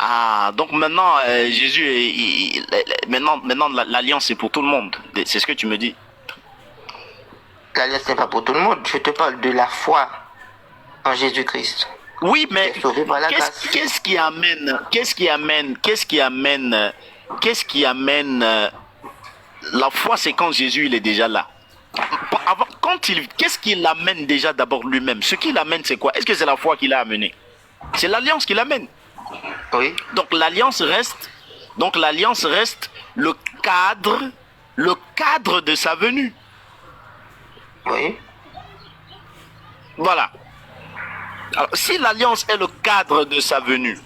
Ah, donc maintenant, Jésus, maintenant l'alliance c'est pour tout le monde. C'est ce que tu me dis. L'alliance n'est pas pour tout le monde. Je te parle de la foi en Jésus-Christ. Oui, mais Sauvé par la grâce. qu'est-ce qui amène la foi, c'est quand Jésus il est déjà là. Qu'est-ce qu'il amène déjà d'abord lui-même? Ce qu'il amène, c'est quoi? Est-ce que c'est la foi qu'il a amené? C'est l'alliance qu'il amène. Oui. Donc l'alliance reste le cadre de sa venue. Oui. Voilà. Alors, si l'alliance est le cadre de sa venue,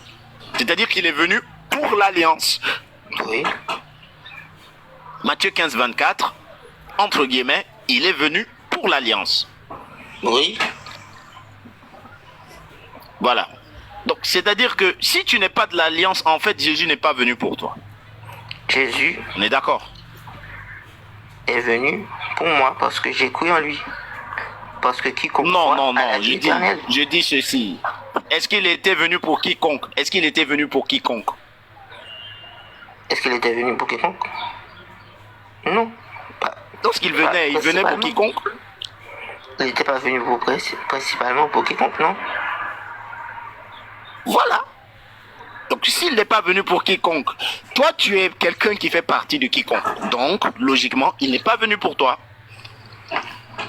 c'est-à-dire qu'il est venu pour l'alliance. Oui. Matthieu 15, 24, entre guillemets, il est venu pour l'alliance. Oui. Voilà. Donc, c'est-à-dire que si tu n'es pas de l'alliance, en fait, Jésus n'est pas venu pour toi. Jésus On est d'accord? est venu pour moi parce que j'ai cru en lui. Parce que quiconque Non, croit non, à la non, vie éternelle. je dis ceci. Est-ce qu'il était venu pour quiconque? Est-ce qu'il était venu pour quiconque? Est-ce qu'il était venu pour quiconque? Non. Lorsqu'il venait, il venait pour quiconque? Il n'était pas venu pour principalement pour quiconque, non? Voilà. Donc s'il n'est pas venu pour quiconque, toi tu es quelqu'un qui fait partie de quiconque. Donc, logiquement, il n'est pas venu pour toi.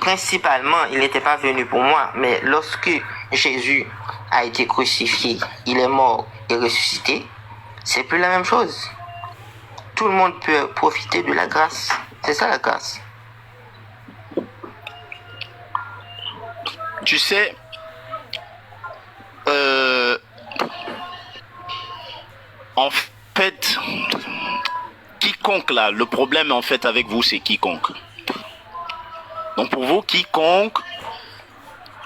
Principalement, il n'était pas venu pour moi, mais lorsque Jésus a été crucifié, il est mort et ressuscité, c'est plus la même chose. Tout le monde peut profiter de la grâce. C'est ça la grâce. Tu sais, en fait, quiconque là, le problème en fait avec vous, c'est quiconque. Donc pour vous, quiconque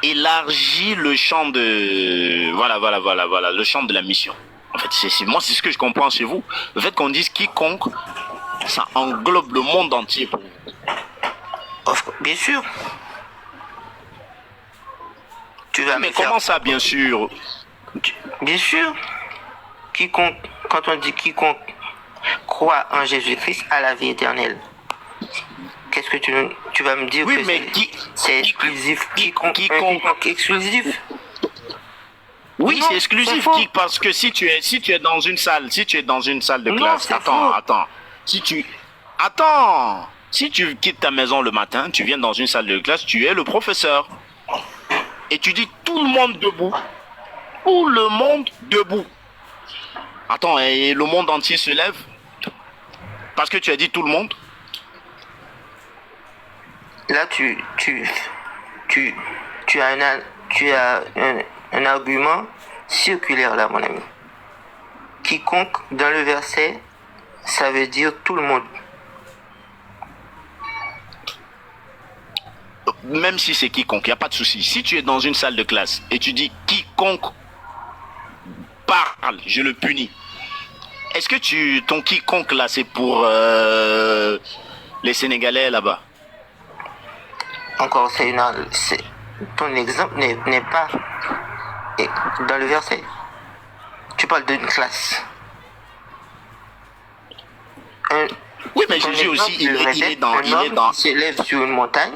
élargit le champ de... Voilà, le champ de la mission. En fait, moi, c'est ce que je comprends chez vous. Le fait qu'on dise quiconque, ça englobe le monde entier pour vous. Bien sûr. Mais comment ça, bien sûr? Bien sûr. Quiconque, quand on dit quiconque croit en Jésus-Christ à la vie éternelle. Qu'est-ce que tu vas me dire? Oui, que mais c'est exclusif. Quiconque exclusif. Oui, non, c'est exclusif parce que si tu es dans une salle, de classe, attends. Si tu quittes ta maison le matin, tu viens dans une salle de classe, tu es le professeur. Et tu dis tout le monde debout. Tout le monde debout. Attends, et le monde entier se lève parce que tu as dit tout le monde. Là, tu as un argument circulaire là, mon ami. Quiconque, dans le verset, ça veut dire tout le monde. Même si c'est quiconque, il n'y a pas de souci. Si tu es dans une salle de classe et tu dis quiconque parle, je le punis. Est-ce que ton quiconque là, c'est pour les Sénégalais là-bas? Encore, ton exemple n'est pas dans le verset. Tu parles d'une classe. Oui, mais Jésus aussi, il est dans... Il se lève sur une montagne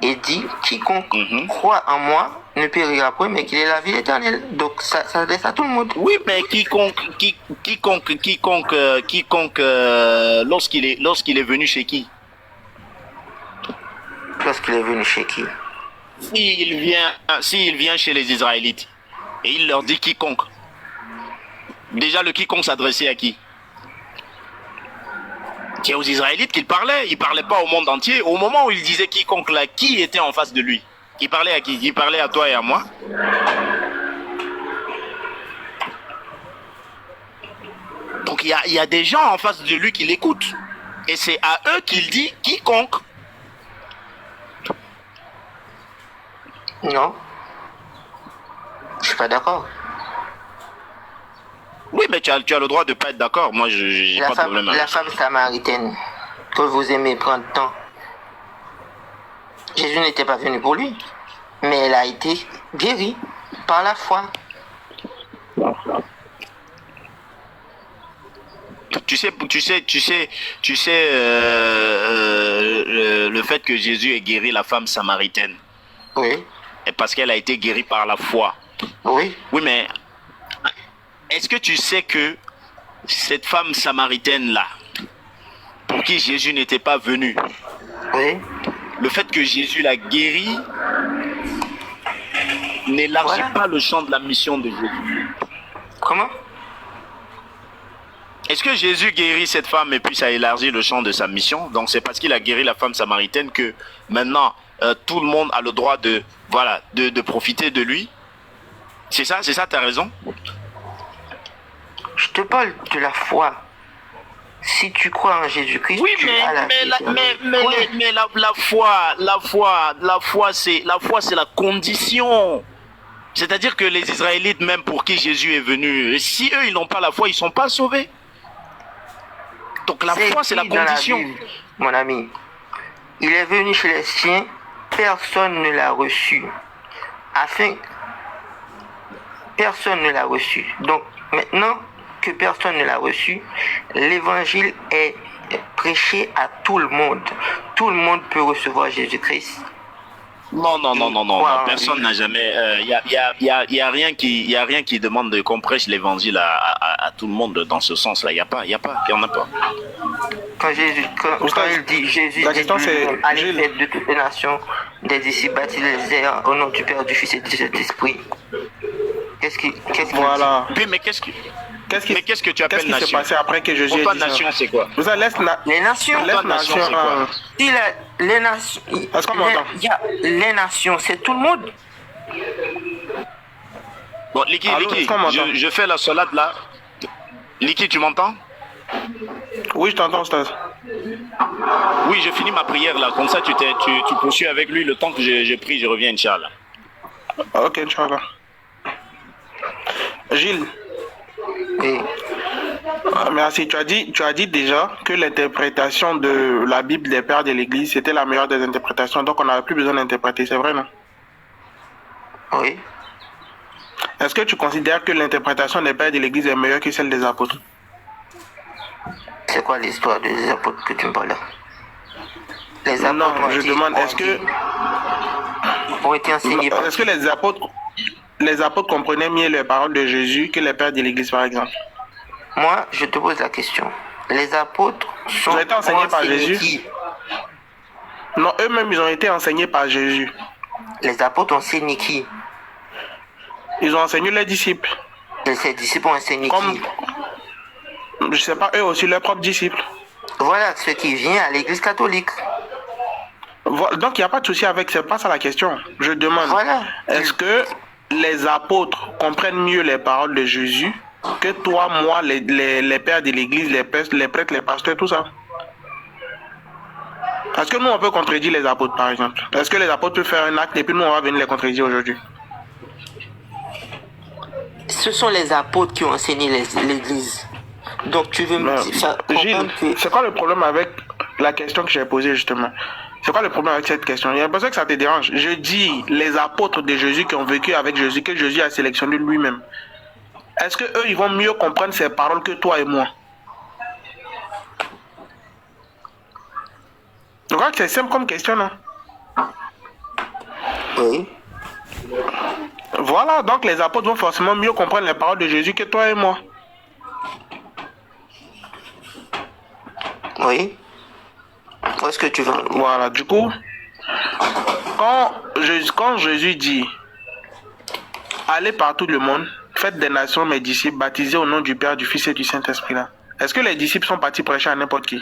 et dit quiconque croit en moi ne périra point, mais qu'il ait la vie éternelle. Donc ça laisse à tout le monde. Oui, mais quiconque, lorsqu'il est venu chez qui? Lorsqu'il est venu chez qui? S'il vient chez les Israélites et il leur dit quiconque. Déjà, le quiconque s'adressait à qui? C'est aux Israélites qu'il parlait. Il parlait pas au monde entier. Au moment où il disait quiconque là, qui était en face de lui? Il parlait à qui? Il parlait à toi et à moi. Donc il y a des gens en face de lui qui l'écoutent. Et c'est à eux qu'il dit quiconque. Non. Je suis pas d'accord. Oui, mais tu as le droit de pas être d'accord. Moi, j'ai pas de problème avec la femme samaritaine que vous aimez prendre temps. Jésus n'était pas venu pour lui, mais elle a été guérie par la foi. le fait que Jésus ait guéri la femme samaritaine. Oui. Et parce qu'elle a été guérie par la foi. Oui. Oui, mais est-ce que tu sais que cette femme samaritaine-là, pour qui Jésus n'était pas venu, Oui. le fait que Jésus l'a guérie n'élargit pas le champ de la mission de Jésus. Comment? Est-ce que Jésus guérit cette femme et puis ça élargit le champ de sa mission? Donc c'est parce qu'il a guéri la femme samaritaine que maintenant tout le monde a le droit de profiter de lui. C'est ça, t'as raison. Je te parle de la foi. Si tu crois en Jésus-Christ, Oui, tu as la la foi, c'est la condition. C'est-à-dire que les Israélites, même pour qui Jésus est venu, si eux ils n'ont pas la foi, ils sont pas sauvés. Donc la foi, c'est la condition. Bible, mon ami, il est venu chez les siens, personne ne l'a reçu. Personne ne l'a reçu. Donc maintenant que personne ne l'a reçu, l'évangile est prêché à tout le monde. Tout le monde peut recevoir Jésus-Christ. Non, personne n'a jamais. Il y a rien qui demande qu'on prêche l'évangile à tout le monde dans ce sens-là. Il y en a pas. Quand il dit Jésus, la question c'est allez faire de toutes les nations des disciples, baptisez-les au nom du Père, du Fils et du Saint-Esprit. Qu'est-ce voilà. Oui, mais qu'est-ce que tu appelles nation? Qu'est-ce qui s'est passé après que Jésus ait dit nation, c'est quoi? Vous allez les nations. Les nations, c'est quoi? Les nations. Est-ce qu'on m'entend? Les nations, c'est tout le monde. Bon, Liki, je fais la salade là. Liki, tu m'entends? Oui, je t'entends, Stas. Oui, je finis ma prière là. Comme ça, tu poursuis avec lui le temps que je prie, je reviens, Inch'Allah. Ok, Inch'Allah. Gilles. Oui. Merci. Tu as dit déjà que l'interprétation de la Bible des pères de l'Église c'était la meilleure des interprétations, donc on n'avait plus besoin d'interpréter, c'est vrai, non? Oui. Est-ce que tu considères que l'interprétation des pères de l'Église est meilleure que celle des apôtres? C'est quoi l'histoire des apôtres que tu me parles là? Les apôtres non, je demande, est-ce que ont été enseignés par... Est-ce que les apôtres comprenaient mieux les paroles de Jésus que les pères de l'Église, par exemple? Moi, je te pose la question. Les apôtres ils ont été enseignés par Jésus? Qui? Non, eux-mêmes, ils ont été enseignés par Jésus. Les apôtres ont enseigné qui? Ils ont enseigné les disciples. Et ces disciples ont enseigné qui? Je sais pas, eux aussi, leurs propres disciples. Voilà ce qui vient à l'église catholique. Donc, il n'y a pas de souci avec, c'est pas ça la question. Je demande, voilà. Est-ce que les apôtres comprennent mieux les paroles de Jésus que toi, moi, les pères de l'église, les prêtres, les pasteurs, tout ça? Est-ce que nous, on peut contredire les apôtres, par exemple? Est-ce que les apôtres peuvent faire un acte et puis nous, on va venir les contredire aujourd'hui? Ce sont les apôtres qui ont enseigné l'église. Donc, tu veux me dire... Gilles, c'est quoi le problème avec la question que j'ai posée, justement? C'est quoi le problème avec cette question? Il y a l'impression que ça te dérange. Je dis les apôtres de Jésus qui ont vécu avec Jésus, que Jésus a sélectionné lui-même. Est-ce que eux ils vont mieux comprendre ces paroles que toi et moi? Je crois que c'est simple comme question, non? Oui. Voilà, donc les apôtres vont forcément mieux comprendre les paroles de Jésus que toi et moi. Oui. Où est-ce que tu vas? Voilà, du coup, quand Jésus dit allez par tout le monde, faites des nations mes disciples, baptisés au nom du Père, du Fils et du Saint-Esprit là. Est-ce que les disciples sont partis prêcher à n'importe qui?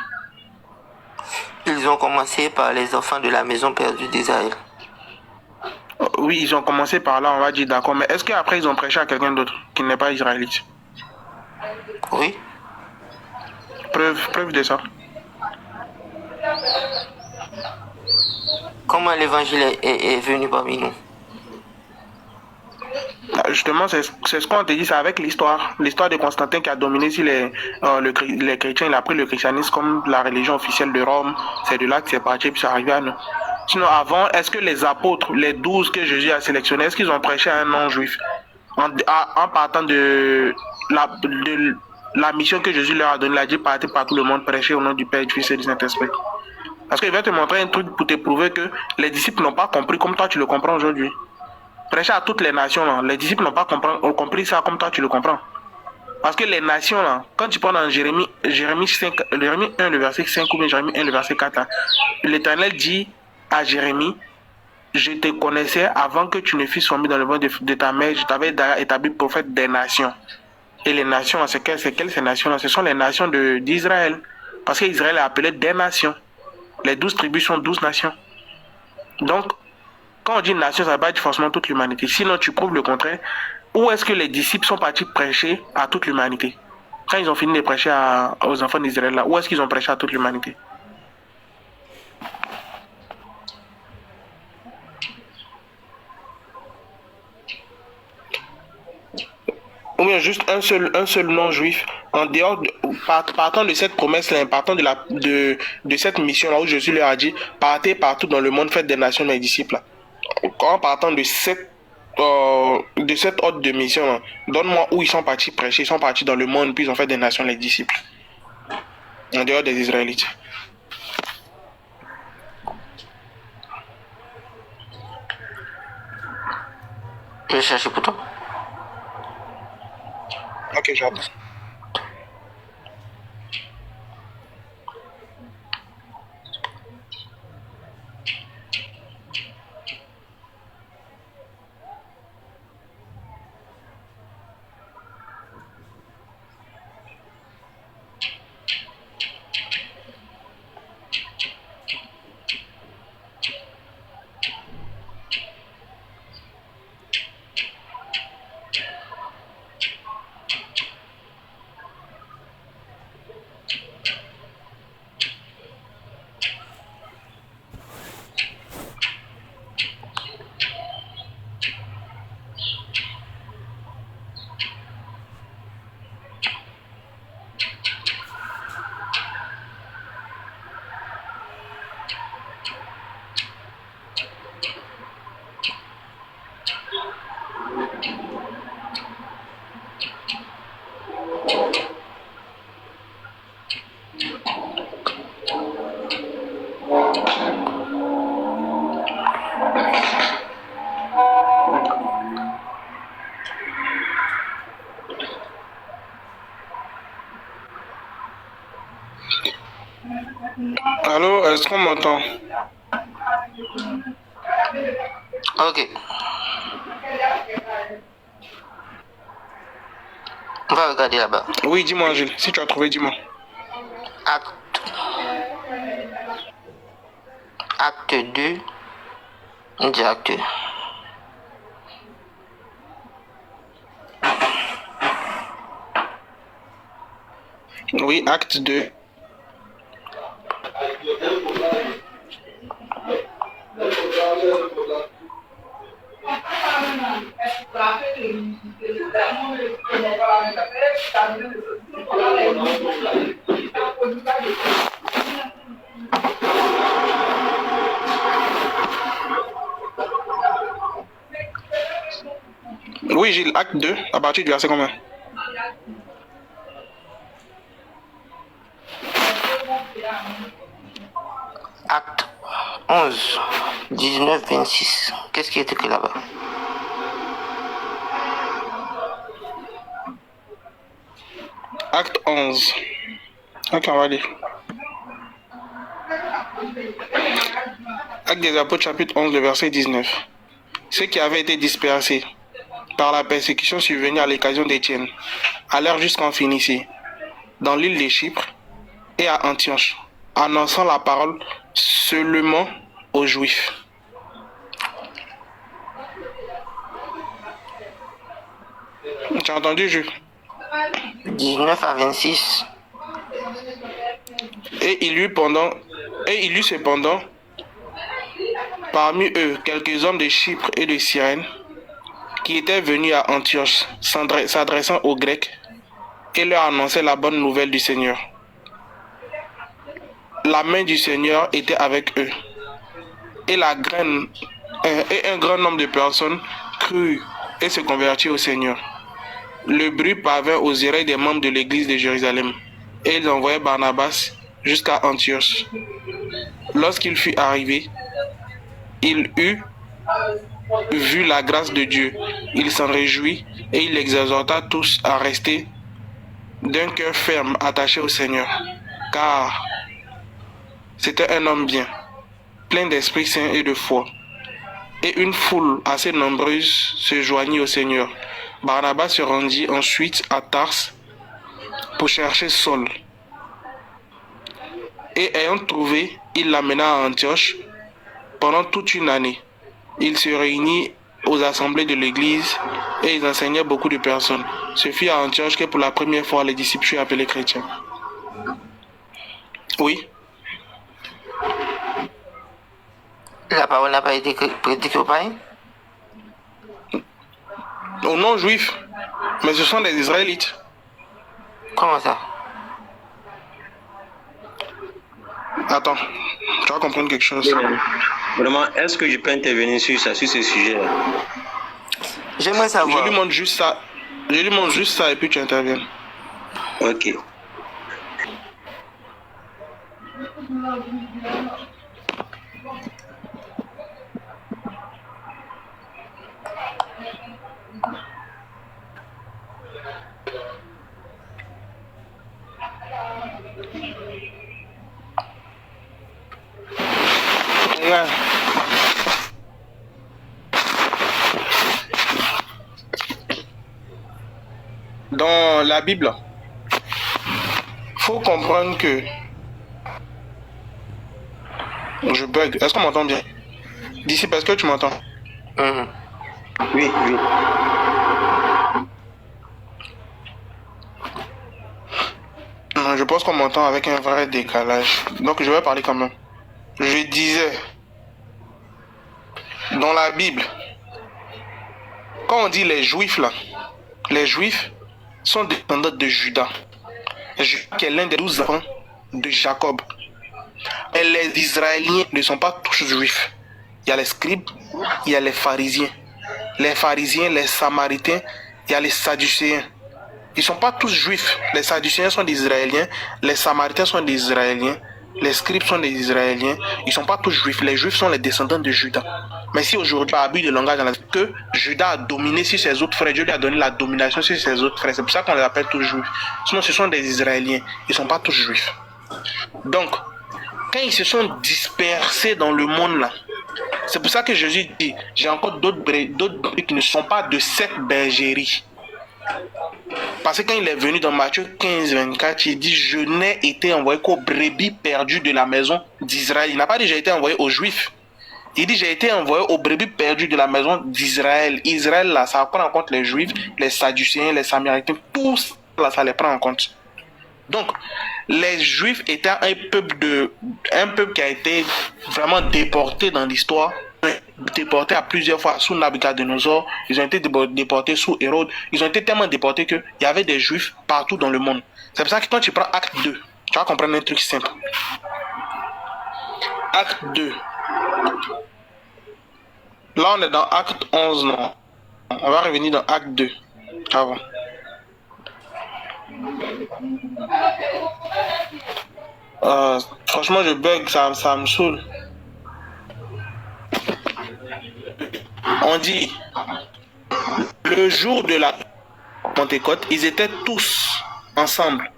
Ils ont commencé par les enfants de la maison perdue d'Israël. Oui, ils ont commencé par là, on va dire d'accord, mais est-ce qu'après ils ont prêché à quelqu'un d'autre qui n'est pas israélite? Oui. Preuve de ça. Comment l'évangile est venu parmi nous? Justement, c'est ce qu'on te dit, c'est avec l'histoire de Constantin qui a dominé sur les chrétiens. Il a pris le christianisme comme la religion officielle de Rome. C'est de là que c'est parti puis c'est arrivé à nous. Sinon, avant, est-ce que les apôtres, les 12 que Jésus a sélectionnés, est-ce qu'ils ont prêché à un non-juif en partant de la mission que Jésus leur a donnée, il a dit partez par tout le monde, prêcher au nom du Père, du Fils et du Saint-Esprit. Parce qu'il va te montrer un truc pour te prouver que les disciples n'ont pas compris comme toi tu le comprends aujourd'hui. Prêcher à toutes les nations, là, les disciples n'ont pas compris ça comme toi tu le comprends. Parce que les nations, là, quand tu prends dans Jérémie 1, le verset 5 ou bien Jérémie 1, le verset 4, là, l'Éternel dit à Jérémie, je te connaissais avant que tu ne fusses formé dans le ventre de ta mère, je t'avais établi prophète des nations. Et les nations, c'est quelles ces nations-là? Ce sont les nations d'Israël. Parce qu'Israël est appelé des nations. Les 12 tribus sont 12 nations. Donc, quand on dit nation, ça ne veut pas dire forcément toute l'humanité. Sinon, tu prouves le contraire. Où est-ce que les disciples sont partis prêcher à toute l'humanité? Quand ils ont fini de prêcher aux enfants d'Israël, là, où est-ce qu'ils ont prêché à toute l'humanité? Ou bien juste un seul non-juif, en dehors, partant de cette promesse-là, partant de cette mission-là où Jésus leur a dit, partez partout dans le monde, faites des nations mes disciples. En partant de cette ordre de mission-là, donne-moi où ils sont partis prêcher, ils sont partis dans le monde, puis ils ont fait des nations les disciples, en dehors des Israélites. Je vais chercher pour toi. Ok, j'attends. Allô, est-ce qu'on m'entend? Ok. On va regarder là-bas. Oui, dis-moi, Gilles. Si tu as trouvé, dis-moi. Acte 2. On dit acte. Oui, acte 2. Oui, Gilles, acte 2, à partir du verset combien? Acte 11, 19, 26. Qu'est-ce qui est écrit là-bas? Acte 11. Ok, on va lire. Acte des Apôtres, chapitre 11, le verset 19. Ceux qui avaient été dispersés par la persécution survenue à l'occasion d'Étienne allèrent jusqu'en Phénicie, dans l'île de Chypre et à Antioche, annonçant la parole seulement aux Juifs. Tu as entendu, Jules? 19 à 26. Et il y eut cependant parmi eux quelques hommes de Chypre et de Cyrène qui étaient venus à Antioche, s'adressant aux Grecs, et leur annonçaient la bonne nouvelle du Seigneur. La main du Seigneur était avec eux, et un grand nombre de personnes crurent et se convertirent au Seigneur. Le bruit parvint aux oreilles des membres de l'église de Jérusalem, et ils envoyèrent Barnabas jusqu'à Antioche. Lorsqu'il fut arrivé, il eut vu la grâce de Dieu. Il s'en réjouit et il exhorta tous à rester d'un cœur ferme attaché au Seigneur, car c'était un homme bien, plein d'Esprit Saint et de foi. Et une foule assez nombreuse se joignit au Seigneur. Barnabas se rendit ensuite à Tars pour chercher Saul. Et ayant trouvé, il l'amena à Antioche pendant toute une année. Il se réunit aux assemblées de l'église et ils enseignaient beaucoup de personnes. Ce fut à Antioche que pour la première fois les disciples furent appelés chrétiens. Oui. La parole n'a pas été prédiquée au païen? Aux non-juifs. Mais ce sont des Israélites. Comment ça? Attends, tu vas comprendre quelque chose. Vraiment, est-ce que je peux intervenir sur ça, sur ce sujet-là? J'aimerais savoir. Je lui montre juste ça. Je lui montre juste ça et puis tu interviens. Ok. Ouais. Dans la Bible, faut comprendre que je bug. Est-ce qu'on m'entend bien? D'ici, parce que tu m'entends? Oui, oui. Non, je pense qu'on m'entend avec un vrai décalage. Donc je vais parler quand même. Je disais, dans la Bible, quand on dit les Juifs là, les Juifs sont descendants de Judas. Judas qui est l'un des 12 enfants de Jacob. Et les Israéliens ne sont pas tous juifs. Il y a les scribes, il y a les pharisiens. Les pharisiens, les samaritains, il y a les sadducéens. Ils ne sont pas tous juifs. Les sadducéens sont des Israéliens, les samaritains sont des Israéliens, les scribes sont des Israéliens. Ils ne sont pas tous juifs. Les juifs sont les descendants de Judas. Mais si aujourd'hui, par abus de langage, que Judas a dominé sur ses autres frères, Dieu lui a donné la domination sur ses autres frères. C'est pour ça qu'on les appelle tous juifs. Sinon, ce sont des Israéliens. Ils ne sont pas tous juifs. Donc, quand ils se sont dispersés dans le monde là, c'est pour ça que Jésus dit, j'ai encore d'autres brebis qui ne sont pas de cette bergerie. Parce que quand il est venu dans Matthieu 15, 24, il dit, je n'ai été envoyé qu'aux brebis perdues de la maison d'Israël. Il n'a pas dit, j'ai été envoyé aux Juifs. Il dit, j'ai été envoyé aux brebis perdues de la maison d'Israël. Israël, là, ça prend en compte les Juifs, les Sadducéens, les Samaritains, tous là, ça les prend en compte. Donc, les Juifs étaient un peuple qui a été vraiment déporté dans l'histoire, déporté à plusieurs fois sous Nabucodonosor, ils ont été déportés sous Hérode, ils ont été tellement déportés qu'il y avait des Juifs partout dans le monde. C'est pour ça que quand tu prends Acte 2, tu vas comprendre un truc simple. Acte 2. Là, on est dans Acte 11, non. On va revenir dans Acte 2. Avant. Franchement, je bug, ça me saoule. On dit, le jour de la Pentecôte, ils étaient tous ensemble,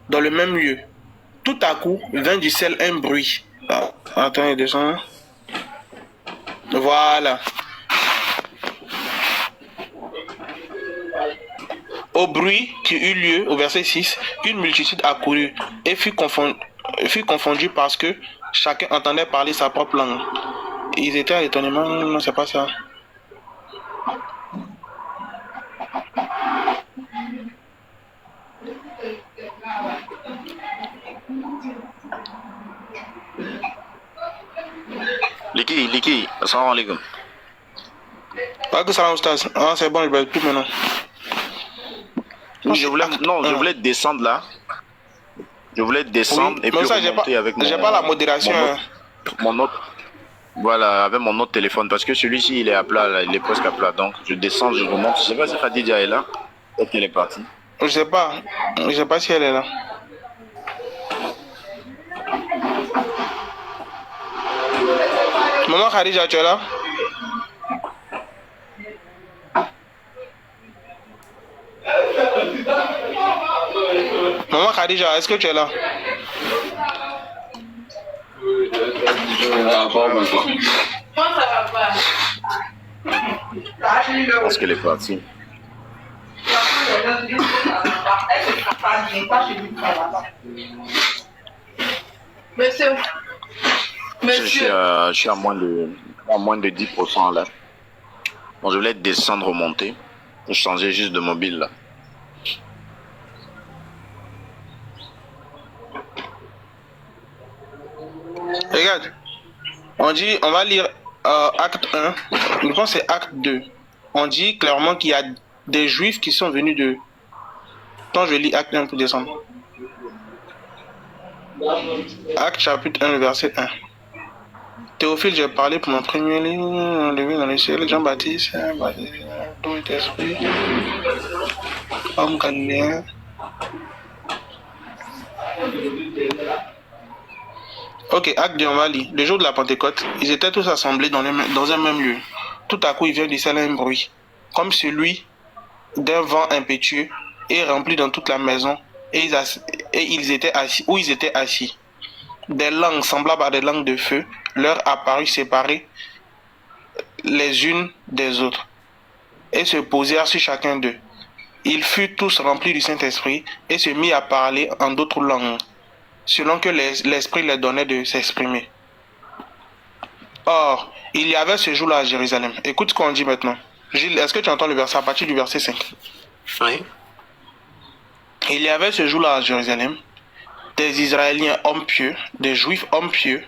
dans le même lieu. Tout à coup, vint du ciel un bruit. Attends, il descend. Voilà. Au bruit qui eut lieu, au verset 6, une multitude accourut et fut confondue parce que chacun entendait parler sa propre langue. Ils étaient à l'étonnement, non, c'est pas ça. Liki, assalamu alaikum. Pas que salam Stas. Ah, c'est bon, je vais tout maintenant. Je voulais descendre là. Je voulais descendre oui, et puis remonter avec mon... J'ai pas la modération. Mon autre... Voilà, avec mon autre téléphone, parce que celui-ci, il est à plat, là, il est presque à plat. Donc, je descends, je remonte. Je sais pas si Khadija est là. Est-ce qu'elle est partie? Je sais pas. Je sais pas si elle est là. Maman Khadija, tu es là? Maman Khadija, est-ce que tu es là? Est-ce qu'elle est partie? Monsieur. Je suis à moins de 10% là. Bon, je voulais descendre, remonter. Je changeais juste de mobile là. Regarde. On va lire acte 1. Je pense que c'est acte 2. On dit clairement qu'il y a des juifs qui sont venus de... Quand je lis acte 1 pour descendre. Acte chapitre 1, le verset 1. Théophile, j'ai parlé pour mon premier livre, levé dans le ciel, Jean-Baptiste, tout est esprit, homme galiléen. Ok, acte 2, on va lire. Le jour de la Pentecôte, ils étaient tous assemblés dans un même lieu. Tout à coup, il vient du ciel un bruit, comme celui d'un vent impétueux, et rempli dans toute la maison, et ils étaient assis, où ils étaient assis. Des langues semblables à des langues de feu leur apparurent séparées les unes des autres, et se posèrent sur chacun d'eux. Ils furent tous remplis du Saint-Esprit, et se mirent à parler en d'autres langues, selon que l'Esprit leur donnait de s'exprimer. Or, il y avait ce jour-là à Jérusalem. Écoute ce qu'on dit maintenant. Gilles, est-ce que tu entends le verset à partir du verset 5? Oui. Il y avait ce jour-là à Jérusalem des Israéliens hommes pieux, des Juifs hommes pieux,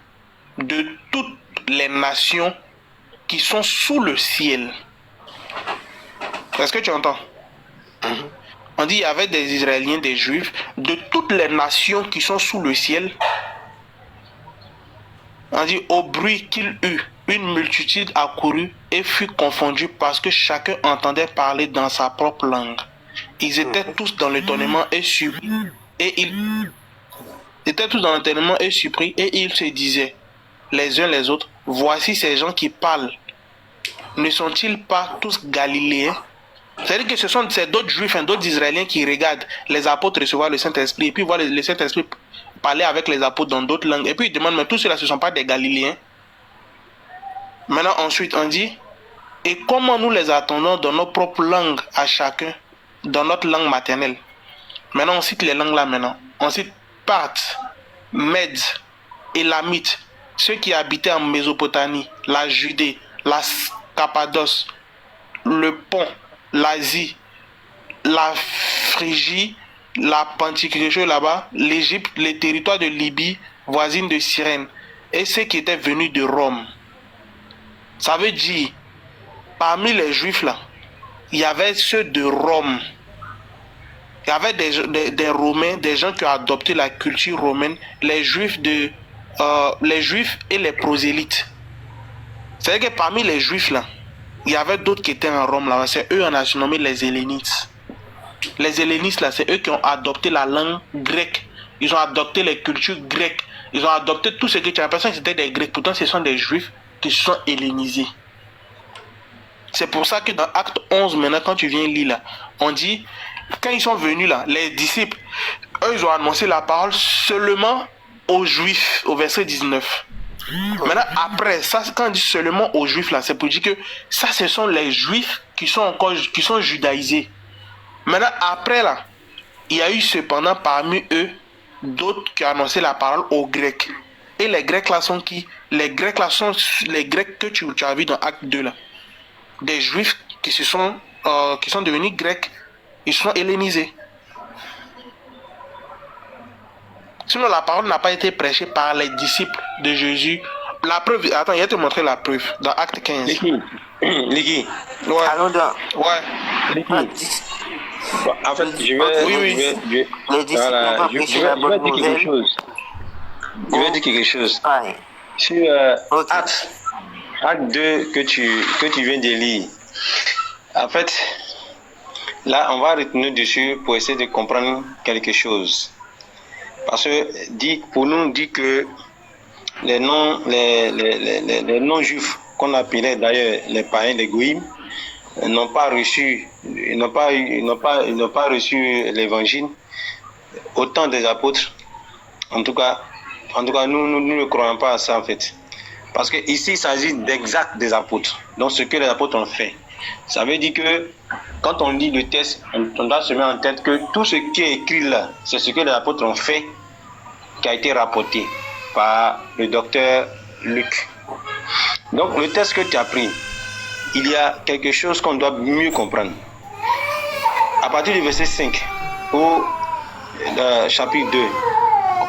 de toutes les nations qui sont sous le ciel. Est-ce que tu entends? On dit il y avait des Israéliens, des Juifs, de toutes les nations qui sont sous le ciel. On dit au bruit qu'il eut, une multitude accourut et fut confondue parce que chacun entendait parler dans sa propre langue. Ils étaient tous dans l'étonnement et surpris. Et ils se disaient les uns les autres, voici ces gens qui parlent. Ne sont-ils pas tous galiléens? C'est-à-dire que ce sont d'autres juifs, d'autres Israéliens qui regardent les apôtres recevoir le Saint-Esprit et puis voir le Saint-Esprit parler avec les apôtres dans d'autres langues. Et puis ils demandent, mais tous ceux-là, ce ne sont pas des Galiléens? Maintenant, ensuite, on dit, et comment nous les attendons dans nos propres langues à chacun, dans notre langue maternelle? Maintenant, on cite les langues là maintenant. On cite Parthes, Mèdes, Élamites, ceux qui habitaient en Mésopotamie, la Judée, la Cappadoce, le Pont, l'Asie, la Phrygie, la Pentecôte là-bas, l'Égypte, les territoires de Libye, voisines de Cyrène, et ceux qui étaient venus de Rome. Ça veut dire, parmi les Juifs là, il y avait ceux de Rome. Il y avait des Romains, des gens qui ont adopté la culture romaine, les Juifs et les prosélytes. C'est-à-dire que parmi les Juifs là, il y avait d'autres qui étaient en Rome là. C'est eux on a surnommé les Hellénistes. Les Hellénistes là, c'est eux qui ont adopté la langue grecque. Ils ont adopté les cultures grecques. Ils ont adopté tout ce que tu as l'impression que c'était des Grecs. Pourtant, ce sont des Juifs qui se sont hellénisés. C'est pour ça que dans Acte 11, maintenant, quand tu viens lire là, on dit, quand ils sont venus là, les disciples, eux, ils ont annoncé la parole seulement aux Juifs, au verset 19. Maintenant, après, ça, quand on dit seulement aux Juifs là, c'est pour dire que ça, ce sont les Juifs qui sont judaïsés. Maintenant, après là, il y a eu cependant parmi eux d'autres qui ont annoncé la parole aux Grecs. Et les Grecs là sont qui? Les Grecs là sont les Grecs que tu as vu dans Acte 2 là. Des Juifs qui sont devenus Grecs. Ils sont hellénisés. Sinon, la parole n'a pas été prêchée par les disciples de Jésus. La preuve, attends, il va te montrer la preuve dans Acte 15. Liki. Ouais. Allons dans. Ouais. Liki. En fait, je vais Les disciples n'ont pas prêché la bonne dire quelque nouvelle. chose. Je vais dire quelque chose. Ouais. Sur Ok. Acte 2 que tu viens de lire. En fait, Là, on va retenir dessus pour essayer de comprendre quelque chose. Parce que pour nous, on dit que les non-juifs, qu'on appelait d'ailleurs les païens, les goïms, n'ont pas reçu l'évangile autant des apôtres. En tout cas, nous ne croyons pas à ça en fait. Parce que ici, il s'agit d'exact des apôtres. Donc, ce que les apôtres ont fait. Ça veut dire que quand on lit le texte, on doit se mettre en tête que tout ce qui est écrit là, c'est ce que les apôtres ont fait, qui a été rapporté par le docteur Luc. Donc, le texte que tu as pris, il y a quelque chose qu'on doit mieux comprendre. À partir du verset 5 au chapitre 2,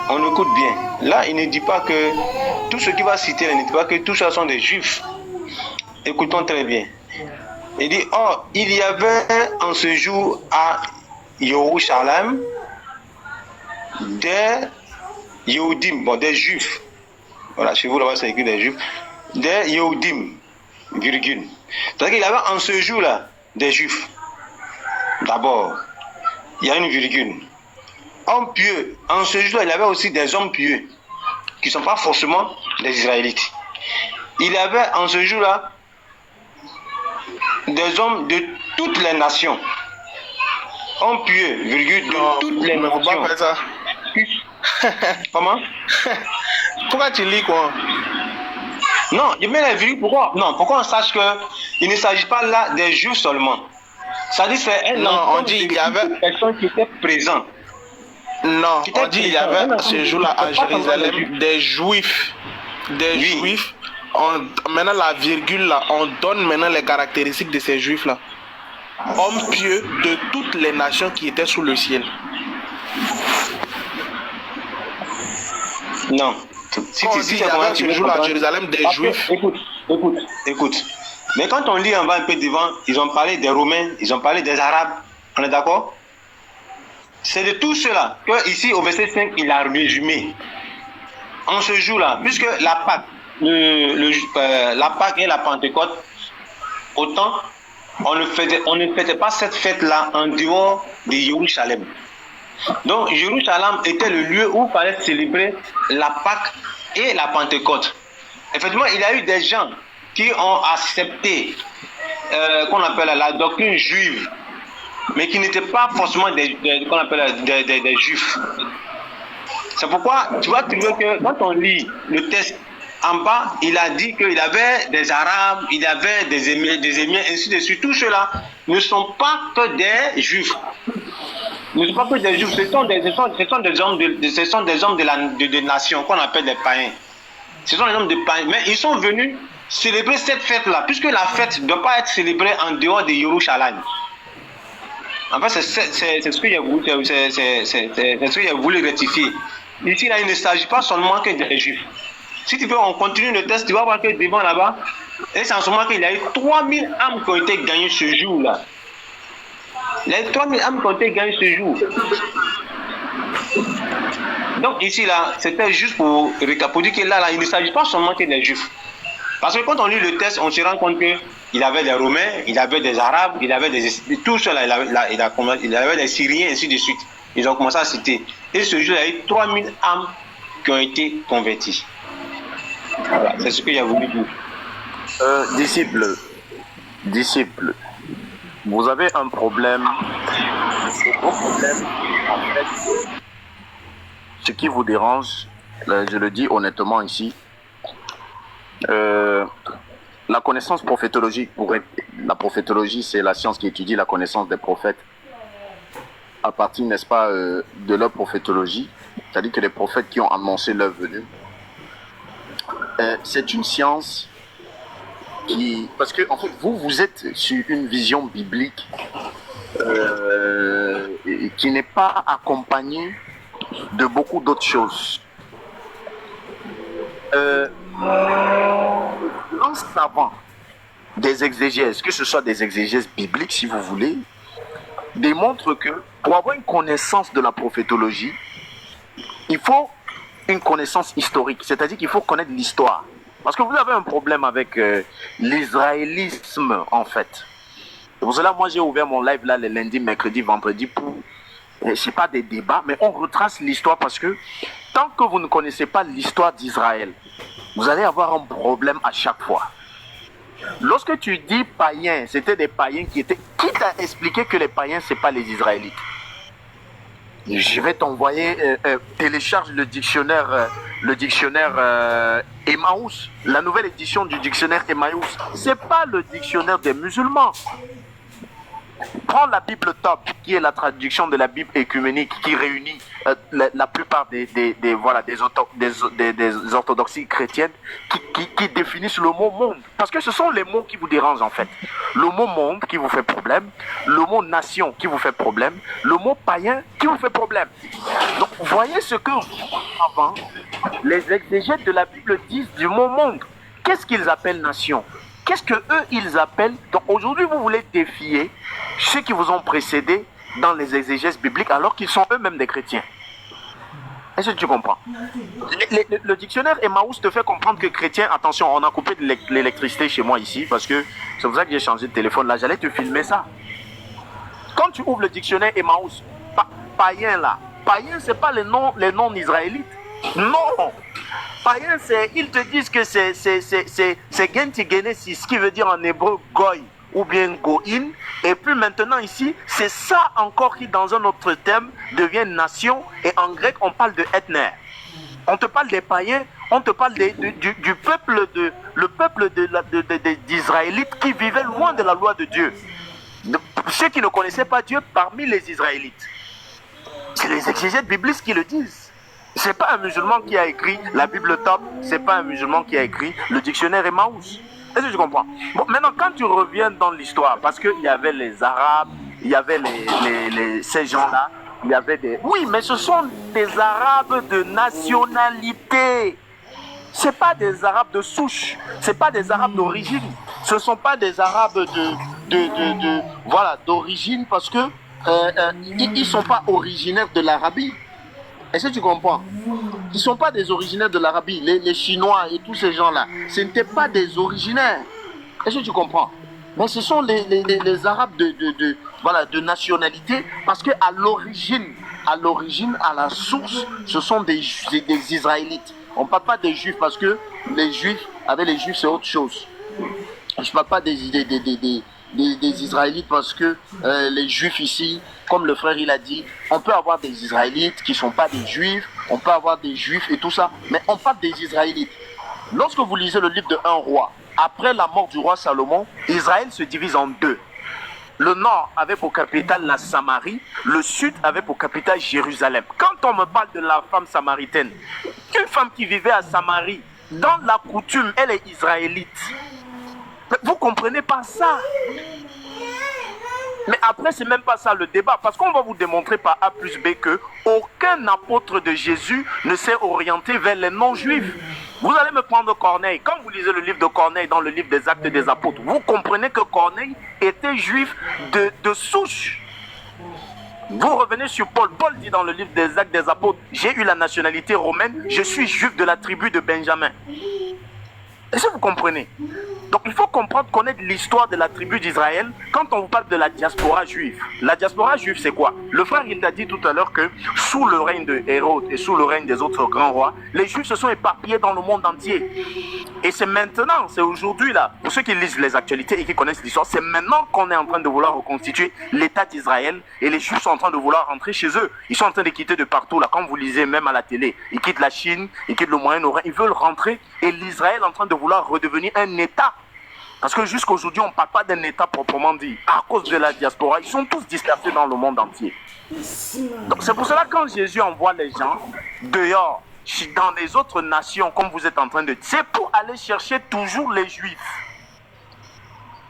on écoute bien. Là, il ne dit pas que tout ce qu'il va citer, il ne dit pas que tous ceux sont des juifs. Écoutons très bien. Il dit, il y avait en ce jour à Jérusalem des Yehudim, des juifs. Voilà, chez vous là-bas, c'est écrit des juifs. Des Yehudim, virgule. C'est-à-dire qu'il y avait en ce jour-là des juifs. D'abord, il y a une virgule. Hommes pieux. En ce jour-là, il y avait aussi des hommes pieux qui ne sont pas forcément des Israélites. Il y avait en ce jour-là des hommes de toutes les nations. Hommes pieux, virgule, de toutes les nations. Pas faire ça. Comment? Pourquoi tu lis quoi? Non, je mets les virgules. Pourquoi? Non, pourquoi on sache qu'il ne s'agit pas là des juifs seulement. Ça dit c'est un on dit il y avait personnes qui étaient présentes. Non, on dit il y avait ce jour-là à Jérusalem des juifs. Des juifs. Maintenant la virgule là, on donne maintenant les caractéristiques de ces juifs là. Hommes pieux de toutes les nations qui étaient sous le ciel. Non. Si tu dis ce jour-là à Jérusalem des juifs. Écoute. Mais quand on lit en bas un peu devant, ils ont parlé des Romains, ils ont parlé des Arabes. On est d'accord? C'est de tout cela que ici au verset 5, il a résumé. En ce jour-là, puisque la Pâque, la Pâque et la Pentecôte, autant on ne fêtait pas cette fête-là en dehors de Jérusalem. Donc Jérusalem était le lieu où il fallait célébrer la Pâque et la Pentecôte. Effectivement, il y a eu des gens qui ont accepté qu'on appelle la doctrine juive, mais qui n'étaient pas forcément des juifs. C'est pourquoi tu vas trouver que quand on lit le texte en bas, il a dit qu'il y avait des Arabes, il y avait des Émiens, ainsi de suite. Tout cela ne sont pas que des juifs. Ne sont pas que des juifs, ce sont des hommes de nations qu'on appelle des païens. Ce sont des hommes de païens, mais ils sont venus célébrer cette fête-là, puisque la fête ne doit pas être célébrée en dehors de Jérusalem. En fait, c'est ce que j'ai voulu rectifier. Ici, là, il ne s'agit pas seulement que des juifs. Si tu veux, on continue le test, tu vas voir que devant là-bas, et c'est en ce moment qu'il y a eu 3000 âmes qui ont été gagnées ce jour-là. Il y a eu 3000 âmes qui ont été gagnées ce jour. Donc ici, là, c'était juste pour récapituler que là, il ne s'agit pas seulement que des juifs. Parce que quand on lit le texte, on se rend compte qu'il y avait des Romains, il y avait des Arabes, il y avait tout cela, il y avait des Syriens, ainsi de suite. Ils ont commencé à citer. Et ce jour, il y a eu 3000 âmes qui ont été converties. Voilà, c'est ce que j'ai voulu dire. Disciples, vous avez un problème. Le gros problème, en fait, ce qui vous dérange, je le dis honnêtement ici, la connaissance prophétologique, la prophétologie, c'est la science qui étudie la connaissance des prophètes à partir, n'est-ce pas, de leur prophétologie, c'est-à-dire que les prophètes qui ont annoncé leur venue. C'est une science qui, parce que en fait, vous êtes sur une vision biblique qui n'est pas accompagnée de beaucoup d'autres choses. Un savant des exégèses, que ce soit des exégèses bibliques si vous voulez, démontre que pour avoir une connaissance de la prophétologie, il faut une connaissance historique, c'est-à-dire qu'il faut connaître l'histoire. Parce que vous avez un problème avec l'israélisme en fait. C'est pour cela, moi, j'ai ouvert mon live là les lundis, mercredis, vendredis pour... c'est pas des débats, mais on retrace l'histoire parce que tant que vous ne connaissez pas l'histoire d'Israël, vous allez avoir un problème à chaque fois. Lorsque tu dis païens, c'était des païens qui étaient... Qui t'a expliqué que les païens, c'est pas les Israélites? Je vais t'envoyer, télécharge le dictionnaire Emmaüs, la nouvelle édition du dictionnaire Emmaüs. C'est pas le dictionnaire des musulmans. Prends la Bible Top, qui est la traduction de la Bible écuménique, qui réunit la plupart des orthodoxies chrétiennes qui définissent le mot monde. Parce que ce sont les mots qui vous dérangent en fait. Le mot monde qui vous fait problème, le mot nation qui vous fait problème, le mot païen qui vous fait problème. Donc voyez ce que avant, les exégètes de la Bible disent du mot monde. Qu'est-ce qu'ils appellent nation? Qu'est-ce que eux ils appellent? Donc aujourd'hui vous voulez défier ceux qui vous ont précédés dans les exégèses bibliques alors qu'ils sont eux-mêmes des chrétiens. Est-ce que tu comprends? Le dictionnaire Emmaüs te fait comprendre que chrétien, attention, on a coupé de l'électricité chez moi ici parce que c'est pour ça que j'ai changé de téléphone là, j'allais te filmer ça. Quand tu ouvres le dictionnaire Emmaüs, païen là, païen c'est pas les noms israélites. Non! Païen, ils te disent que c'est Genti Genesis, qui veut dire en hébreu goy ou bien goïn. Et puis maintenant ici, c'est ça encore qui dans un autre terme devient nation. Et en grec, on parle de ethner. On te parle des païens, on te parle du peuple d'Israélites qui vivaient loin de la loi de Dieu. Ceux qui ne connaissaient pas Dieu parmi les Israélites. C'est les exégètes bibliques qui le disent. C'est pas un musulman qui a écrit la Bible Top, c'est pas un musulman qui a écrit le dictionnaire Emmaüs. Est-ce que tu comprends? Bon, maintenant, quand tu reviens dans l'histoire, parce qu'il y avait les Arabes, il y avait ces gens-là, il y avait des... Oui, mais ce sont des Arabes de nationalité. C'est pas des Arabes de souche, c'est pas des Arabes d'origine. Ce sont pas des Arabes d'origine parce que ils sont pas originaires de l'Arabie. Est-ce que tu comprends? Ils ne sont pas des originaires de l'Arabie, les Chinois et tous ces gens-là. Ce n'étaient pas des originaires. Est-ce que tu comprends? Mais ce sont les Arabes de nationalité, parce qu'à l'origine, à la source, ce sont des Israélites. On ne parle pas des Juifs, parce que les Juifs, avec les Juifs, c'est autre chose. Je ne parle pas des Israélites parce que les Juifs ici, comme le frère il a dit, on peut avoir des Israélites qui ne sont pas des Juifs, on peut avoir des Juifs et tout ça, mais on parle des Israélites. Lorsque vous lisez le livre de 1 roi, après la mort du roi Salomon, Israël se divise en deux. Le nord avait pour capitale la Samarie, le sud avait pour capitale Jérusalem. Quand on me parle de la femme samaritaine, une femme qui vivait à Samarie, dans la coutume, elle est israélite. Mais vous comprenez pas ça? Mais après, c'est même pas ça le débat, parce qu'on va vous démontrer par A plus B que aucun apôtre de Jésus ne s'est orienté vers les non-juifs. Vous allez me prendre Corneille. Quand vous lisez le livre de Corneille dans le livre des Actes des Apôtres, vous comprenez que Corneille était juif de souche. Vous revenez sur Paul. Paul dit dans le livre des Actes des Apôtres, j'ai eu la nationalité romaine, je suis juif de la tribu de Benjamin. Est-ce que vous comprenez? Donc il faut comprendre, connaître l'histoire de la tribu d'Israël quand on vous parle de la diaspora juive. La diaspora juive, c'est quoi? Le frère, il t'a dit tout à l'heure que sous le règne de Hérode et sous le règne des autres grands rois, les juifs se sont éparpillés dans le monde entier. Et c'est maintenant, c'est aujourd'hui là, pour ceux qui lisent les actualités et qui connaissent l'histoire, c'est maintenant qu'on est en train de vouloir reconstituer l'État d'Israël et les juifs sont en train de vouloir rentrer chez eux. Ils sont en train de quitter de partout là, comme vous lisez même à la télé. Ils quittent la Chine, ils quittent le Moyen-Orient, ils veulent rentrer et l'Israël est en train de vouloir redevenir un État. Parce que jusqu'à aujourd'hui, on ne parle pas d'un État proprement dit. À cause de la diaspora, ils sont tous dispersés dans le monde entier. Donc c'est pour cela que quand Jésus envoie les gens dehors, dans les autres nations, comme vous êtes en train de dire, c'est pour aller chercher toujours les Juifs.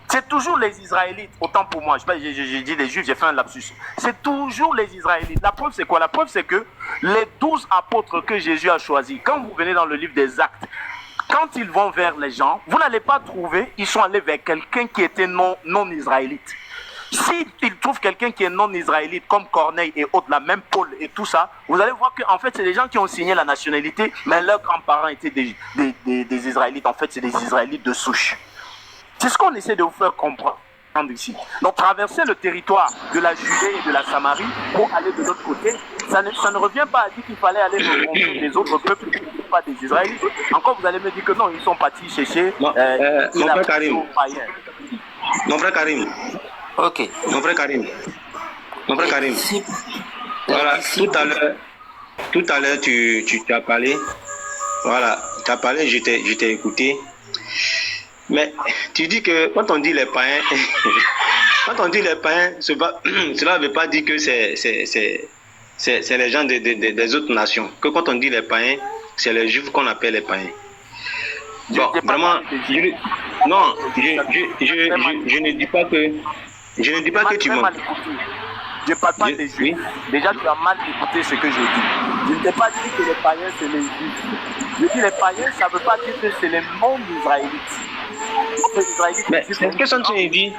C'est toujours les Israélites, autant pour moi. J'ai dit les Juifs, j'ai fait un lapsus. C'est toujours les Israélites. La preuve, c'est quoi? La preuve, c'est que les 12 apôtres que Jésus a choisis, quand vous venez dans le livre des Actes, quand ils vont vers les gens, vous n'allez pas trouver, ils sont allés vers quelqu'un qui était non-israélite. S'ils trouvent quelqu'un qui est non-israélite, comme Corneille et autres, la même Paul et tout ça, vous allez voir qu'en fait, c'est des gens qui ont signé la nationalité, mais leurs grands-parents étaient des Israélites. En fait, c'est des Israélites de souche. C'est ce qu'on essaie de vous faire comprendre. ici. Donc traverser le territoire de la Judée et de la Samarie pour aller de l'autre côté, ça ne revient pas à dire qu'il fallait aller rencontrer des autres peuples qui ne sont pas des Israélites. Encore vous allez me dire que non, ils sont partis chercher mon frère Karim. Mon frère Karim. Ok. Mon frère Karim. Mon frère Karim. Voilà, tout à l'heure, tu as parlé. Voilà, tu as parlé, je t'ai écouté. Mais tu dis que quand on dit les païens, quand on dit les païens, cela ne veut pas dire que c'est les gens des autres nations. Que quand on dit les païens, c'est les juifs qu'on appelle les païens. Bon, vraiment, non, je ne dis pas que, tu mens. Je ne parle pas des juifs. Oui. Déjà, tu as mal écouté ce que je dis. Je ne t'ai pas dit que les païens, c'est les juifs. Je dis les païens, ça ne veut pas dire que c'est les non-israélites. Mais c'est ce que tu dit.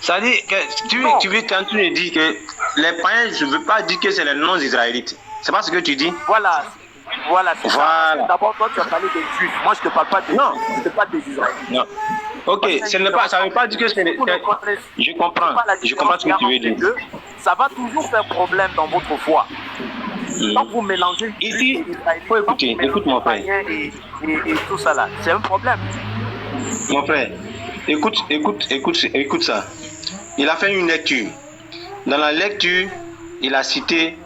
Ça dit que tu es en train de dire que les païens, je ne veux pas dire que c'est les non-israélites. C'est pas ce que tu dis. Voilà, ça. D'abord, toi, tu as parlé des juifs. Moi, je ne te parle pas des juifs. Je ne te parle pas des israélites. Non. Ok, ça ne veut pas dire que c'est les... Je comprends ce que tu veux dire. Ça va toujours faire problème dans votre foi. Quand vous mélangez ici, faut écouter, écoute mon frère. Et tout ça là, c'est un problème. Mon frère, écoute ça. Il a fait une lecture. Dans la lecture, il a cité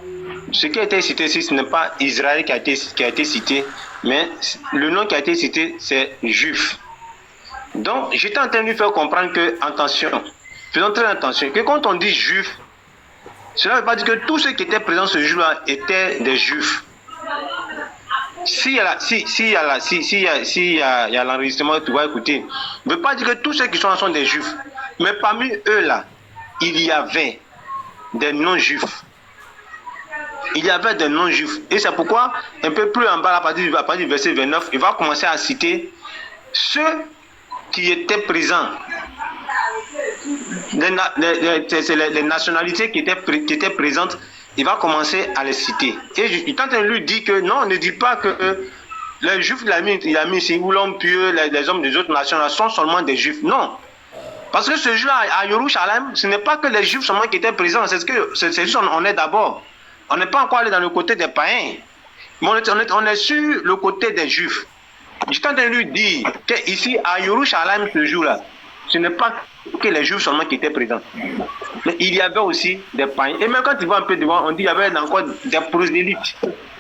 ce qui a été cité ici, ce n'est pas Israël qui a été cité, mais le nom qui a été cité, c'est juif. Donc, j'étais en train de lui faire comprendre que, attention, faisons très attention, que quand on dit juif, cela ne veut pas dire que tous ceux qui étaient présents ce jour-là étaient des juifs. S'il y a l'enregistrement que tu vas écouter, ne veut pas dire que tous ceux qui sont là sont des juifs. Mais parmi eux là, il y avait des non-juifs. Il y avait des non-juifs. Et c'est pourquoi, un peu plus en bas, à partir du verset 29, il va commencer à citer ceux qui étaient présents. Les nationalités qui étaient présentes, il va commencer à les citer. Et il est en train de lui dire que non, ne dit pas que les juifs, il a mis ici, ou l'homme pieux, les hommes des autres nations sont seulement des juifs. Non. Parce que ce jour-là, à Jérusalem, ce n'est pas que les juifs seulement qui étaient présents, c'est juste on est d'abord. On n'est pas encore allé dans le côté des païens. Mais on est sur le côté des juifs. Je suis en train de lui dire qu'ici, à Jérusalem, ce jour-là, ce n'est pas que les juifs seulement qui étaient présents. Mais il y avait aussi des païens. Et même quand tu vas un peu devant, on dit qu'il y avait encore des prosélytes.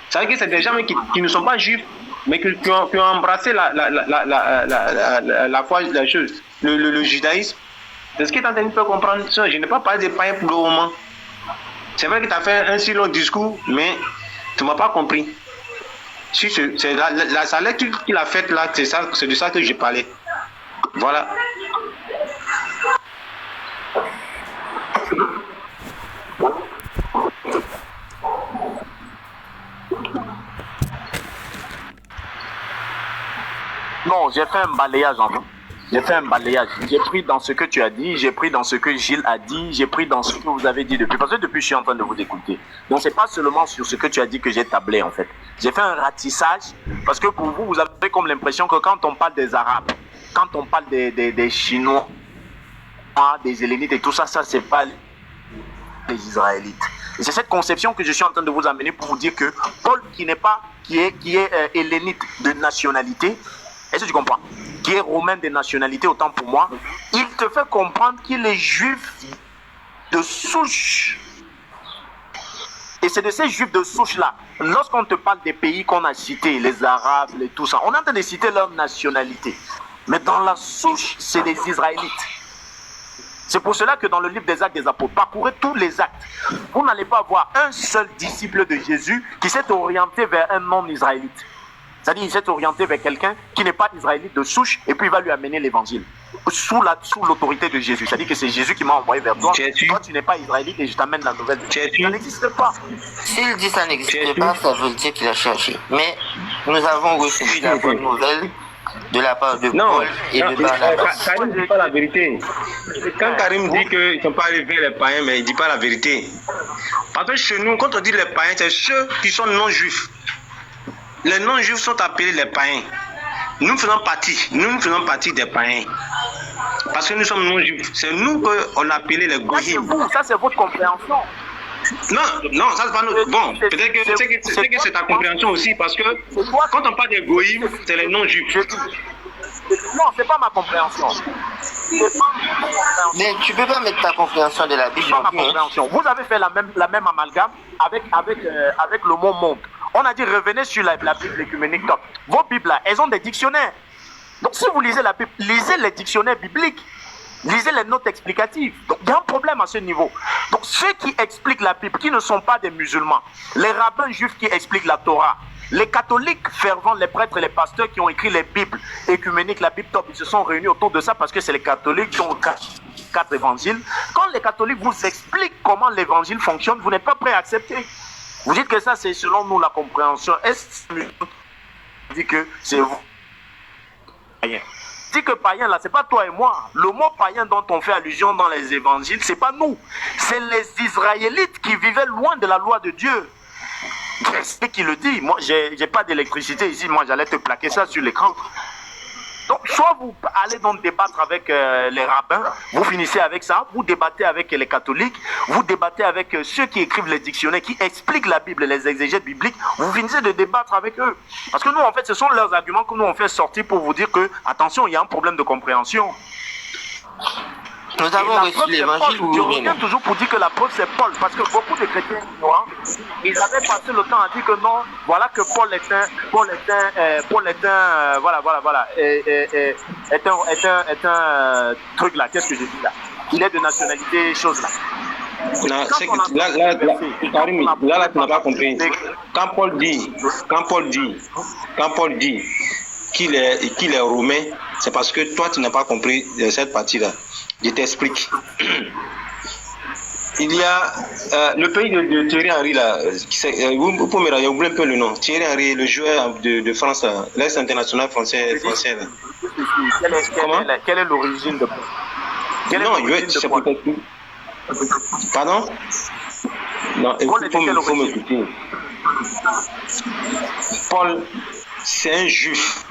Ça veut dire que c'est des gens qui ne sont pas juifs, mais qui ont embrassé la foi, la chose, le judaïsme. C'est ce qui est en train de faire comprendre. Je n'ai pas parlé des païens pour le moment. C'est vrai que tu as fait un si long discours, mais tu ne m'as pas compris. Si c'est sa lecture qu'il a faite là, c'est de ça que j'ai parlé. Voilà. Non, j'ai fait un balayage en fait. J'ai fait un balayage. J'ai pris dans ce que tu as dit, j'ai pris dans ce que Gilles a dit, j'ai pris dans ce que vous avez dit depuis. Parce que depuis, je suis en train de vous écouter. Donc, c'est pas seulement sur ce que tu as dit que j'ai tablé, en fait. J'ai fait un ratissage parce que pour vous, vous avez comme l'impression que quand on parle des Arabes, quand on parle des Chinois, des Hellénites et tout ça, ça, c'est pas les Israélites. Et c'est cette conception que je suis en train de vous amener pour vous dire que Paul, qui est hellénite de nationalité, est-ce que tu comprends? Qui est romain de nationalité, autant pour moi, il te fait comprendre qu'il est juif de souche. Et c'est de ces juifs de souche-là, lorsqu'on te parle des pays qu'on a cités, les Arabes, tout ça, on est en train de citer leur nationalité. Mais dans la souche, c'est les Israélites. C'est pour cela que dans le livre des Actes des Apôtres, parcourez tous les actes. Vous n'allez pas avoir un seul disciple de Jésus qui s'est orienté vers un non-israélite. C'est-à-dire qu'il s'est orienté vers quelqu'un qui n'est pas israélite de souche et puis il va lui amener l'évangile. Sous l'autorité de Jésus. C'est-à-dire que c'est Jésus qui m'a envoyé vers toi. Toi, tu n'es pas israélite et je t'amène la nouvelle. Ça n'existe pas. S'il dit ça n'existe pas, ça veut dire qu'il a cherché. Mais nous avons reçu la bonne nouvelle de la part de Paul et de Barnabas. Karim ne dit pas la vérité. Quand Karim dit qu'ils ne sont pas arrivés les païens, mais il ne dit pas la vérité. Parce que chez nous, quand on dit les païens, c'est ceux qui sont non-juifs. Les non-juifs sont appelés les païens. Nous faisons partie des païens. Parce que nous sommes non-juifs. C'est nous qu'on a appelé les goyim. Ça c'est votre compréhension. Non, ça c'est pas notre. Bon, peut-être que c'est ta compréhension aussi, parce que quand on parle des goyim, c'est les non-juifs. Non, c'est pas ma compréhension. Mais tu peux pas mettre ta compréhension de la Bible. C'est pas ma compréhension. Vous avez fait la même amalgame avec le mot monde. On a dit revenez sur la Bible écuménique top. Vos Bibles là, elles ont des dictionnaires. Donc si vous lisez la Bible, lisez les dictionnaires bibliques. Lisez les notes explicatives. Donc il y a un problème à ce niveau. Donc ceux qui expliquent la Bible, qui ne sont pas des musulmans, les rabbins juifs qui expliquent la Torah, les catholiques fervents, les prêtres et les pasteurs qui ont écrit les Bibles écuméniques, la Bible top, ils se sont réunis autour de ça parce que c'est les catholiques qui ont quatre évangiles. Quand les catholiques vous expliquent comment l'évangile fonctionne, vous n'êtes pas prêt à accepter. Vous dites que ça c'est selon nous la compréhension. Est-ce que dit que c'est vous? Rien. Dis que païen là, c'est pas toi et moi. Le mot païen dont on fait allusion dans les évangiles, c'est pas nous. C'est les Israélites qui vivaient loin de la loi de Dieu. C'est qui le dit. Moi, j'ai pas d'électricité ici. Moi, j'allais te plaquer ça sur l'écran. Donc, soit vous allez donc débattre avec les rabbins, vous finissez avec ça, vous débattez avec les catholiques, vous débattez avec ceux qui écrivent les dictionnaires, qui expliquent la Bible, les exégètes bibliques, vous finissez de débattre avec eux. Parce que nous, en fait, ce sont leurs arguments que nous on fait sortir pour vous dire que, attention, il y a un problème de compréhension. Nous avons reçu l'évangile. Je reviens toujours pour dire que la preuve c'est Paul, parce que beaucoup de chrétiens noirs, ils avaient passé le temps à dire que non, voilà que Paul est un truc là, qu'est-ce que j'ai dit là? Il est de nationalité, chose là. Non, c'est que là, tu n'as pas compris. Quand Paul dit qu'il est romain, c'est parce que toi, tu n'as pas compris cette partie-là. Je t'explique. Il y a le pays de Thierry Henry, là, vous pouvez me oublier un peu le nom. Thierry Henry, le joueur de France, l'ex-international français. Là. Quelle est l'origine de Paul? Non, c'est peut-être tout. Pardon? Non, il faut m'écouter. Paul, c'est un juif.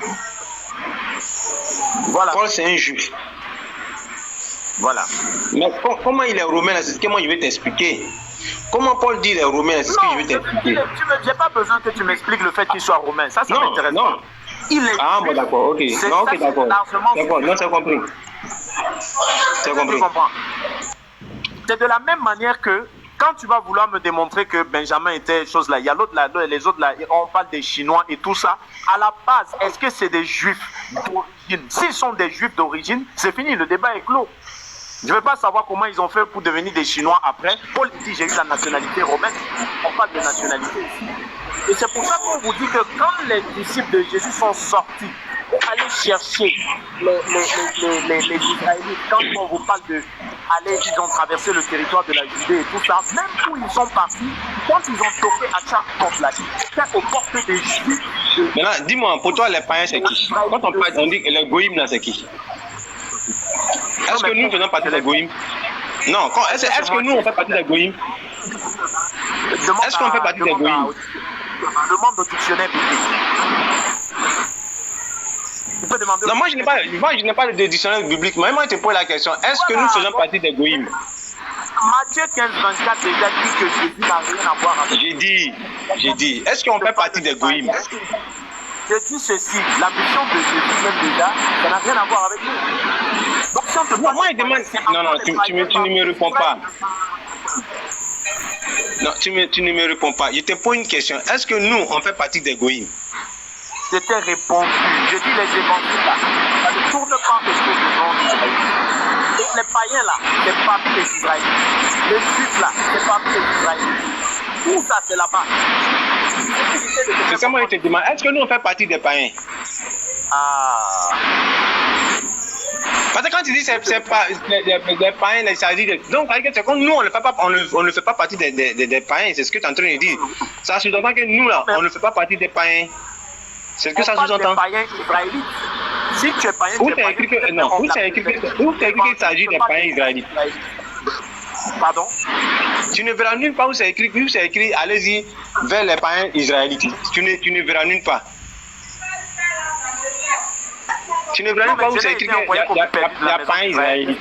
Voilà. Paul, c'est un juif. Voilà. Mais comment il est romain, c'est ce que moi je vais t'expliquer. Comment Paul dit il est romain, c'est ce que je vais t'expliquer. J'ai pas besoin que tu m'expliques le fait qu'il soit romain. Ça m'intéresse. Non. Il est ah, bon, d'accord, ok. Non, ok, d'accord. D'accord, non, c'est compris. C'est compris. C'est de la même manière que quand tu vas vouloir me démontrer que Benjamin était chose là, il y a l'autre là, les autres là, on parle des Chinois et tout ça. À la base, est-ce que c'est des Juifs d'origine? S'ils sont des Juifs d'origine, c'est fini, le débat est clos. Je ne veux pas savoir comment ils ont fait pour devenir des Chinois après. Paul dit j'ai eu la nationalité romaine. On parle de nationalité ici. Et c'est pour ça qu'on vous dit que quand les disciples de Jésus sont sortis pour aller chercher les Israélites, quand on vous parle de aller, ils ont traversé le territoire de la Judée et tout ça, même où ils sont partis, quand ils ont toqué à chaque porte là, c'était aux portes des Juifs. Maintenant, dis-moi, pour toi, les païens, c'est qui? Quand on dit que les goïms là, c'est qui? Est-ce que nous faisons partie des goïms? Non, est-ce que nous on fait partie des goïms? Est-ce qu'on fait partie des goïms? Demande au dictionnaire biblique. Non, moi je n'ai pas de dictionnaire biblique. Mais moi je te pose la question. Est-ce que nous faisons partie des goïms? Matthieu 15, 24 déjà dit que Jésus n'a rien à voir avec. J'ai dit. Est-ce qu'on fait partie des goïms? Je dis ceci, la mission de Jésus même déjà, ça n'a rien à voir avec nous. Donc si on te moi je demande. Non, tu ne me réponds pas. Non, tu ne me réponds pas. Je te pose une question. Est-ce que nous, on fait partie des goïms? Je t'ai répondu. Je dis les évangiles là. Ça ne tourne pas autour du nom d'Israël. Les païens là, c'est pas des Israélites. Les juifs là, c'est pas des Israélites. Tout ça, c'est là-bas. C'est ça, moi, je te demande. Est-ce que nous, on fait partie des païens? Ah. Parce que quand tu dis c'est pas des païens, ça dit donc c'est comme nous on ne fait pas partie des païens, c'est ce que tu es en train de dire. Ça sous-entend que nous là, on ne fait pas partie des païens. C'est ce que ça sous-entend. Païens israélites. Si tu es païen, où c'est écrit que non, où c'est écrit qu'il s'agit des païens israélites. Pardon? Tu ne verras nulle part où c'est écrit allez-y vers les païens israélites. Tu ne verras nulle part. Tu ne vérifies pas où c'est écrit qu'il y a pas un Israélite.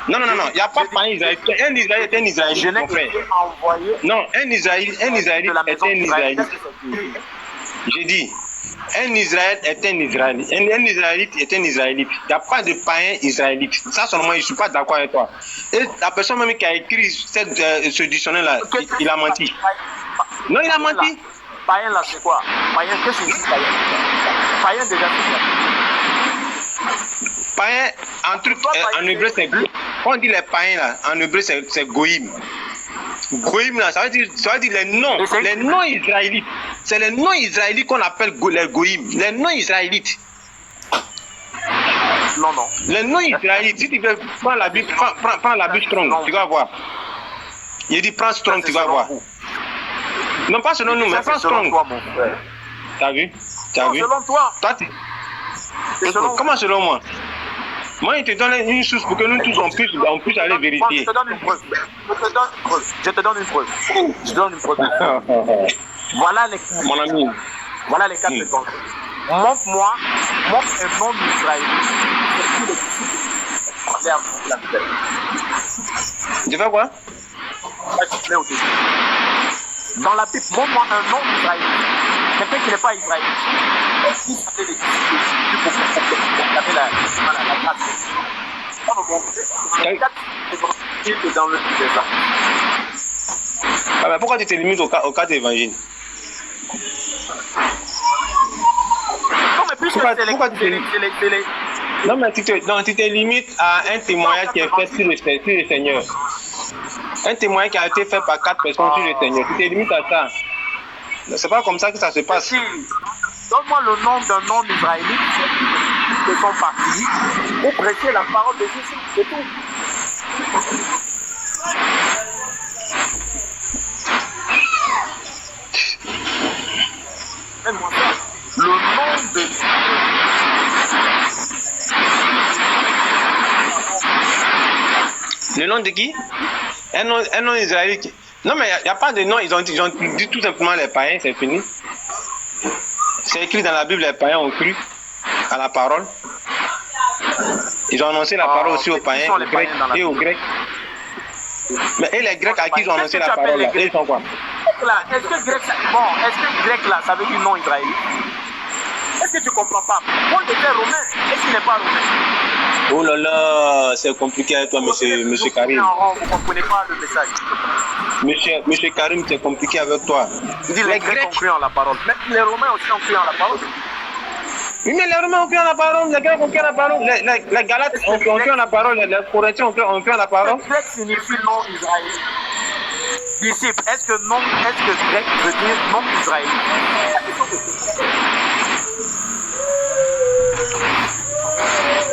Non, il n'y a pas un Israélite. Un Israélite est un Israélite, mon frère. Non, un Israélite est un Israélite. J'ai dit, un Israélite est un Israélite. Un Israélite est un Israélite. Il n'y a pas de païen israélite. Ça, seulement, je ne suis pas d'accord avec toi. Et la personne même qui a écrit ce dictionnaire-là, il a menti. Non, il a menti. Païen, là, c'est quoi? Païen, qu'est-ce que c'est païen? Païen, déjà, c'est quoi? Païen, en hébreu, c'est goïm. Quand on dit les païens, là, en hébreu, c'est goïm. Goïm, là, ça veut dire les noms israélites. C'est les noms israélites qu'on appelle les goïm. Les noms israélites. Non. Les noms israélites, si tu veux prendre la Bible, prends la Bible Strong, tu vas voir. Il dit prends Strong, tu vas voir. Non, pas selon nous, mais prends Strong. T'as vu? Selon toi. Comment selon moi? Moi, il te donne une source pour que nous tous on puisse aller vérifier. Je te donne une preuve. Je te donne une preuve. Voilà les cas. Mon ami. Voilà les cas de temps. Montre-moi un nom d'Israélite. Tu fais quoi? Dans la Bible, montre-moi un nom d'Israélite. Quelqu'un qui n'est pas israélite. Est-ce qu'il s'appelle les disciples pour taper la grâce? On va montrer dans le désert. Ah ben pourquoi tu te limites aux quatre évangiles? Non, mais puisque pourquoi tu te limites? Non, mais tu te limites à un témoignage qui est fait sur le Seigneur. Un témoignage qui a été fait par 4 personnes sur le Seigneur. Tu te limites à ça. C'est pas comme ça que ça se passe. Si. Donne-moi le nom d'un nom israélite qui sont partis pour prêcher la parole de Jésus. C'est tout. Donne-moi ça. Le nom de Le nom de qui? Un nom israélite. Non, mais il n'y a pas de nom. Ils ont dit tout simplement les païens, c'est fini. C'est écrit dans la Bible, les païens ont cru à la parole. Ils ont annoncé la parole aussi aux païens, aux Grecs et aux Grecs. Mais et les Grecs à qui ils ont annoncé la parole, là, ils sont quoi? Est-ce que grec là, ça veut dire non israélite? Est-ce que tu comprends pas? Paul était romain. Est-ce qu'il n'est pas romain? Oh là là, c'est compliqué avec toi, monsieur Karim. Vous ne comprenez pas le message. Monsieur Karim, c'est compliqué avec toi. Les Grecs ont cru en la parole. Mais les Romains aussi ont cru en la parole. Oui, mais les Romains ont cru en la parole, les Grecs ont cru en la parole, les Galates ont cru en la parole, les Corinthiens ont cru en la parole. Grec signifie non israélite. Disciple, est-ce que grec veut dire non israélite?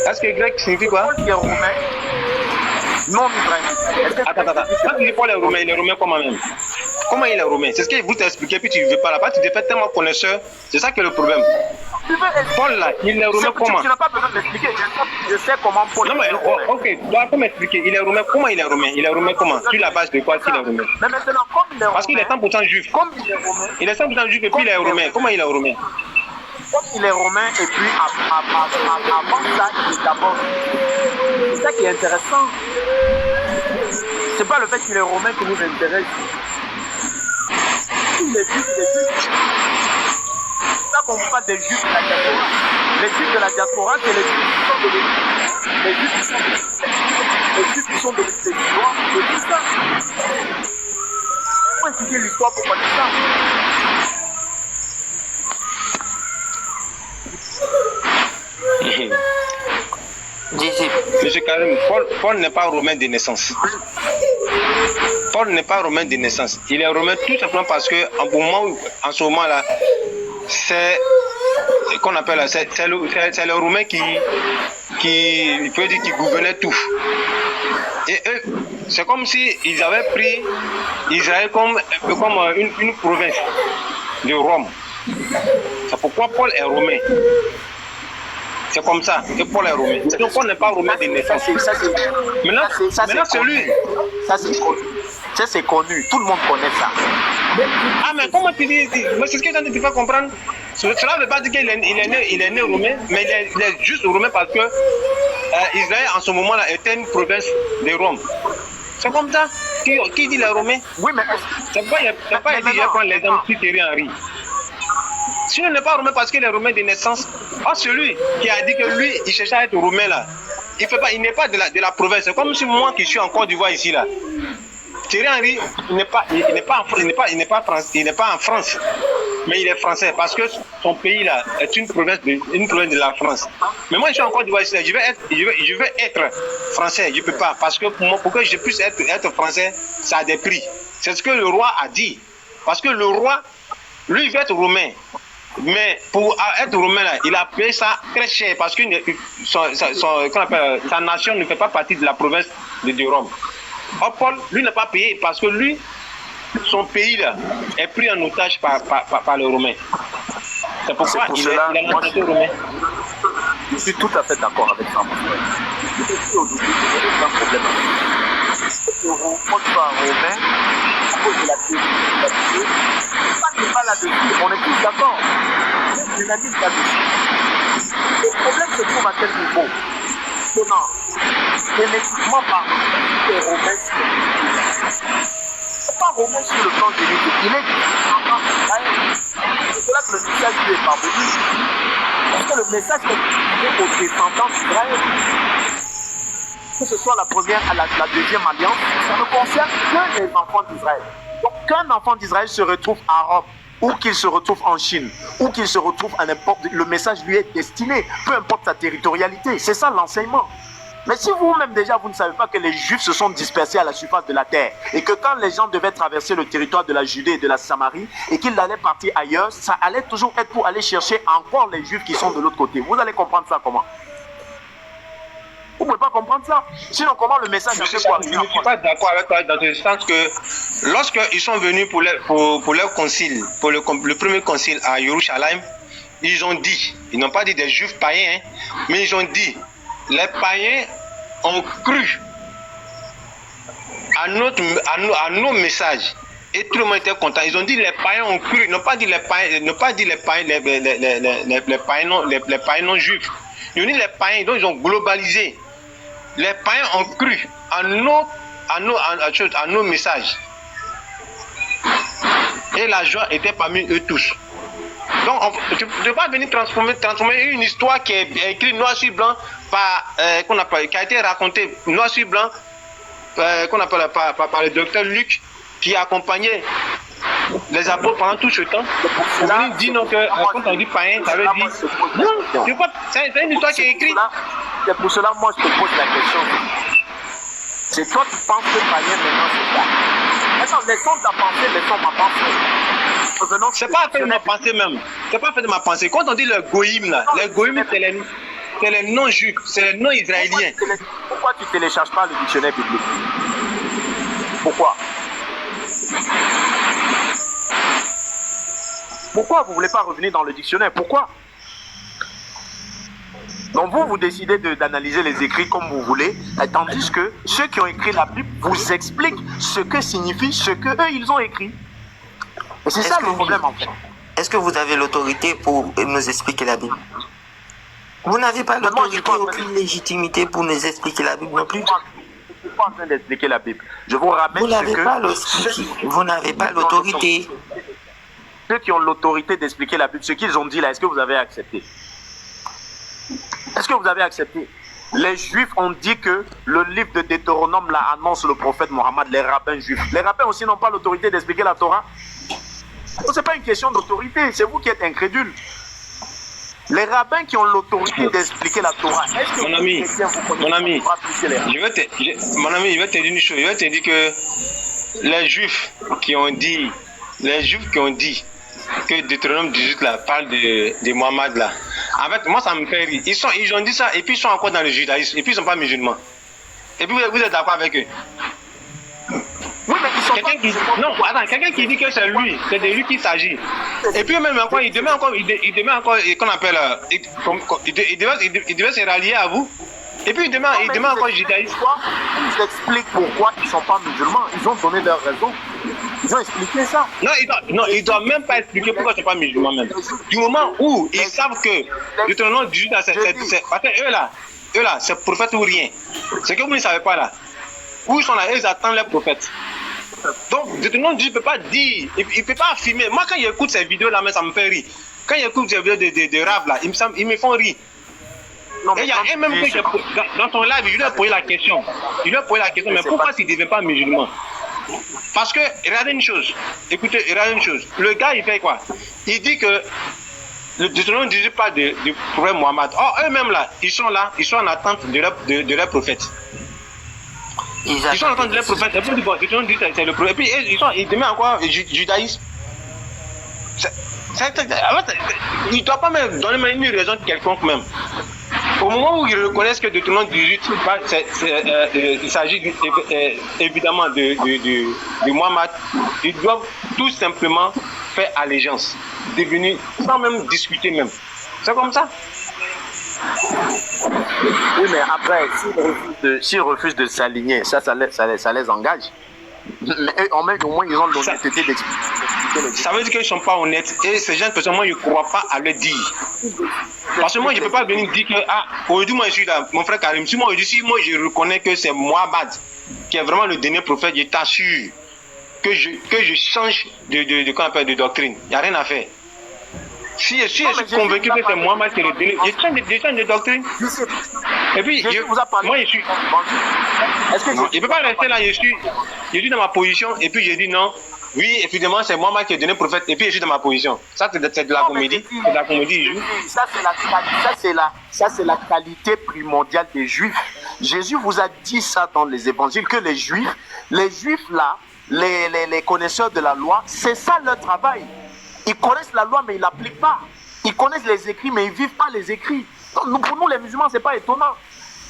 Est-ce que grec signifie quoi? Paul qui est romain, non israélite. Attends. Quand tu dis Paul est romain, il est romain comment même? Comment il est romain? C'est ce que vous t'expliquez, puis tu ne veux pas là-bas, tu te fais tellement connaisseur. C'est ça qui est le problème. Paul là, il est romain comment? Tu n'as pas besoin de m'expliquer, je sais comment Paul est romain. Non mais, ok, tu dois m'expliquer. Il est romain, comment il est romain? Il est romain comment? Sur la base de quoi qu'il est romain? Mais maintenant, comme il est romain. Parce qu'il est 100% juif. Comme il est romain. Il est 100% juif et puis il est romain. Comment il est romain? Comme il est romain et puis avant ça, il est d'abord. C'est ça qui est intéressant. C'est pas le fait qu'il est romain qui nous intéresse. Il est juif. C'est ça qu'on parle des juifs de la diaspora. Les juifs de la diaspora, c'est les juifs qui sont devenus. Les juifs qui sont devenus des Chinois, c'est tout ça. Il faut étudier l'histoire pour connaître ça. Monsieur Karim, Paul n'est pas romain de naissance. Paul n'est pas romain de naissance. Il est romain tout simplement parce que en ce moment-là, c'est qu'on appelle c'est le romain qui peut dire qui gouvernait tout. Et eux, c'est comme si ils avaient pris Israël comme une province de Rome. C'est pourquoi Paul est romain. C'est comme ça que Paul est romain. Donc Paul n'est pas romain de naissance. Maintenant c'est lui. Ça c'est connu. Ça c'est connu. Tout le monde connaît ça. Ah mais comment tu dis? Mais c'est ce que j'ai envie de te faire comprendre. Cela ne veut pas dire qu'il est né roumain, mais il est juste roumain parce que Israël en ce moment-là était une province de Rome. C'est comme ça. Qui dit les Romains? Oui, mais c'est pas il y a prendre l'exemple de Thierry Henry. Si on n'est pas roumain parce qu'il est roumain de naissance, celui qui a dit que lui, il cherchait à être roumain là, il n'est pas de la province. C'est comme si moi qui suis en Côte d'Ivoire ici là. Thierry Henry, il n'est pas en France, mais il est français parce que son pays là est une province de la France. Mais moi je suis en Côte d'Ivoire ici là, je veux être français, je peux pas parce que pour que je puisse être français, ça a des prix. C'est ce que le roi a dit, parce que le roi, lui, il veut être roumain. Mais pour être roumain, là, il a payé ça très cher parce que sa nation ne fait pas partie de la province de Rome. Or, Paul, lui, n'a pas payé parce que lui, son pays là, est pris en otage par les Romains. C'est pourquoi il est nationalité roumain. Je suis tout à fait d'accord avec ça. Je suis aujourd'hui, il n'y a aucun problème avec ça. Quand tu vas roumain, à cause de la théorie, pas là-dessus, on est tous d'accord. C'est dynamique là-dessus. Le problème se trouve à quel niveau? Non, génétiquement parlant, les Romains, c'est pas Romain sur le plan génétique, il est en Israël. C'est pour cela que le message lui est parvenu. Parce que le message est destiné aux descendants d'Israël. Que ce soit la première à la deuxième alliance, ça ne concerne que les enfants d'Israël. Donc qu'un enfant d'Israël se retrouve à Rome, ou qu'il se retrouve en Chine, ou qu'il se retrouve à n'importe, le message lui est destiné, peu importe sa territorialité. C'est ça l'enseignement. Mais si vous-même déjà vous ne savez pas que les Juifs se sont dispersés à la surface de la terre, et que quand les gens devaient traverser le territoire de la Judée et de la Samarie, et qu'ils allaient partir ailleurs, ça allait toujours être pour aller chercher encore les Juifs qui sont de l'autre côté. Vous allez comprendre ça comment? Vous ne pouvez pas comprendre ça. Sinon, comment le message... Je ne suis pas d'accord avec toi dans le sens que lorsqu'ils sont venus pour leur concile, pour le premier concile à Jérusalem, ils ont dit, ils n'ont pas dit des Juifs païens, mais ils ont dit, les païens ont cru à nos messages. Et tout le monde était content. Ils ont dit les païens ont cru, ils n'ont pas dit les païens, les païens non juifs. Ils ont dit les païens, donc ils ont globalisé. Les païens ont cru à nos messages. Et la joie était parmi eux tous. Donc, tu ne peux pas venir transformer une histoire qui est écrite noir sur blanc, qui a été racontée noir sur blanc, par le docteur Luc, qui a accompagné les apôtres pendant tout ce temps. Vous venez dire non, que quand on dit païen, ça veut dire. Non, c'est une histoire qui est écrite. C'est pour cela, moi, je te pose la question. C'est toi qui penses que païen maintenant, c'est ça. Attends, laissons ta pensée, laissons ma pensée. C'est pas fait de ma pensée même. C'est pas fait de ma pensée. Quand on dit le goïm, là, le goïm, c'est les non-juifs, c'est les non-israéliens. Pourquoi tu ne télécharges pas le dictionnaire biblique? Pourquoi? Pourquoi vous ne voulez pas revenir dans le dictionnaire? Pourquoi? Donc vous décidez d'analyser les écrits comme vous voulez, tandis que ceux qui ont écrit la Bible vous expliquent ce que signifie ce que eux ils ont écrit. Et c'est ça le problème en fait. Est-ce que vous avez l'autorité pour nous expliquer la Bible? Vous n'avez pas l'autorité, aucune légitimité pour nous expliquer la Bible non plus? Je ne suis pas en train d'expliquer la Bible. Je vous rappelle vous n'avez pas l'autorité. Ceux qui ont l'autorité d'expliquer la Bible, ce qu'ils ont dit là, est-ce que vous avez accepté? Est-ce que vous avez accepté? Les Juifs ont dit que le livre de Deutéronome là annonce le prophète Mohammed, les rabbins juifs. Les rabbins aussi n'ont pas l'autorité d'expliquer la Torah. Ce n'est pas une question d'autorité, c'est vous qui êtes incrédules. Les rabbins qui ont l'autorité d'expliquer la Torah, est-ce que mon ami, je vais te dire une chose, je vais te dire que les Juifs qui ont dit que Deutéronome 18 là parle de Mohammed là. En fait, moi ça me fait rire. Ils ont dit ça et puis ils sont encore dans le judaïsme et puis ils ne sont pas musulmans. Et puis vous êtes d'accord avec eux? Oui, mais ils sont quelqu'un qui dit que c'est lui, c'est de lui qu'il s'agit. Et puis même encore, il devait encore, qu'on appelle, il devait se rallier à vous. Et puis il demande encore judaïsme. Ils expliquent pourquoi ils ne sont pas musulmans. Ils ont donné leur raison. Ils ont expliqué ça. Non, ils doivent même pas expliquer pourquoi tu n'es pas musulman même. Du moment où ils savent que Deutéronome 18, parce que eux là, c'est prophète ou rien. C'est que vous ne savez pas là. Où ils sont là, ils attendent les prophètes. Donc, Deutéronome 18 ne peut pas dire, il ne peut pas affirmer. Moi, quand j'écoute ces vidéos là, mais ça me fait rire. Quand j'écoute ces vidéos de rap là, ils me font rire. Non, Et il y a un même que dans ton live, je lui ai posé la question. Mais pourquoi tu ne deviens pas musulman? Parce que, regardez une chose. Écoutez, regardez une chose. Le gars, il fait quoi? Il dit que le Deutéronome ne dit pas du prophète Mohammed. Or, eux-mêmes là, ils sont en attente de leur prophète. Ils sont en attente de leur prophète. Et puis, bon, Deutéronome dit que c'est le prophète. Et puis, ils demeurent encore judaïsme. Il ne doit pas même donner une raison quelconque même. Au moment où ils reconnaissent que Deutéronome 18, il s'agit évidemment de Mohammed, ils doivent tout simplement faire allégeance, devenir, sans même discuter même. C'est comme ça. Oui, mais après, s'ils refusent de s'aligner, ça les engage. Mais eux, au moins, ils ont l'honnêteté d'expliquer. Ça veut dire qu'ils ne sont pas honnêtes. Et ces gens, personnellement, je ne crois pas à leur dire. Parce que moi, je ne peux pas venir dire que, aujourd'hui, moi, je suis là, mon frère Karim. Si moi, je reconnais que c'est Mohammed qui est vraiment le dernier prophète, je t'assure que je change de doctrine. Il n'y a rien à faire. Si je suis convaincu que c'est Mohammed qui est le dernier, je change de doctrine. Et puis, moi, je suis. Je ne peux pas rester là, je suis dans ma position, et puis je dis non. Oui, évidemment, c'est Mohammed qui est donné prophète, et puis je suis dans ma position. Ça, c'est de la comédie. C'est de la comédie. Ça, c'est la qualité primordiale des Juifs. Jésus vous a dit ça dans les évangiles, que les Juifs là, les connaisseurs de la loi, c'est ça leur travail. Ils connaissent la loi, mais ils ne l'appliquent pas. Ils connaissent les écrits, mais ils ne vivent pas les écrits. Donc, pour nous, les musulmans, ce n'est pas étonnant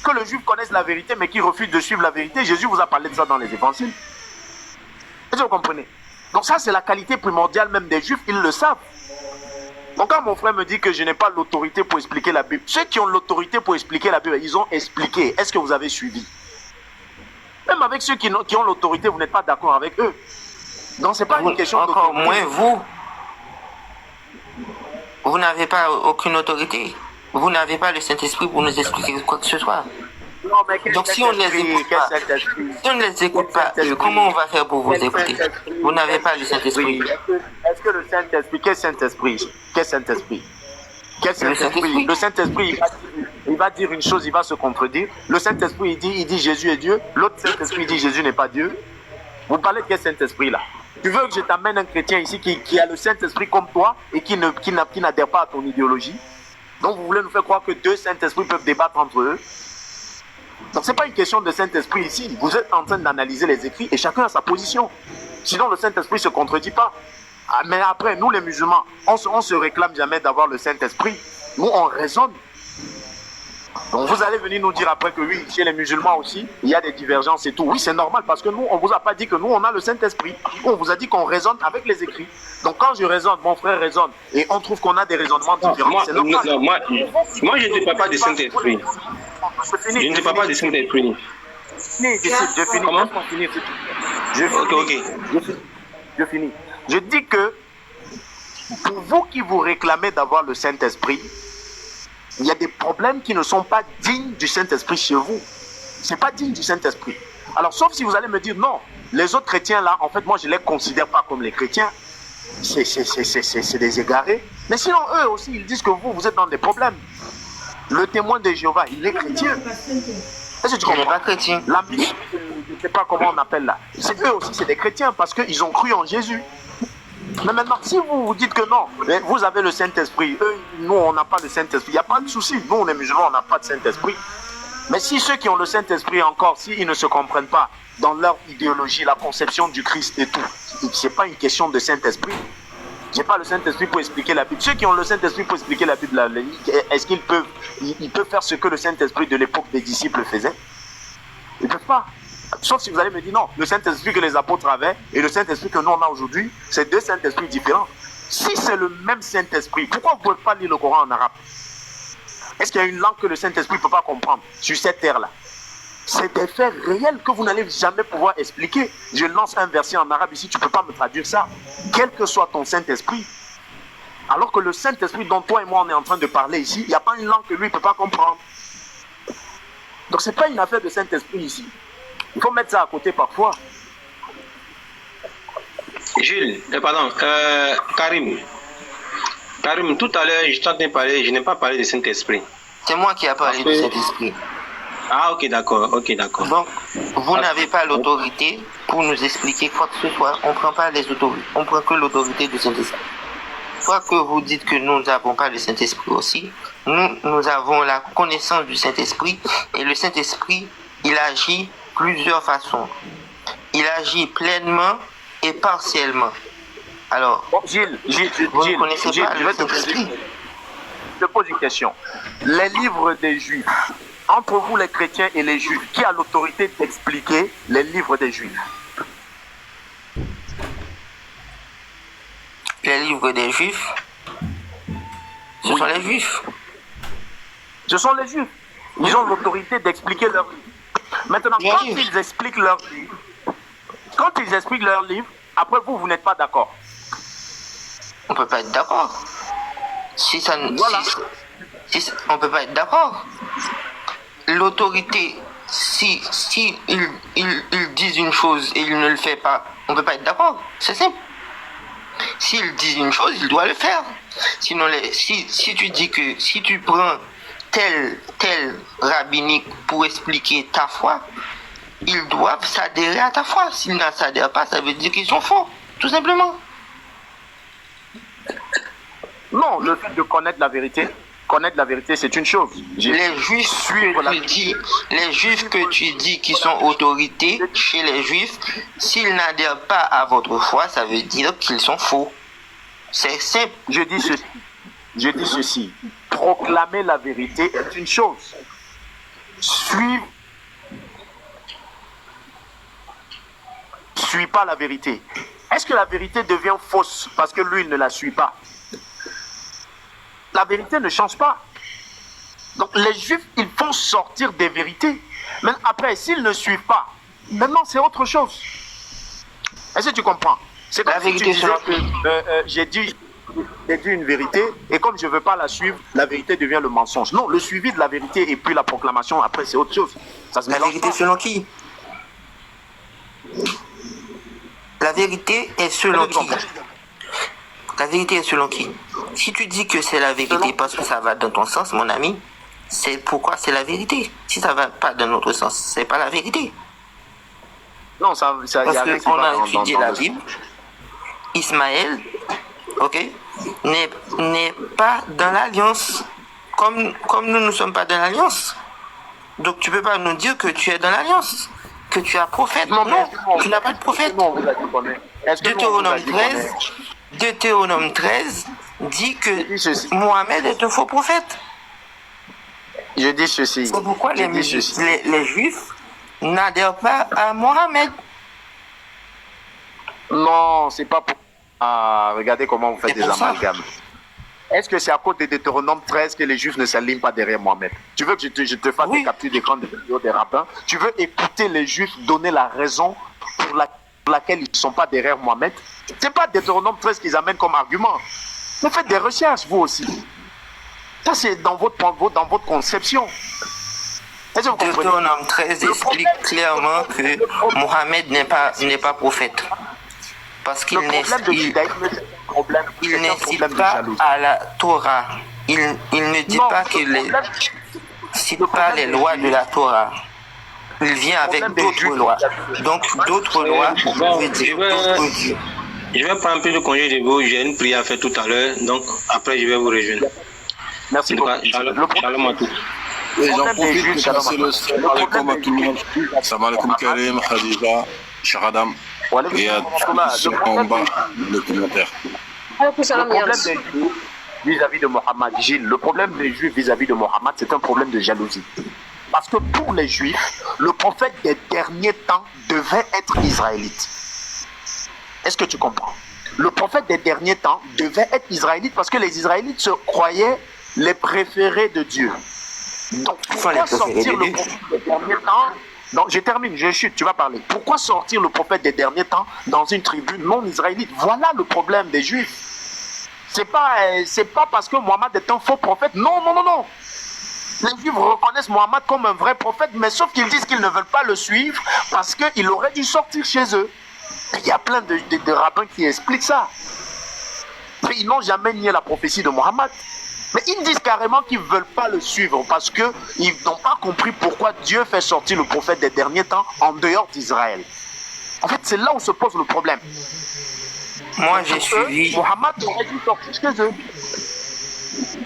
que le juif connaisse la vérité, mais qu'il refuse de suivre la vérité. Jésus vous a parlé de ça dans les évangiles. Est-ce que vous comprenez? Donc ça, c'est la qualité primordiale même des juifs, ils le savent. Donc quand mon frère me dit que je n'ai pas l'autorité pour expliquer la Bible, ceux qui ont l'autorité pour expliquer la Bible, ils ont expliqué. Est-ce que vous avez suivi? Même avec ceux qui ont l'autorité, vous n'êtes pas d'accord avec eux. Donc ce n'est pas une question encore d'autorité. moins vous n'avez pas aucune autorité. Vous n'avez pas le Saint-Esprit pour nous expliquer quoi que ce soit. Non, mais donc si on ne les écoute pas, comment on va faire pour vous écouter? Vous n'avez pas le Saint-Esprit. Est-ce que le Saint-Esprit, quel Saint-Esprit? Quel Saint-Esprit? Quel Saint-Esprit? Le Saint-Esprit, il va dire une chose, il va se contredire. Le Saint-Esprit, il dit Jésus est Dieu. L'autre Saint-Esprit dit Jésus n'est pas Dieu. Vous parlez de quel Saint-Esprit là? Tu veux que je t'amène un chrétien ici qui a le Saint-Esprit comme toi et qui n'adhère pas à ton idéologie? Donc vous voulez nous faire croire que deux Saint-Esprits peuvent débattre entre eux? Donc ce n'est pas une question de Saint-Esprit ici. Vous êtes en train d'analyser les écrits et chacun a sa position. Sinon le Saint-Esprit ne se contredit pas. Mais après, nous les musulmans, on se réclame jamais d'avoir le Saint-Esprit. Nous on raisonne. Donc vous allez venir nous dire après que oui, chez les musulmans aussi, il y a des divergences et tout. Oui, c'est normal parce que nous, on ne vous a pas dit que nous, on a le Saint-Esprit. On vous a dit qu'on raisonne avec les écrits. Donc quand je raisonne, mon frère raisonne, et on trouve qu'on a des raisonnements différents, c'est normal. Moi, je ne parle pas du Saint-Esprit. Je ne parle pas du Saint-Esprit. Je finis. Comment? Je finis. Je dis que pour vous qui vous réclamez d'avoir le Saint-Esprit, il y a des problèmes qui ne sont pas dignes du Saint-Esprit chez vous. Ce n'est pas digne du Saint-Esprit. Alors, sauf si vous allez me dire, non, les autres chrétiens là, en fait, moi, je ne les considère pas comme les chrétiens. C'est des égarés. Mais sinon, eux aussi, ils disent que vous êtes dans des problèmes. Le témoin de Jéhovah, il est chrétien. Est-ce que tu comprends? Pas chrétien. Je ne sais pas comment on appelle là. C'est eux aussi, c'est des chrétiens parce qu'ils ont cru en Jésus. Mais maintenant, si vous dites que non, vous avez le Saint-Esprit, nous, on n'a pas le Saint-Esprit, il n'y a pas de souci. Nous, les musulmans, on n'a pas de Saint-Esprit. Mais si ceux qui ont le Saint-Esprit encore, s'ils ne se comprennent pas dans leur idéologie, la conception du Christ et tout, ce n'est pas une question de Saint-Esprit. Je n'ai pas le Saint-Esprit pour expliquer la Bible. Ceux qui ont le Saint-Esprit pour expliquer la Bible, est-ce qu'ils peuvent faire ce que le Saint-Esprit de l'époque des disciples faisait? Ils ne peuvent pas. Sauf si vous allez me dire non, le Saint-Esprit que les apôtres avaient et le Saint-Esprit que nous on a aujourd'hui, c'est deux Saint-Esprits différents. Si c'est le même Saint-Esprit, pourquoi vous ne pouvez pas lire le Coran en arabe? Est-ce qu'il y a une langue que le Saint-Esprit ne peut pas comprendre sur cette terre-là? C'est des faits réels que vous n'allez jamais pouvoir expliquer. Je lance un verset en arabe ici, tu ne peux pas me traduire ça. Quel que soit ton Saint-Esprit. Alors que le Saint-Esprit dont toi et moi on est en train de parler ici, il n'y a pas une langue que lui ne peut pas comprendre. Donc ce n'est pas une affaire de Saint-Esprit ici. Il faut mettre ça à côté parfois. Jules, Karim. Karim, tout à l'heure, je t'entends parler, je n'ai pas parlé de Saint-Esprit. C'est moi qui ai parlé du Saint-Esprit. Ah, ok, d'accord. Donc, vous n'avez pas l'autorité pour nous expliquer quoi que ce soit. On ne prend pas les autorités, on prend que l'autorité du Saint-Esprit. Soit que vous dites que nous n'avons pas le Saint-Esprit aussi, nous avons la connaissance du Saint-Esprit, et le Saint-Esprit, il agit plusieurs façons. Il agit pleinement et partiellement. Alors, Gilles, vous ne connaissez pas le Saint-Esprit. Je te pose une question. Les livres des Juifs, entre vous les chrétiens et les Juifs, qui a l'autorité d'expliquer les livres des Juifs? Les livres des Juifs, ce sont les Juifs. Ce sont les Juifs. Ils ont l'autorité d'expliquer leurs livres. Maintenant, quand ils expliquent leurs livres, après vous n'êtes pas d'accord. On ne peut pas être d'accord. Voilà. On ne peut pas être d'accord. L'autorité, si ils disent une chose et ils ne le font pas, on ne peut pas être d'accord. C'est simple. S'ils disent une chose, ils doivent le faire. Sinon, si tu dis que si tu prends tel rabbinique pour expliquer ta foi, ils doivent s'adhérer à ta foi. S'ils ne s'adhèrent pas, ça veut dire qu'ils sont faux, tout simplement. Non, le fait de connaître la vérité, c'est une chose. Les Juifs que tu dis qui sont autorités chez les Juifs, s'ils n'adhèrent pas à votre foi, ça veut dire qu'ils sont faux. C'est simple. Je dis ceci. Proclamer la vérité est une chose. Suis pas la vérité. Est-ce que la vérité devient fausse parce que lui ne la suit pas? La vérité ne change pas. Donc les Juifs, ils font sortir des vérités. Mais après, s'ils ne suivent pas, maintenant c'est autre chose. Est-ce que tu comprends? C'est comme si tu disais que j'ai dit une vérité et comme je ne veux pas la suivre, la vérité devient le mensonge. Non, le suivi de la vérité et puis la proclamation, après c'est autre chose. Ça se la vérité selon qui? La vérité est selon qui? La vérité est selon qui? Si tu dis que c'est la vérité parce que ça va dans ton sens, mon ami, c'est pourquoi c'est la vérité. Si ça va pas dans notre sens, c'est pas la vérité. Non, ça parce qu'on a étudié la Bible. Ismaël, ok, n'est pas dans l'alliance. Comme nous ne sommes pas dans l'alliance. Donc tu peux pas nous dire que tu es dans l'alliance. Que tu as prophète. Non, tu n'as pas de prophète. Deutéronome 13 dit que Mohamed est un faux prophète. Je dis ceci. C'est pourquoi les Juifs n'adhèrent pas à Mohamed. Non, c'est pas pour... Ah, regardez comment vous faites des amalgames. Est-ce que c'est à cause de Deutéronome 13 que les Juifs ne s'alignent pas derrière Mohamed? Tu veux que je te fasse des captures d'écran des rabbins? Tu veux écouter les Juifs donner la raison pour laquelle ils ne sont pas derrière Mohamed? Ce n'est pas Deutéronome 13 qu'ils amènent comme argument. Mais faites des recherches, vous aussi. Ça, c'est dans votre conception. Deutéronome 13 explique clairement que Mohamed n'est pas prophète. Parce qu'il n'incite pas à la Torah. Il ne dit pas qu'il ne cite pas les lois de la Torah. Il vient avec d'autres lois. Donc d'autres lois veut dire d'autres dieux. Je vais prendre un peu de congé de vous. J'ai une prière à faire tout à l'heure. Donc après, je vais vous rejoindre. Merci beaucoup. Shalom à tous. Et j'en profite pour passer le salam alaikum à tout le monde. Salam alaikum Karim, Khadija, Sharadam. Et à tous ceux en bas, le commentaire. Le problème des Juifs vis-à-vis de Mohammed, Gilles, le problème des Juifs vis-à-vis de Mohammed, c'est un problème de jalousie. Parce que pour les Juifs, le prophète des derniers temps devait être israélite. Est-ce que tu comprends? Le prophète des derniers temps devait être israélite parce que les Israélites se croyaient les préférés de Dieu. Donc, pourquoi sortir le prophète des derniers temps Donc, je termine, je chute, tu vas parler. Pourquoi sortir le prophète des derniers temps dans une tribu non israélite? Voilà le problème des Juifs. C'est pas parce que Mohammed est un faux prophète. Non, non, non, non. Les Juifs reconnaissent Mohammed comme un vrai prophète, mais sauf qu'ils disent qu'ils ne veulent pas le suivre parce qu'il aurait dû sortir chez eux. Et il y a plein de rabbins qui expliquent ça. Mais ils n'ont jamais nié la prophétie de Mohammed. Mais ils disent carrément qu'ils ne veulent pas le suivre parce qu'ils n'ont pas compris pourquoi Dieu fait sortir le prophète des derniers temps en dehors d'Israël. En fait, c'est là où se pose le problème. Moi, j'ai suivi. Mohammed aurait dû sortir chez eux.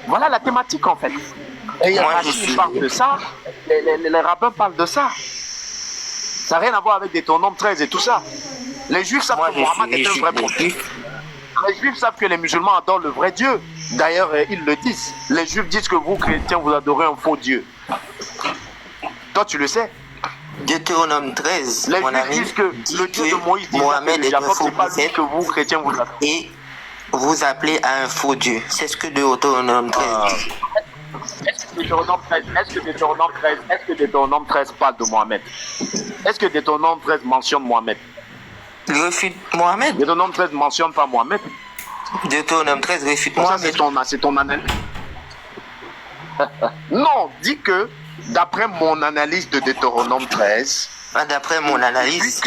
Voilà la thématique en fait. Et Rachid parle de ça, les rabbins parlent de ça. Ça n'a rien à voir avec Deutéronome 13 et tout ça. Les Juifs savent que Mohammed est un vrai prophète. Les Juifs savent que les musulmans adorent le vrai Dieu. D'ailleurs, ils le disent. Les Juifs disent que vous, chrétiens, vous adorez un faux Dieu. Toi, tu le sais. Deutéronome 13, les mon Juifs ami, disent que le Dieu de Moïse dit Mohammed est un faux prophète, que vous, chrétiens, vous adorez. Et vous appelez à un faux Dieu. C'est ce que Deutéronome 13 dit. Est-ce que Deutéronome 13 parle de Mohammed? Est-ce que Deutéronome 13 mentionne Mohammed? Il refute Mohammed. Deutéronome 13 mentionne pas Mohammed. Deutéronome 13 refute Ça, Mohammed. c'est ton analyse. Non, dis que d'après mon analyse de Deutéronome 13, D'après mon analyse,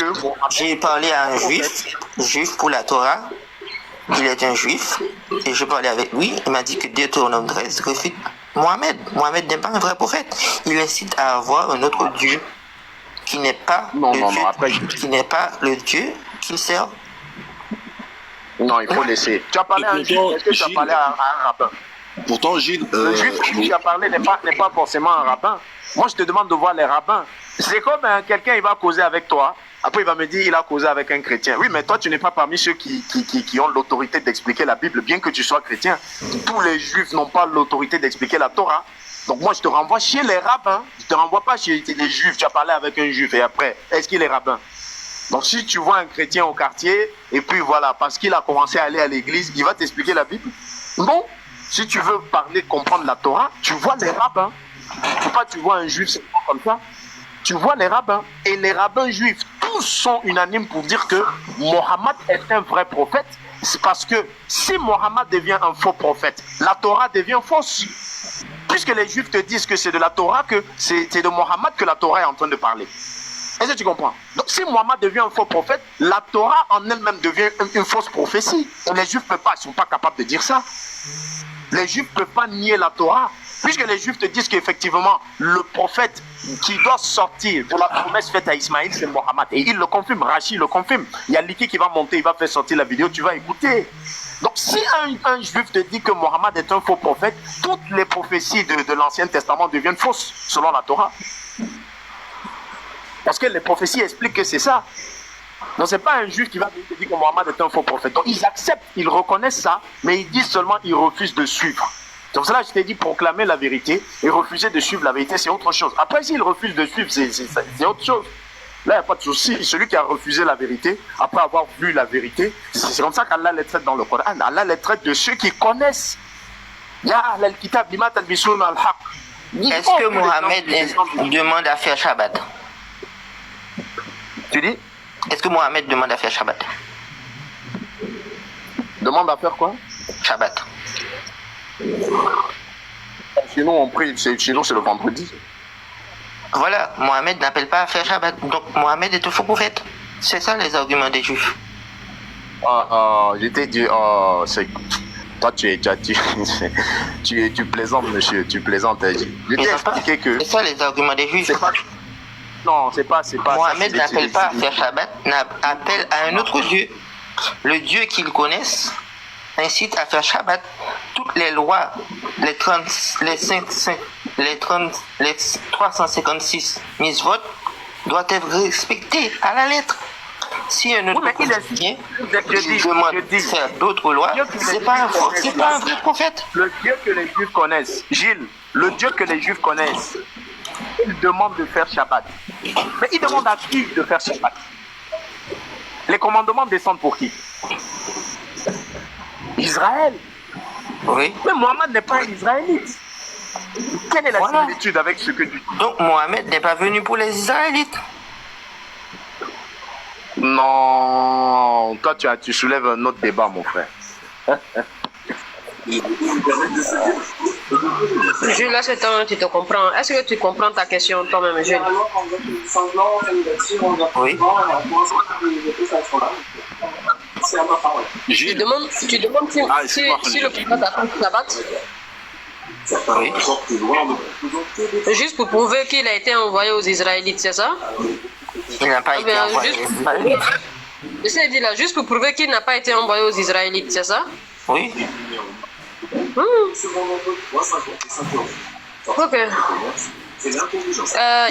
j'ai parlé à un juif pour la Torah. Il est un juif. Et je parlais avec lui. Il m'a dit que Deutéronome 13 refute Mohammed. Mohammed n'est pas un vrai prophète. Il incite à avoir un autre Dieu qui n'est pas qui n'est pas le Dieu qu'il sert. Non, il faut laisser. Tu as parlé à un juif. Est-ce que tu as parlé à un rabbin? Pourtant, Gilles... Le juif qui tu as parlé n'est pas forcément un rabbin. Moi, je te demande de voir les rabbins. C'est comme quelqu'un, il va causer avec toi. Après, il va me dire, il a causé avec un chrétien. Oui, mais toi, tu n'es pas parmi ceux qui ont l'autorité d'expliquer la Bible, bien que tu sois chrétien. Tous les juifs n'ont pas l'autorité d'expliquer la Torah. Donc moi, je te renvoie chez les rabbins. Je ne te renvoie pas chez les juifs. Tu as parlé avec un juif et après, est-ce qu'il est rabbin? Donc si tu vois un chrétien au quartier, et puis voilà, parce qu'il a commencé à aller à l'église, il va t'expliquer la Bible? Non. Si tu veux parler, comprendre la Torah, tu vois les rabbins. Faut pas tu vois un juif, c'est pas comme ça. Tu vois les rabbins. Et les rabbins juifs, tous sont unanimes pour dire que Mohammed est un vrai prophète. C'est parce que si Mohammed devient un faux prophète, la Torah devient fausse. Puisque les juifs te disent que c'est de la Torah, que c'est de Mohammed que la Torah est en train de parler. Est-ce que tu comprends? Donc si Mohammed devient un faux prophète, la Torah en elle-même devient une fausse prophétie. Et les juifs ne sont pas capables de dire ça. Les juifs ne peuvent pas nier la Torah. Puisque les juifs te disent qu'effectivement, le prophète qui doit sortir de la promesse faite à Ismaïl, c'est Mohammed. Et il le confirme, Rachid le confirme. Il y a Liki qui va monter, il va faire sortir la vidéo, tu vas écouter. Donc si un juif te dit que Mohammed est un faux prophète, toutes les prophéties de l'Ancien Testament deviennent fausses, selon la Torah. Parce que les prophéties expliquent que c'est ça. Donc c'est pas un juif qui va te dire que Mohammed est un faux prophète. Donc ils acceptent, ils reconnaissent ça, mais ils disent seulement qu'ils refusent de suivre. C'est pour cela que je t'ai dit proclamer la vérité et refuser de suivre la vérité, c'est autre chose. Après, s'ils refusent de suivre, c'est autre chose. Là, il n'y a pas de souci. Celui qui a refusé la vérité, après avoir vu la vérité, c'est comme ça qu'Allah les traite dans le Coran. Allah les traite de ceux qui connaissent. Est-ce que Mohammed demande à faire Shabbat? Tu dis? Est-ce que Mohammed demande à faire Shabbat? Demande à faire quoi? Shabbat. Chez nous, on prie, chez nous, c'est le vendredi. Voilà, Mohammed n'appelle pas à faire Shabbat. Donc Mohammed est un faux prophète. C'est ça les arguments des juifs. Je t'ai dit, toi tu plaisantes, monsieur, tu plaisantes. Je t'ai expliqué que... C'est ça les arguments des juifs. Non, c'est pas. Mohammed n'appelle pas à faire Shabbat, appelle à un autre Dieu. Le Dieu qu'ils connaissent incite à faire Shabbat. Toutes les lois, les 356 mitzvot doivent être respectées à la lettre. Si un autre vient demande de faire d'autres lois, c'est pas un vrai prophète. Le Dieu que les Juifs connaissent, Gilles, le Dieu que les Juifs connaissent, il demande de faire Shabbat. Mais il demande à qui de faire Shabbat? Les commandements descendent pour qui? Israël. Oui. Mais Mohammed n'est pas un Israélite. Quelle est la Voilà. similitude avec ce que tu dis? Donc Mohamed n'est pas venu pour les Israélites. Non, toi tu soulèves un autre débat, mon frère. Jules, là, c'est temps, tu te comprends. Est-ce que tu comprends ta question toi-même, Jules? Oui. Tu Gilles, demandes si le prophète a pris le sabbat, Oui. juste pour prouver qu'il a été envoyé aux Israélites, c'est ça? Il n'a pas été bien, envoyé juste- aux Israélites. J'essaie de dire là, juste pour prouver qu'il n'a pas été envoyé aux Israélites, c'est ça? Oui. Ok.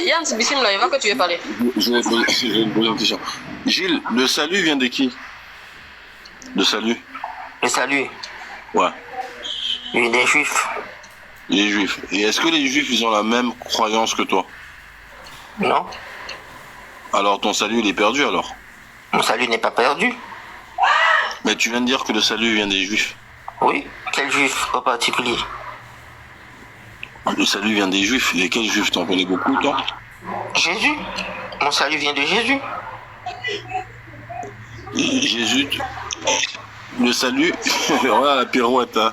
Yann Bissim, là, il va que tu veux parler. je vais te poser une question. Gilles, le salut vient de qui? Le salut? Le salut. Ouais, Il est des Juifs. les juifs. Et est-ce que les juifs, ils ont la même croyance que toi? Non. Alors ton salut, il est perdu alors? Mon salut n'est pas perdu. Mais tu viens de dire que le salut vient des juifs. Oui. Quel Juif en particulier? Le salut vient des juifs. Et quels juifs? T'en connais beaucoup, toi? Jésus. Mon salut vient de Jésus. Jésus, le salut, voilà la pirouette, hein.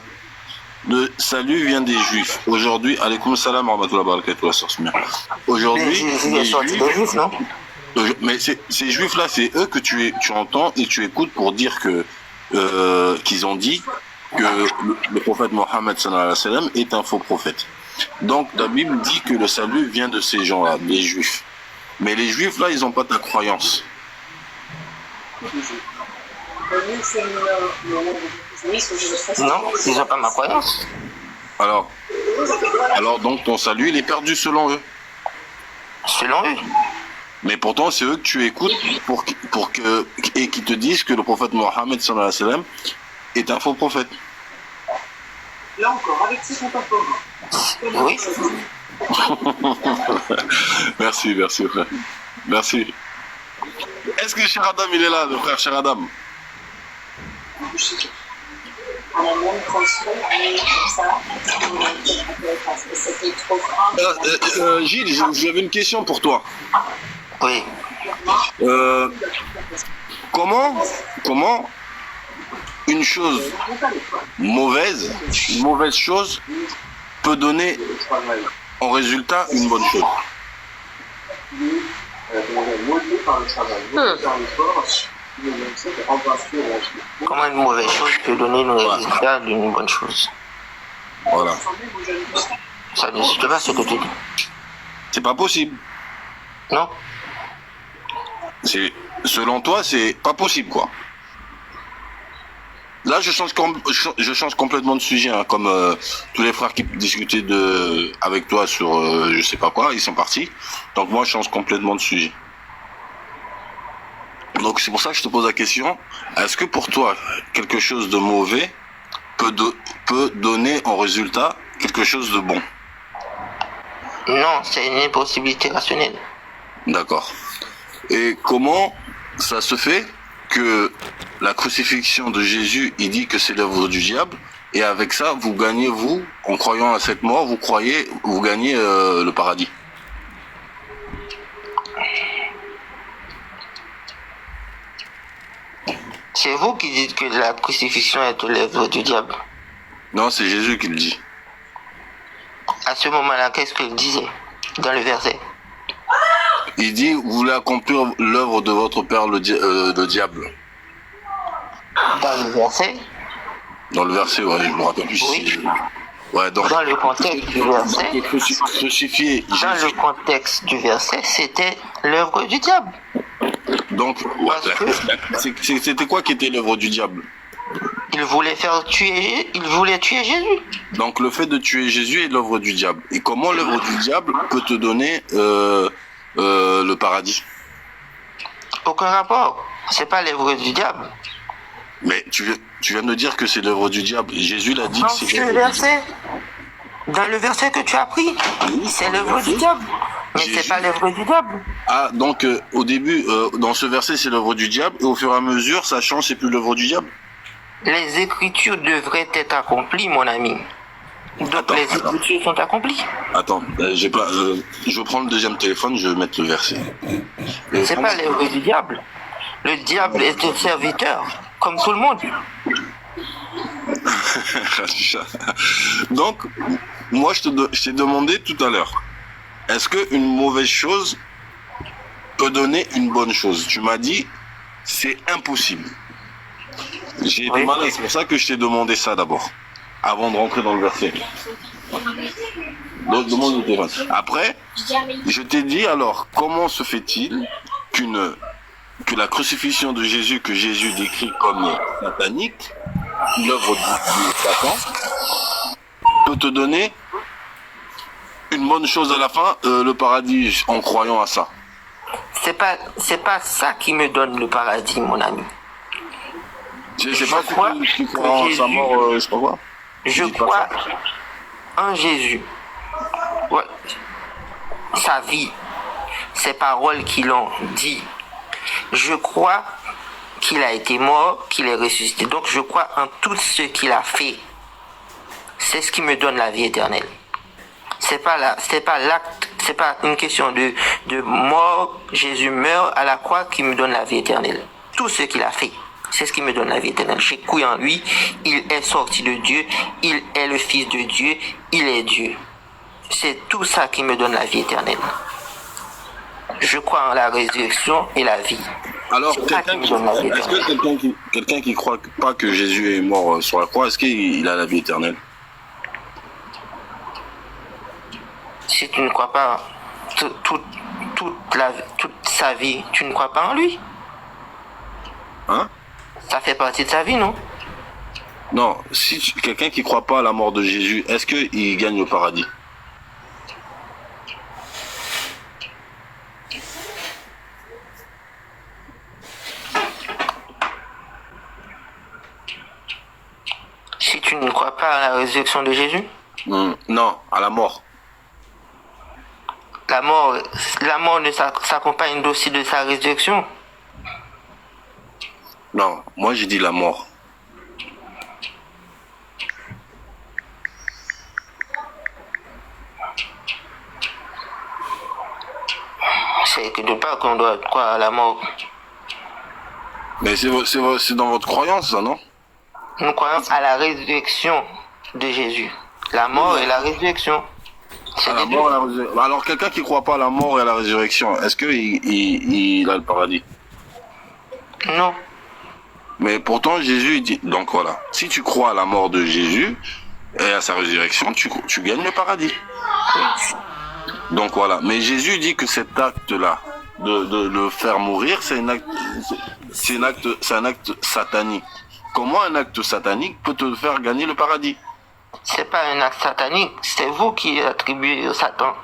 Le salut vient des juifs. Aujourd'hui, alaykoum salam wa rahmatullahi wa barakatuh, la source mère. Mais Aujourd'hui, Jésus les est sorti juifs, des Juifs, non? mais ces juifs-là, c'est eux que tu entends et tu écoutes pour dire que qu'ils ont dit que le prophète Mohammed sallallahu alayhi wa sallam est un faux prophète. Donc la Bible dit que le salut vient de ces gens-là, des juifs. Mais les juifs là, ils n'ont pas ta croyance. Non, ils n'ont pas ma croyance. Alors donc ton salut, il est perdu selon eux. Selon eux. Mais pourtant, c'est eux que tu écoutes et qui te disent que le prophète Mohammed sallallahu alayhi wa sallam est un faux prophète. Oui. Merci frère. Merci. Est-ce que Cher Adam, il est là, le frère Cher Adam? Gilles, j'avais une question pour toi. Oui. Comment une chose mauvaise, une mauvaise chose peut donner en résultat une bonne chose? Comment une mauvaise chose peut donner le résultat d'une bonne chose? Voilà. Ça n'existe pas ce que tu dis. C'est pas possible. Non? Selon toi, c'est pas possible, quoi. Là, je change complètement de sujet, hein, comme tous les frères qui discutaient avec toi sur je sais pas quoi, ils sont partis. Donc moi, je change complètement de sujet. Donc c'est pour ça que je te pose la question, est-ce que pour toi, quelque chose de mauvais peut donner en résultat quelque chose de bon? Non, c'est une impossibilité rationnelle. D'accord. Et comment ça se fait que la crucifixion de Jésus, il dit que c'est l'œuvre du diable, et avec ça, vous gagnez, vous, en croyant à cette mort, vous gagnez le paradis? C'est vous qui dites que la crucifixion est l'œuvre du diable. Non, c'est Jésus qui le dit. À ce moment-là, qu'est-ce qu'il disait dans le verset? Il dit, vous voulez accomplir l'œuvre de votre père, le diable. Dans le verset? Dans le verset, ouais, je me rappelle plus. Oui. Ouais, donc, Dans le contexte du verset, crucifié dans Jésus. le contexte du verset, c'était l'œuvre du diable. Donc, c'était quoi qui était l'œuvre du diable? Il voulait tuer Jésus. Donc, le fait de tuer Jésus est l'œuvre du diable. Et comment l'œuvre du diable peut te donner le paradis? Aucun rapport. C'est pas l'œuvre du diable. Mais tu viens de dire que c'est l'œuvre du diable. Jésus l'a dit que c'est l'œuvre du diable. Dans le verset que tu as pris, c'est l'œuvre du diable. Mais c'est pas l'œuvre du diable. Ah, donc au début, dans ce verset, c'est l'œuvre du diable. Et au fur et à mesure, ça change, c'est plus l'œuvre du diable. Les Écritures devraient être accomplies, mon ami. Donc les Écritures sont accomplies. Attends, j'ai pas. Je prends le deuxième téléphone, je vais mettre le verset. C'est pas l'œuvre du diable. Le diable est un serviteur, comme tout le monde. Donc, moi, je t'ai demandé tout à l'heure, est-ce qu'une mauvaise chose peut donner une bonne chose? Tu m'as dit, c'est impossible. J'ai été malin, c'est pour ça que je t'ai demandé ça d'abord, avant de rentrer dans le verset. Donc, demande le téléphone. Après, je t'ai dit alors, comment se fait-il que la crucifixion de Jésus, que Jésus décrit comme satanique, l'œuvre du Satan, peut te donner une bonne chose à la fin, le paradis, en croyant à ça? C'est pas ça qui me donne le paradis, mon ami. Je crois que crois en sa mort, je sais pas quoi. Je crois en Jésus. Ouais. Sa vie, ses paroles qui l'ont dit. Je crois qu'il a été mort, qu'il est ressuscité. Donc je crois en tout ce qu'il a fait. C'est ce qui me donne la vie éternelle. C'est pas l'acte, c'est pas une question de mort. Jésus meurt à la croix qui me donne la vie éternelle. Tout ce qu'il a fait, c'est ce qui me donne la vie éternelle. J'ai cru en lui, il est sorti de Dieu, il est le Fils de Dieu, il est Dieu. C'est tout ça qui me donne la vie éternelle. Je crois en la résurrection et la vie. Alors, est-ce que quelqu'un qui croit pas que Jésus est mort sur la croix, est-ce qu'il a la vie éternelle? Si tu ne crois pas toute sa vie, tu ne crois pas en lui? Hein? Ça fait partie de sa vie, non? Non, si quelqu'un qui croit pas à la mort de Jésus, est-ce qu'il gagne le paradis? Si tu ne crois pas à la résurrection de Jésus? Non, à la mort. La mort ne s'accompagne aussi de sa résurrection? Non, moi j'ai dit la mort. C'est que de pas qu'on doit croire à la mort. Mais c'est dans votre croyance, ça, non? Nous croyons à la résurrection de Jésus. La mort et la résurrection. Alors, quelqu'un qui ne croit pas à la mort et à la résurrection, est-ce qu'il a le paradis? Non. Mais pourtant, Jésus dit... Donc voilà, si tu crois à la mort de Jésus et à sa résurrection, tu gagnes le paradis. Donc voilà, mais Jésus dit que cet acte-là, de le faire mourir, c'est un acte satanique. Comment un acte satanique peut te faire gagner le paradis? C'est pas un acte satanique, c'est vous qui attribuez au Satan.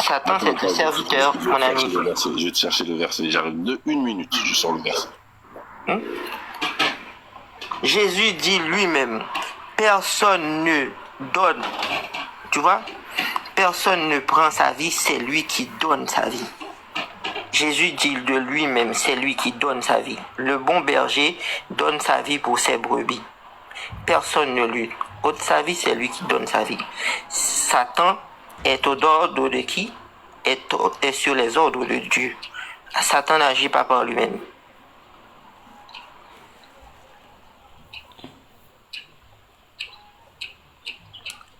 Satan, c'est un serviteur, mon ami. Je vais te chercher le verset. J'arrive de 1 minute, je sors le verset. Jésus dit lui-même, personne ne donne, tu vois, personne ne prend sa vie, c'est lui qui donne sa vie. Jésus dit de lui-même, c'est lui qui donne sa vie. Le bon berger donne sa vie pour ses brebis. Personne ne lui ôte sa vie, c'est lui qui donne sa vie. Satan est au ordre de qui? Est sur les ordres de Dieu. Satan n'agit pas par lui-même.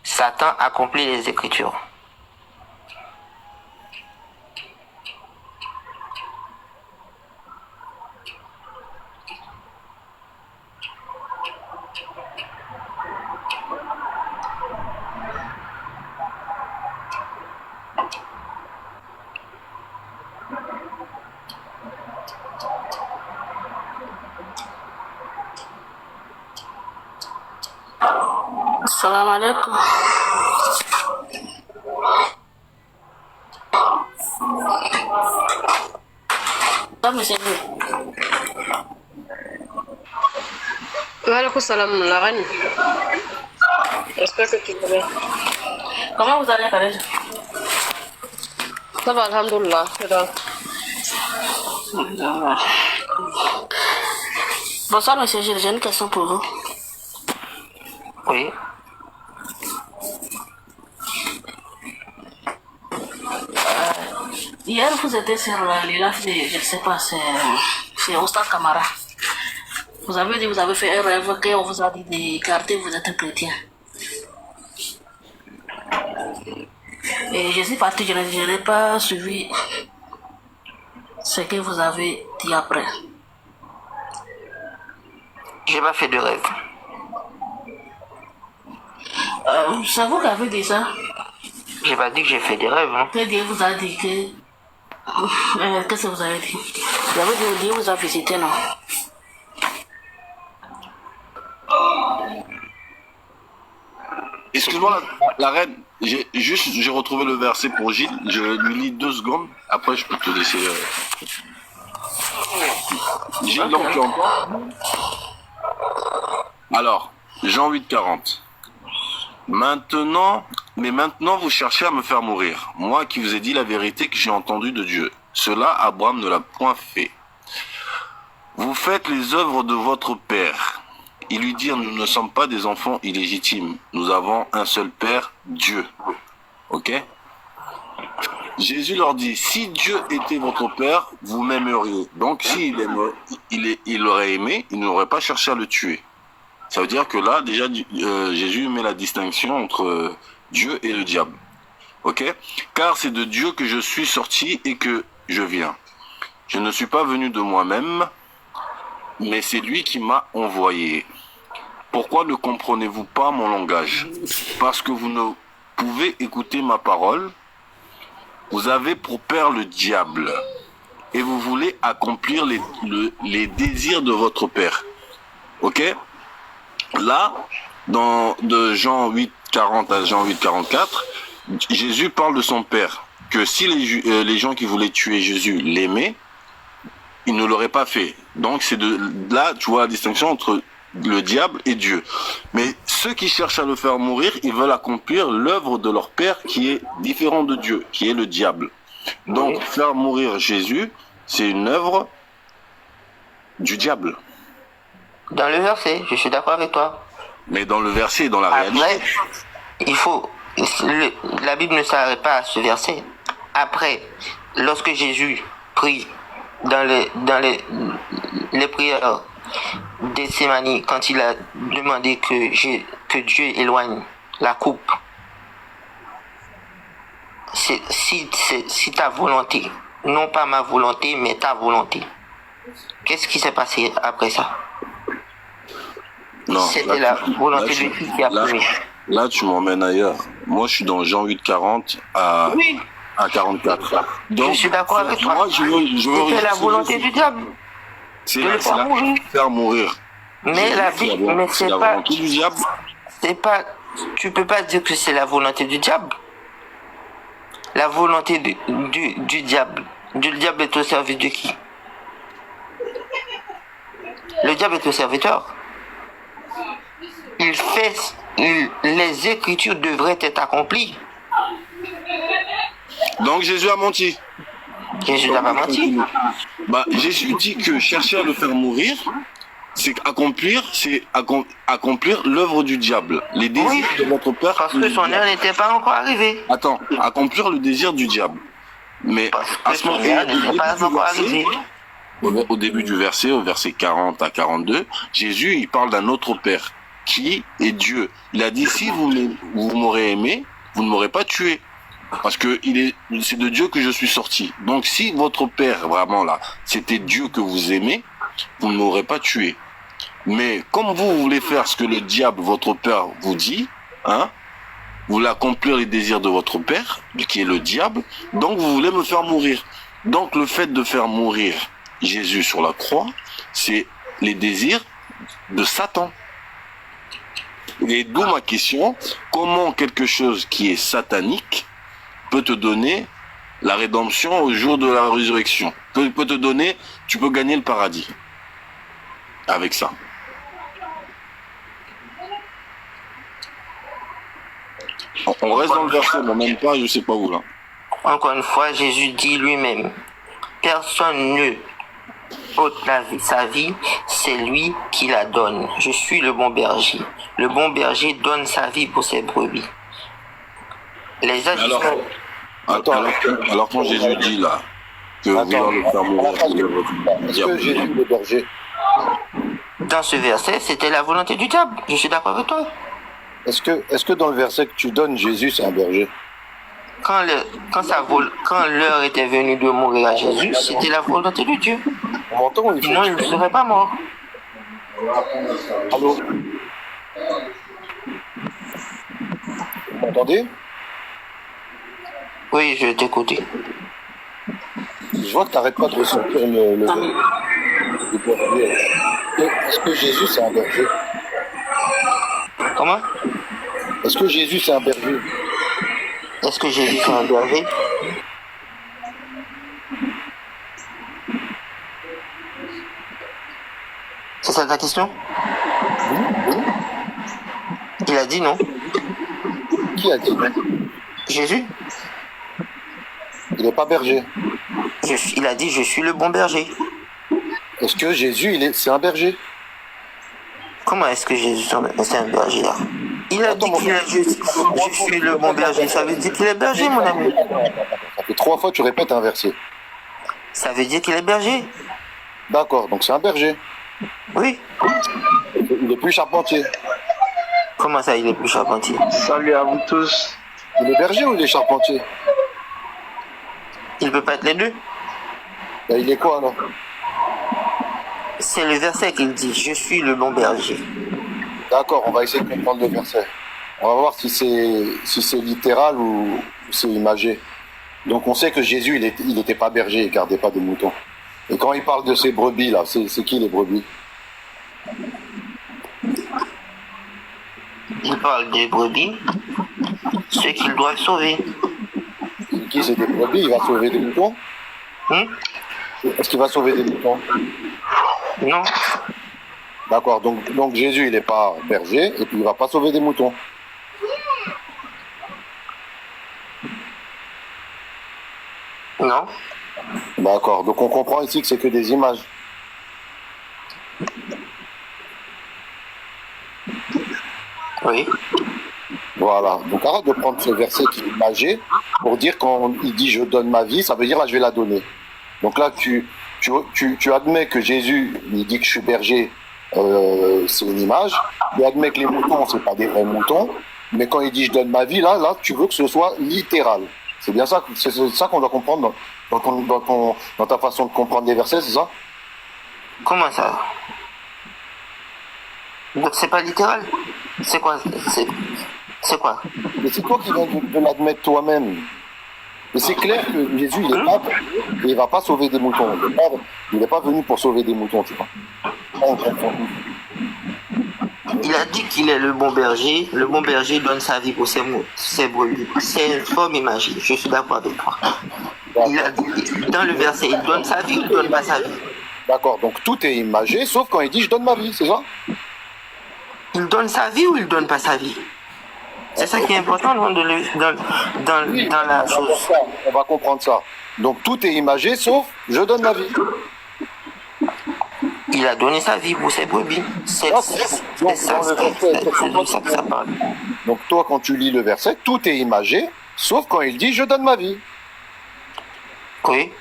Satan accomplit les Écritures. Assalamu alaikum. Monsieur. Walaikum salam, la reine. J'espère que tu vas bien. Comment vous allez, Khaled? Ça va, alhamdoulilah. Bonsoir, monsieur Gilles. J'ai une question pour vous. Oui. Hier, vous étiez sur le live de, je ne sais pas, c'est Oustaz Kamara. Vous avez dit, vous avez fait un rêve qu'on vous a dit d'écarter, vous êtes chrétien. Et je suis parti, je n'ai pas suivi ce que vous avez dit après. J'ai pas fait de rêve. C'est vous qui avez dit ça? J'ai pas dit que j'ai fait des rêves. Hein. Que Dieu vous a dit que... qu'est-ce que vous avez dit? Vous avez dit Dieu vous a visité, non? Excuse-moi, la reine, j'ai retrouvé le verset pour Gilles. Je lui lis 2 secondes. Après, je peux te laisser. Gilles, donc tu entends? Alors, Jean 8,40. Maintenant, vous cherchez à me faire mourir. Moi qui vous ai dit la vérité que j'ai entendue de Dieu. Cela, Abraham ne l'a point fait. Vous faites les œuvres de votre père. Ils lui dirent, nous ne sommes pas des enfants illégitimes. Nous avons un seul Père, Dieu. Ok? Jésus leur dit, si Dieu était votre Père, vous m'aimeriez. Donc, s'il il aurait aimé, il n'aurait pas cherché à le tuer. Ça veut dire que là, déjà, Jésus met la distinction entre Dieu et le diable. Ok? Car c'est de Dieu que je suis sorti et que je viens. Je ne suis pas venu de moi-même, mais c'est lui qui m'a envoyé. Pourquoi ne comprenez-vous pas mon langage? Parce que vous ne pouvez écouter ma parole. Vous avez pour père le diable et vous voulez accomplir les désirs de votre père. Ok? Là, de Jean 8,40 à Jean 8,44, Jésus parle de son père. Que si les gens qui voulaient tuer Jésus l'aimaient, ils ne l'auraient pas fait. Donc c'est là, tu vois la distinction entre le diable et Dieu. Mais ceux qui cherchent à le faire mourir, ils veulent accomplir l'œuvre de leur père qui est différent de Dieu, qui est le diable. Donc faire mourir Jésus, c'est une œuvre du diable. Dans le verset, je suis d'accord avec toi. Mais dans le verset et dans la réalité. Après, la Bible ne s'arrête pas à ce verset. Après, lorsque Jésus prie dans les prières de Sémanie, quand il a demandé que Dieu éloigne la coupe, si ta volonté, non pas ma volonté, mais ta volonté. Qu'est-ce qui s'est passé après ça? Non, c'était la volonté de Dieu qui a pris. Là, tu m'emmènes ailleurs. Moi, je suis dans Jean 8,40 à 44. Donc, je suis d'accord avec toi. Moi, c'était la volonté du diable. C'est faire mourir. Mais la Bible, mais c'est la pas. Volonté du diable. C'est pas. Tu peux pas dire que c'est la volonté du diable. La volonté du diable. Le diable est au service de qui? Le diable est au serviteur. Les Écritures devraient être accomplies. Donc Jésus a menti. Jésus n'a pas menti. Jésus dit que chercher à le faire mourir, c'est accomplir l'œuvre du diable. Les désirs de votre père. Parce que son heure n'était pas encore arrivée. Attends, accomplir le désir du diable. Mais à ce moment-là, au début du verset, au verset 40 à 42, Jésus, il parle d'un autre père qui est Dieu. Il a dit, si vous m'aurez aimé, vous ne m'aurez pas tué. Parce que c'est de Dieu que je suis sorti. Donc si votre père, vraiment là, c'était Dieu que vous aimez, vous ne m'aurez pas tué. Mais comme vous voulez faire ce que le diable, votre père, vous dit, hein, vous voulez accomplir les désirs de votre père, qui est le diable, donc vous voulez me faire mourir. Donc le fait de faire mourir Jésus sur la croix, c'est les désirs de Satan. Et d'où ma question, comment quelque chose qui est satanique peut te donner la rédemption au jour de la résurrection, peut te donner, tu peux gagner le paradis avec ça. On reste dans le verset, mais même pas, je sais pas où là. Encore une fois, Jésus dit lui-même, personne ne ôte sa vie, c'est lui qui la donne. Je suis le bon berger. Le bon berger donne sa vie pour ses brebis. Les Alors, agissements... alors quand Jésus dit là, que vouloir le faire mourir, est-ce que Jésus le berger? Dans ce verset, c'était la volonté du diable. Je suis d'accord avec toi. Est-ce que dans le verset que tu donnes, Jésus c'est un berger? Quand l'heure était venue de mourir à Jésus, c'était la volonté de Dieu. On m'entend ou il faut... Sinon, il ne serait pas mort. Allô? Vous m'entendez? Oui, je t'écoute. Je vois que tu n'arrêtes pas de ressentir le berger. Est-ce que Jésus c'est un berger? Comment? Est-ce que Jésus c'est un berger? Est-ce que Jésus c'est un berger? C'est ça ta question? Oui. Il a dit non. Qui a dit non? Jésus? Il n'est pas berger. Il a dit je suis le bon berger. Est-ce que Jésus c'est un berger? Comment est-ce que Jésus c'est un berger là? Il a dit je suis le bon berger. Ça veut dire qu'il est berger, mon ami. Ça fait 3 fois que tu répètes un verset. Ça veut dire qu'il est berger. D'accord, donc c'est un berger. Oui. Il est plus charpentier. Comment ça, il est plus charpentier? Salut à vous tous. Il est berger ou il est charpentier? Il peut pas être les deux. Ben, il est quoi alors? C'est le verset qu'il dit, je suis le bon berger. D'accord, on va essayer de comprendre le verset. On va voir si c'est littéral ou c'est imagé. Donc on sait que Jésus, il n'était pas berger, il ne gardait pas de moutons. Et quand il parle de ces brebis là, c'est qui les brebis? Il parle des brebis, ceux qu'il doit sauver. Qui c'est des brebis? Il va sauver des moutons? Est-ce qu'il va sauver des moutons? Non. D'accord, donc Jésus, il n'est pas berger et puis il ne va pas sauver des moutons. Non. D'accord, donc on comprend ici que c'est que des images. Oui. Voilà, donc arrête de prendre ce verset qui est imagé pour dire quand il dit je donne ma vie, ça veut dire là je vais la donner. Donc là tu admets que Jésus il dit que je suis berger, c'est une image, il admet que les moutons c'est pas des vrais moutons, mais quand il dit je donne ma vie, là tu veux que ce soit littéral. C'est bien ça, c'est ça qu'on doit comprendre dans ta façon de comprendre les versets, c'est ça? Comment ça? Donc c'est pas littéral? C'est quoi? C'est quoi? Mais c'est toi qui viens de l'admettre toi-même. Mais c'est clair que Jésus, il est pas, et il va pas sauver des moutons. Il n'est pas venu pour sauver des moutons, tu vois. Il a dit qu'il est le bon berger. Le bon berger donne sa vie pour ses brebis. C'est une forme imagée. Je suis d'accord avec toi. Il a dit, dans le verset, il donne sa vie ou il donne pas sa vie? D'accord, donc tout est imagé, sauf quand il dit je donne ma vie, c'est ça? Il donne sa vie ou il donne pas sa vie? C'est ça qui est important dans la chose. On va comprendre ça. Donc tout est imagé, sauf je donne ma vie. Il a donné sa vie pour ses brebis. C'est de ça que ça parle. Donc toi, quand tu lis le verset, tout est imagé, sauf quand il dit je donne ma vie. Oui.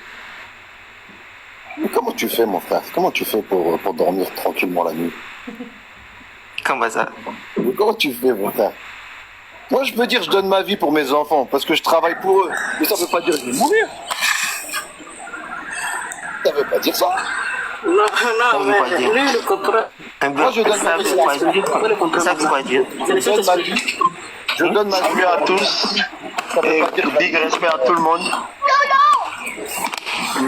Mais comment tu fais, mon frère? Comment tu fais pour dormir tranquillement la nuit? Comment ça? Mais comment tu fais, mon frère? Moi, je peux dire je donne ma vie pour mes enfants, parce que je travaille pour eux. Mais ça veut pas dire que je vais mourir. Ça veut pas dire ça. Non, mais lui, il comprend. Moi, je donne ma vie. Ça veut pas dire. Je donne ma vie. Je donne ma vie à tous. Et big respect à tout le monde.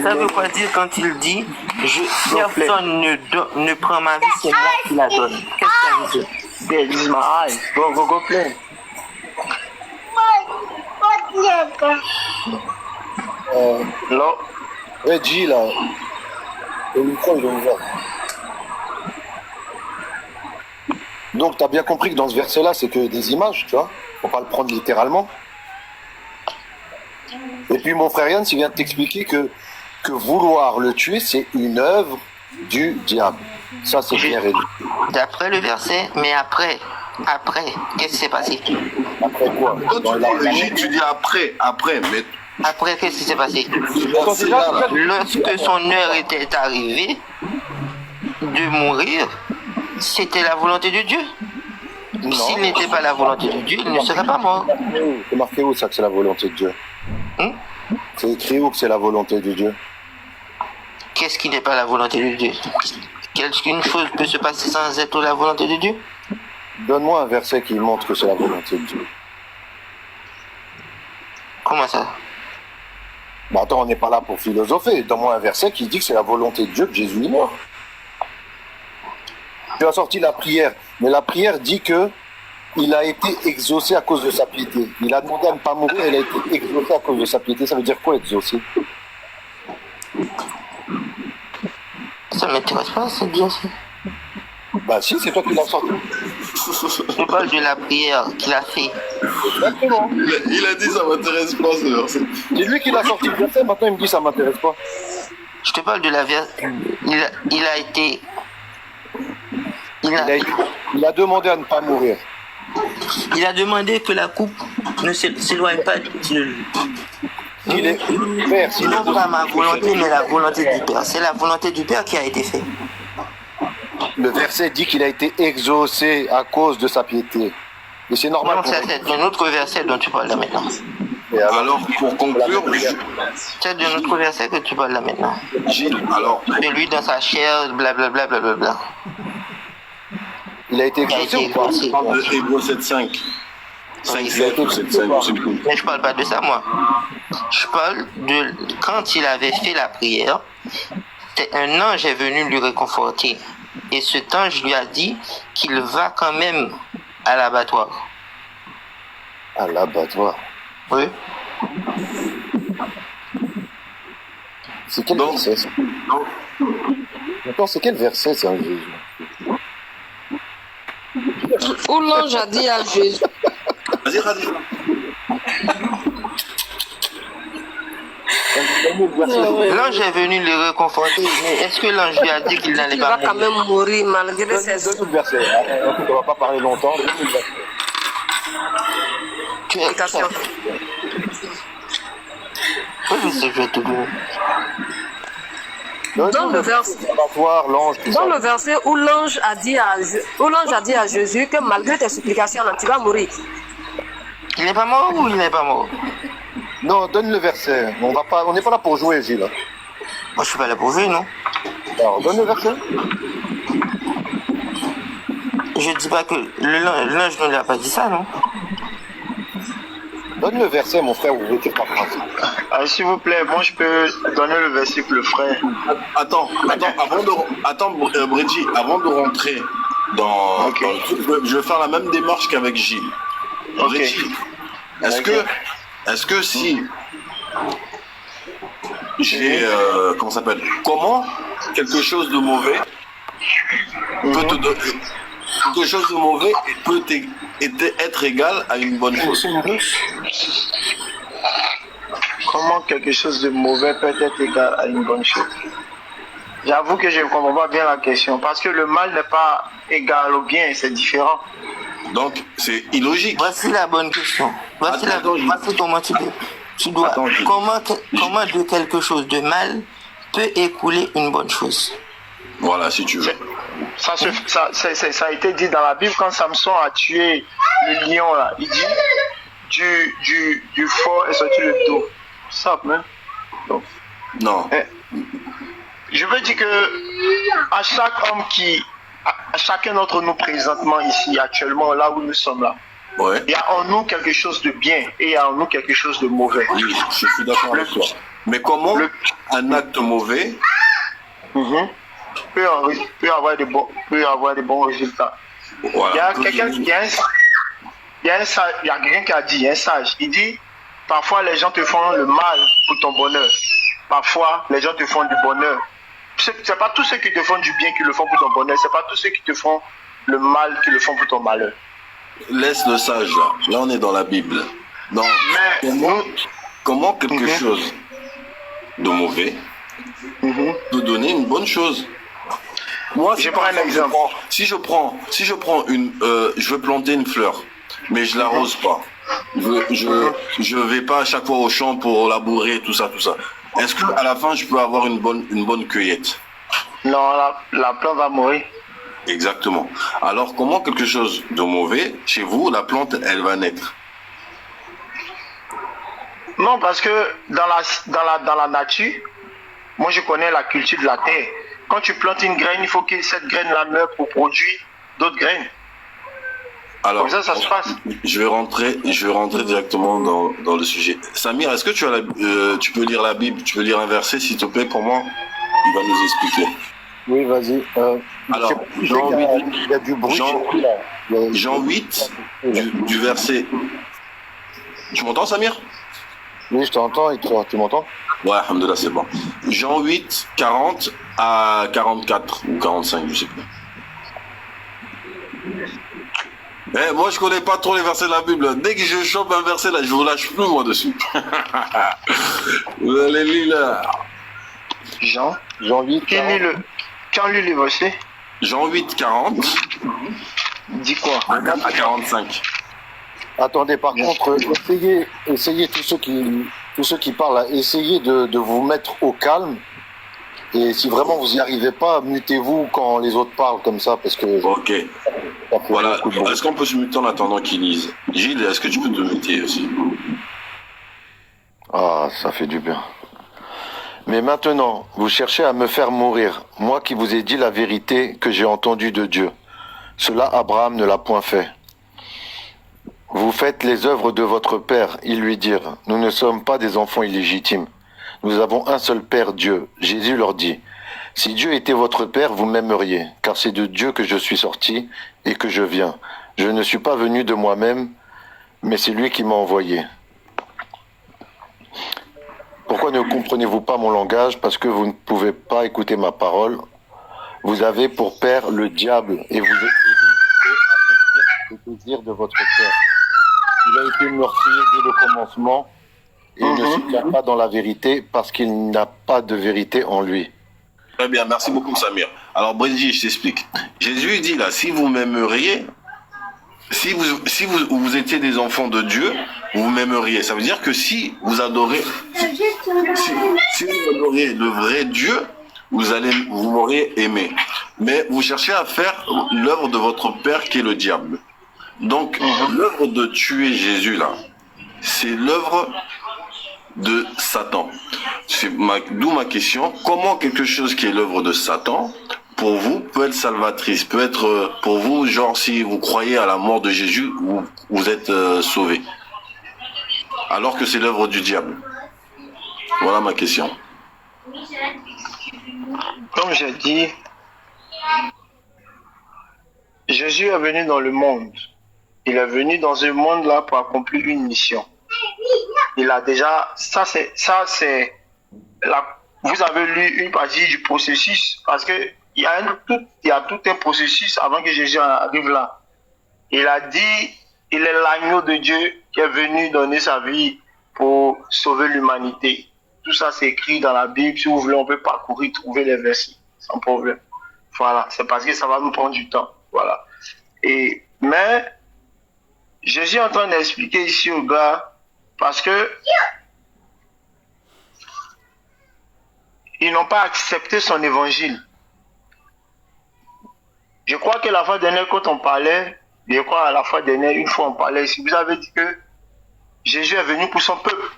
Ça veut quoi dire quand il dit personne ne prend ma vie, c'est moi qui la donne? Qu'est-ce que ça veut dire? There is my eye. Go play. Là, Reggie, là, le micro, il est ouvert. Donc, tu as bien compris que dans ce verset-là, c'est que des images, tu vois. Faut pas le prendre littéralement. Et puis, mon frère Yann, il vient de t'expliquer que vouloir le tuer, c'est une œuvre du diable. Ça, c'est clair et net. D'après le verset, mais après, qu'est-ce qui s'est passé? Après quoi? Quand Dans tu la- parles de J, tu dis après, mais Après, qu'est-ce qui s'est passé? c'est là, là. Lorsque son heure était arrivée de mourir, c'était la volonté de Dieu. S'il n'était pas la volonté de Dieu, il ne serait pas mort. C'est marqué où ça que c'est la volonté de Dieu? C'est écrit où que c'est la volonté de Dieu? Qu'est-ce qui n'est pas la volonté de Dieu? Qu'une chose peut se passer sans être la volonté de Dieu? Donne-moi un verset qui montre que c'est la volonté de Dieu. Comment ça? Bah attends, on n'est pas là pour philosopher. Donne-moi un verset qui dit que c'est la volonté de Dieu que Jésus est mort. Tu as sorti la prière, mais la prière dit que il a été exaucé à cause de sa piété. Il a demandé à ne pas mourir, il a été exaucé à cause de sa piété. Ça veut dire quoi, exaucé? Ça ne m'intéresse pas, c'est bien ça. Bah si, c'est toi qui l'as sorti. Je parle de la prière qu'il a fait. Exactement. Il a dit ça m'intéresse pas ce verset. C'est lui qui l'a sorti le verset, maintenant il me dit ça m'intéresse pas. Je te parle de la verse. Il a été. Il a demandé à ne pas mourir. Il a demandé que la coupe ne s'éloigne pas de Il est Père, s'il non pas ma volonté, mais la volonté du Père. C'est la volonté du Père qui a été faite. Le verset dit qu'il a été exaucé à cause de sa piété. Et c'est normal. Non, ça, c'est un autre verset dont tu parles là maintenant. Et Alors, pour conclure, C'est un autre verset que tu parles là maintenant. Gilles, alors, De lui dans sa chair, blablabla, blablabla. il a été Il a exaucé été ou pas? exaucé. on parle de Hébreux 7.5. 5.7 ou 7.5, je sais plus. Mais je parle pas de ça, moi. Je parle de quand il avait fait la prière, un ange est venu lui réconforter. Et cet ange lui a dit qu'il va quand même à l'abattoir. À l'abattoir. Oui. C'est quel Donc- verset ça? Attends, c'est quel verset ça, Jésus? Où l'ange a dit à Jésus. Vas-y, vas-y. L'ange est venu le réconforter, mais est-ce que l'ange lui a dit qu'il n'allait Il pas va quand mourir? même mourir malgré ses... Donne-nous le verset. On ne va pas parler longtemps. Donne-nous le verset. Tu es sûr? Oui, je sais, je vais te donner. Dans le verset, L'abattoir, l'ange, tout dans ça. le verset où l'ange a dit à Jésus que malgré tes supplications, là, tu vas mourir. Il n'est pas mort ou il n'est pas mort? Non, donne le verset. On n'est pas là pour jouer, Gilles. Moi, je suis pas là pour jouer, non? Alors, donne le verset. Je dis pas que l'ange ne lui a pas dit ça, non? Donne le verset, mon frère, vous mettez pas phrase. S'il vous plaît, moi je peux donner le verset pour le frère. Attends, Bridgie, avant de rentrer dans le truc, je vais faire la même démarche qu'avec Gilles. Ok. Bridgie, est-ce que si j'ai, comment ça s'appelle, comment quelque chose de mauvais peut te donner, quelque chose de mauvais peut être égal à une bonne chose? Comment quelque chose de mauvais peut être égal à une bonne chose? J'avoue que je ne comprends pas bien la question, parce que le mal n'est pas égal au bien, c'est différent. Donc, c'est illogique. Voici la bonne question. Voici comment tu dois. Comment de quelque chose de mal peut écouler une bonne chose? Voilà, si tu veux. Ça a été dit dans la Bible quand Samson a tué le lion là. Il dit du fort est sorti le dos. Simple, hein? Donc, Non. je veux dire que à chaque homme à chacun d'entre nous présentement ici, actuellement, là où nous sommes là, Ouais. il y a en nous quelque chose de bien et il y a en nous quelque chose de mauvais. Oui, je suis d'accord avec toi. Mais comment un acte mauvais peut avoir des bons résultats. voilà. Il y a quelqu'un qui a dit, un sage, il dit, parfois les gens te font le mal pour ton bonheur. Parfois, les gens te font du bonheur. C'est pas tous ceux qui te font du bien qui le font pour ton bonheur, c'est pas tous ceux qui te font le mal qui le font pour ton malheur. Laisse le sage là. Là, on est dans la Bible. Donc, comment quelque chose de mauvais peut donner une bonne chose? Moi, Je prends un exemple. Si je prends une, je veux planter une fleur, mais je l'arrose pas. Je vais pas à chaque fois au champ pour labourer, tout ça. Est-ce que à la fin, je peux avoir une bonne cueillette? Non, la plante va mourir. Exactement. Alors, comment quelque chose de mauvais, chez vous, la plante, elle va naître? Non, parce que dans la nature, moi je connais la culture de la terre. Quand tu plantes une graine, il faut que cette graine-là meure pour produire d'autres graines. Alors, comme ça se passe. Je vais rentrer directement dans le sujet. Samir, est-ce que tu peux lire la Bible, tu peux lire un verset, s'il te plaît, pour moi? Il va nous expliquer. Oui, vas-y. Alors, il y a du bruit. Jean 8, du verset... Tu m'entends, Samir? Oui, je t'entends, et toi, tu m'entends? Ouais, alhamdoulilah, c'est bon. Jean 8, 40 à 44 ou 45, je sais plus. Moi, je connais pas trop les versets de la Bible. Dès que je chope un verset, là, je vous lâche plus, moi, dessus. Vous allez lire, là. Jean 8, 40. Qui a lu le verset? Jean 8, 40. Dis quoi? 44 à 45. Attendez, par contre, essayez tous ceux qui parlent, là, essayez de vous mettre au calme. Et si vraiment vous n'y arrivez pas, mutez-vous quand les autres parlent comme ça, parce que... Ok. Voilà. Est-ce qu'on peut se muter en attendant qu'ils lisent? Gilles, est-ce que tu peux te muter aussi? Ah, ça fait du bien. Mais maintenant, vous cherchez à me faire mourir, moi qui vous ai dit la vérité que j'ai entendue de Dieu. Cela, Abraham ne l'a point fait. Vous faites les œuvres de votre père, ils lui dirent. Nous ne sommes pas des enfants illégitimes. Nous avons un seul Père, Dieu. Jésus leur dit, si Dieu était votre Père, vous m'aimeriez, car c'est de Dieu que je suis sorti et que je viens. Je ne suis pas venu de moi-même, mais c'est lui qui m'a envoyé. Pourquoi ne comprenez-vous pas mon langage? Parce que vous ne pouvez pas écouter ma parole. Vous avez pour père le diable et vous êtes le désir de votre père. Il a été meurtrier dès le commencement et il ne se tient pas dans la vérité parce qu'il n'a pas de vérité en lui. Très bien, merci beaucoup Samir. Alors Brigitte, je t'explique. Jésus dit là, si vous m'aimeriez, si vous étiez des enfants de Dieu, vous m'aimeriez. Ça veut dire que si vous adorez le vrai Dieu, vous m'aurez aimé. Mais vous cherchez à faire l'œuvre de votre père qui est le diable. Donc l'œuvre de tuer Jésus là, c'est l'œuvre de Satan. D'où ma question, comment quelque chose qui est l'œuvre de Satan, pour vous, peut être salvatrice, peut être pour vous, genre si vous croyez à la mort de Jésus, vous êtes sauvé, alors que c'est l'œuvre du diable. Voilà ma question. Comme j'ai dit, Jésus est venu dans le monde. Il est venu dans ce monde-là pour accomplir une mission. Il a déjà, vous avez lu une partie du processus, parce que il y a tout un processus avant que Jésus arrive là. Il a dit, il est l'agneau de Dieu qui est venu donner sa vie pour sauver l'humanité. Tout ça, c'est écrit dans la Bible. Si vous voulez, on peut parcourir, trouver les versets, sans problème. Voilà, c'est parce que ça va nous prendre du temps. Voilà. Mais, Jésus est en train d'expliquer ici au gars, parce que ils n'ont pas accepté son évangile. Je crois que la fois dernière, quand on parlait, une fois on parlait ici, vous avez dit que Jésus est venu pour son peuple.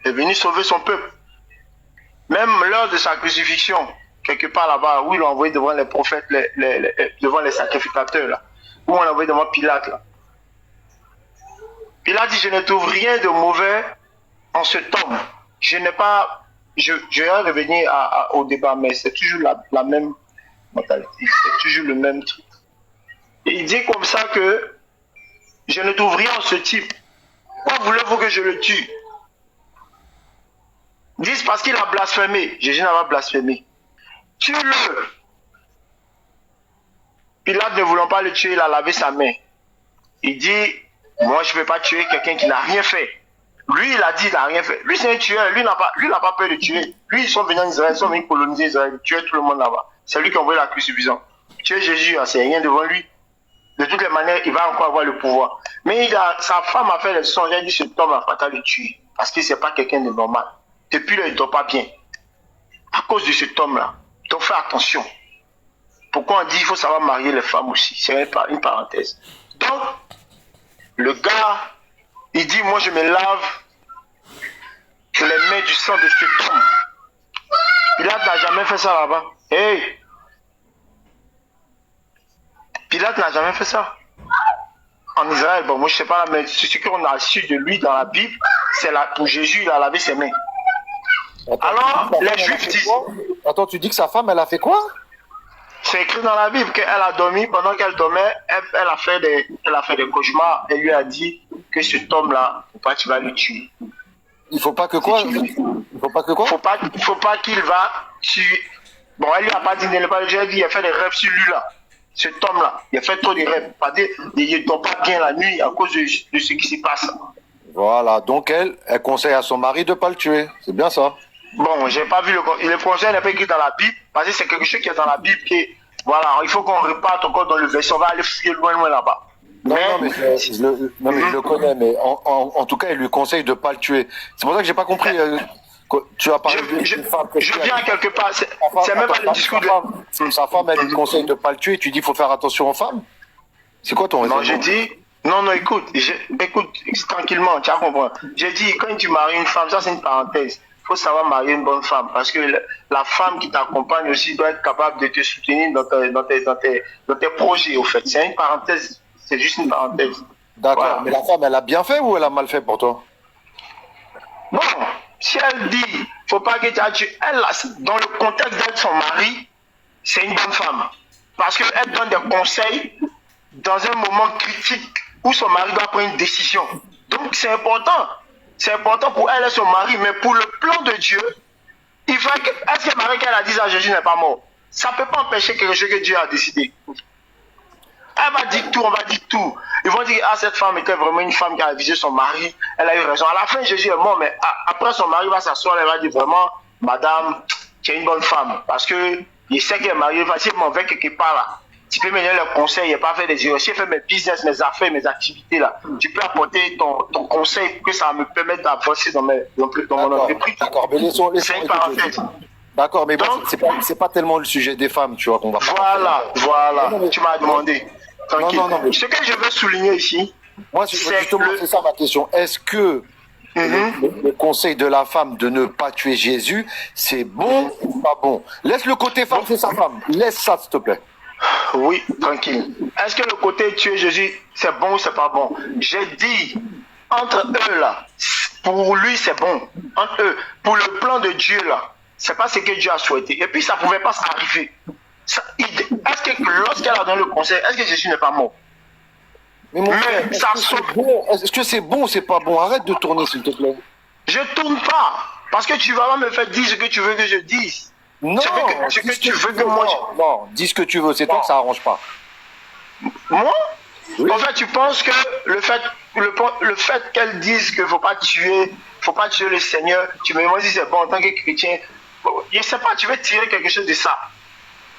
Il est venu sauver son peuple. Même lors de sa crucifixion, quelque part là-bas, où ils l'ont envoyé devant les prophètes, devant les sacrificateurs, là, où on l'a envoyé devant Pilate, là. Pilate dit, je ne trouve rien de mauvais en cet homme. Je vais revenir au débat, mais c'est toujours la même mentalité, c'est toujours le même truc. Et il dit comme ça que je ne trouve rien en ce type. Pourquoi voulez-vous que je le tue? Ils disent parce qu'il a blasphémé. Jésus n'a pas blasphémé. Tue-le. Pilate ne voulant pas le tuer, il a lavé sa main. Il dit, moi je ne peux pas tuer quelqu'un qui n'a rien fait. Lui, il a dit qu'il n'a rien fait. Lui, c'est un tueur. Lui n'a pas peur de tuer. Lui, ils sont venus en Israël, ils sont venus coloniser Israël, tuer tout le monde là-bas. c'est lui qui a envoyé la crucifixion. Tuer Jésus, c'est rien devant lui. De toutes les manières, il va encore avoir le pouvoir. Mais sa femme a fait le songe, elle a dit cet homme-là, il faut le tuer. Parce que c'est pas quelqu'un de normal. Depuis là, il ne dort pas bien. À cause de cet homme-là. Donc fais attention. Pourquoi on dit qu'il faut savoir marier les femmes aussi? C'est une parenthèse. Donc, le gars, il dit, moi je me lave les mains du sang de cet homme. Pilate n'a jamais fait ça là-bas. Hey! Pilate n'a jamais fait ça. En Israël, bon, moi je sais pas, mais ce qu'on a su de lui dans la Bible, c'est là, pour Jésus, il a lavé ses mains. Attends, alors, les Juifs disent... Attends, tu dis que sa femme, elle a fait quoi? C'est écrit dans la Bible qu'elle a dormi, pendant qu'elle dormait, elle a fait des cauchemars, elle lui a dit que cet homme-là, tu vas le tuer. Il faut pas que quoi? Il faut pas que quoi? Faut pas qu'il va tuer. Bon, elle lui a pas dit, elle lui a dit, il a fait des rêves sur lui là. Cet homme-là, il a fait trop de rêves. Il ne dort pas bien la nuit à cause de ce qui se passe. Voilà, donc elle conseille à son mari de ne pas le tuer. C'est bien ça. Bon, j'ai pas vu le conseil n'est pas écrit dans la Bible, parce que c'est quelque chose qui est dans la Bible qui, voilà, il faut qu'on reparte encore dans le verset, on va aller fouiller loin là-bas. Non, mais je le connais, mais en tout cas, il lui conseille de ne pas le tuer. C'est pour ça que j'ai pas compris. Tu as parlé d'une femme que je viens quelque part, c'est même pas le discours de... Sa femme, elle lui conseille de ne pas le tuer, tu dis qu'il faut faire attention aux femmes? C'est quoi ton raisonnement? Non, j'ai dit... Non, écoute, tranquillement, tu vas comprendre. J'ai dit, quand tu maries une femme, ça c'est une parenthèse. Il faut savoir marier une bonne femme, parce que la femme qui t'accompagne aussi doit être capable de te soutenir dans tes projets, au fait. C'est une parenthèse, c'est juste une parenthèse. D'accord, voilà. Mais la femme, elle a bien fait ou elle a mal fait pour toi? Bon, si elle dit, faut pas que elle, dans le contexte d'être son mari, c'est une bonne femme. Parce qu'elle donne des conseils dans un moment critique où son mari doit prendre une décision. Donc c'est important. C'est important pour elle et son mari, mais pour le plan de Dieu, il faut que... Est-ce que Marie, qu'elle a dit à Jésus n'est pas mort? Ça ne peut pas empêcher quelque chose que Dieu a décidé. Elle va dire tout, on va dire tout. Ils vont dire, ah, cette femme était vraiment une femme qui a visé son mari, elle a eu raison. À la fin, Jésus est mort, mais après son mari va s'asseoir, elle va dire vraiment, madame, tu es une bonne femme. Parce que je sais qu'elle est mariée, si elle m'en va quelque part là, tu peux me donner le conseil, il n'y a pas fait des erreurs. Si je fais mes business, mes affaires, mes activités là, tu peux apporter ton conseil pour que ça me permette d'avancer dans mon entreprise. D'accord, mais laissons c'est une parenthèse. D'accord, mais bon, c'est pas tellement le sujet des femmes, tu vois, qu'on va Voilà, tu m'as demandé. Tranquille. Non. Ce que je veux souligner ici, c'est ça ma question. Est-ce que le conseil de la femme de ne pas tuer Jésus, c'est bon ou pas bon? Laisse le côté femme, c'est sa femme. Laisse ça, s'il te plaît. Oui, tranquille. Est-ce que le côté tuer Jésus, c'est bon ou c'est pas bon? J'ai dit, entre eux là, pour lui c'est bon. Entre eux, pour le plan de Dieu là, c'est pas ce que Dieu a souhaité. Et puis ça pouvait pas s'arriver. Est-ce que lorsqu'elle a donné le conseil, est-ce que Jésus n'est pas mort? Mais mon frère, est-ce que c'est bon ou c'est pas bon? Arrête de tourner, s'il te plaît. Je tourne pas. Parce que tu vas pas me faire dire ce que tu veux que je dise. Non, ce que tu veux que moi... Non, dis ce que tu veux, c'est toi que ça arrange pas. Moi? Oui. En fait, tu penses que le fait qu'elle dise qu'il ne faut pas tuer le Seigneur, tu me dis c'est bon en tant que chrétien, je ne sais pas, tu veux tirer quelque chose de ça.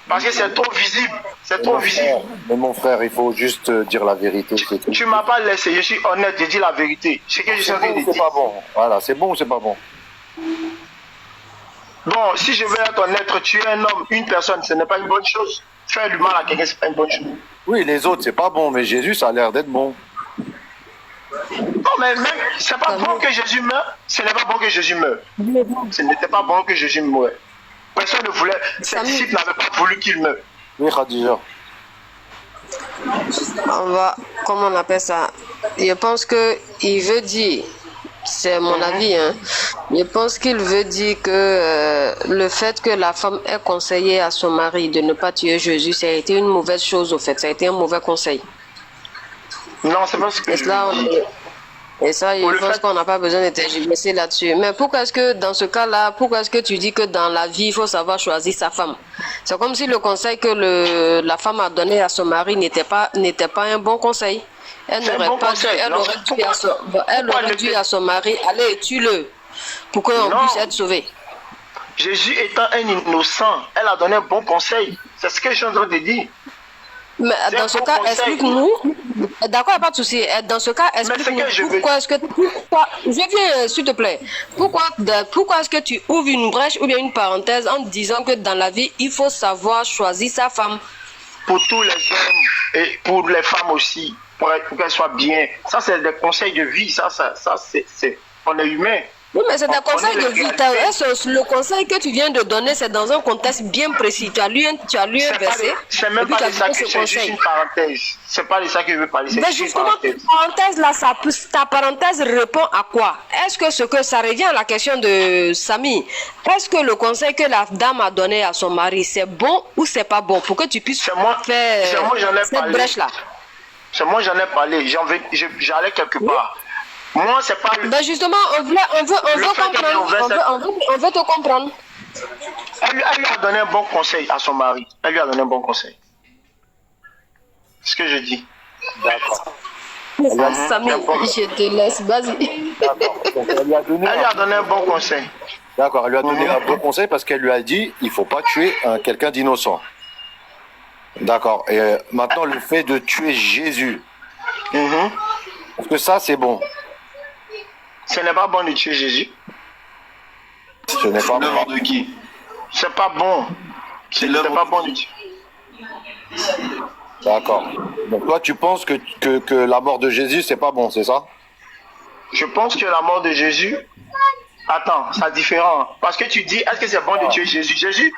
Parce que c'est trop visible. C'est trop visible. Mais mon frère, il faut juste dire la vérité. Tu ne m'as pas laissé, je suis honnête, j'ai dit la vérité. C'est pas bon. Voilà, c'est bon ou c'est pas bon? Bon, si je veux être honnête, tuer un homme, une personne, ce n'est pas une bonne chose. Faire du mal à quelqu'un, ce n'est pas une bonne chose. Oui, les autres, c'est pas bon, mais Jésus, ça a l'air d'être bon. Non, mais même, c'est pas bon que Jésus meure. Ce n'est pas bon que Jésus meure. Ce n'était pas bon que Jésus meure. Personne ne voulait, ses disciples n'avaient pas voulu qu'il meure. Oui, Khadija. Comment on appelle ça? Je pense qu'il veut dire, c'est mon avis, hein. Je pense qu'il veut dire que le fait que la femme ait conseillé à son mari de ne pas tuer Jésus, ça a été une mauvaise chose au fait, ça a été un mauvais conseil. Non, c'est parce que... Et ça, je pense qu'on n'a pas besoin de tergiverser là-dessus. Mais pourquoi est-ce que dans ce cas-là, pourquoi est-ce que tu dis que dans la vie, il faut savoir choisir sa femme? C'est comme si le conseil que la femme a donné à son mari n'était pas un bon conseil. Elle n'aurait pas dû, elle aurait dit à son mari, allez, tue-le, pour qu'on puisse être sauvé. Jésus étant un innocent, elle a donné un bon conseil. C'est ce que je suis en train de dire. Mais dans ce cas, explique-nous. D'accord, pas de souci. Dans ce cas, explique-nous pourquoi est-ce que... je viens, s'il te plaît. Pourquoi est-ce que tu ouvres une brèche ou bien une parenthèse en disant que dans la vie, il faut savoir choisir sa femme? Pour tous les hommes et pour les femmes aussi, pour qu'elles soient bien. Ça, c'est des conseils de vie. Ça c'est... On est humain. Oui, mais c'est des conseils de vie. Le conseil que tu viens de donner, c'est dans un contexte bien précis. Tu as lu un verset. C'est même pas de ça que c'est juste une parenthèse. C'est pas de ça que je veux parler. Mais justement, parenthèse là, ta parenthèse répond à quoi? Est-ce que ça revient à la question de Samy? Est-ce que le conseil que la dame a donné à son mari, c'est bon ou c'est pas bon pour que tu puisses faire cette brèche là? C'est moi j'en ai parlé. J'allais quelque part. Moi, c'est pas le... Ben justement, on veut comprendre. On veut te comprendre. Elle lui a donné un bon conseil à son mari. Elle lui a donné un bon conseil. C'est ce que je dis. D'accord. Samy, je te laisse, vas-y. Elle lui a donné un bon conseil. D'accord, elle lui a donné un bon conseil parce qu'elle lui a dit il ne faut pas tuer quelqu'un d'innocent. D'accord. Et maintenant, le fait de tuer Jésus, est-ce que ça, c'est bon? Ce n'est pas bon de tuer Jésus. Ce n'est pas bon. De qui? C'est pas bon. C'est pas bon de tuer. D'accord. Donc toi, tu penses que la mort de Jésus, c'est pas bon, c'est ça? Je pense que la mort de Jésus... Attends, c'est différent. Parce que tu dis, est-ce que c'est bon de tuer Jésus? Jésus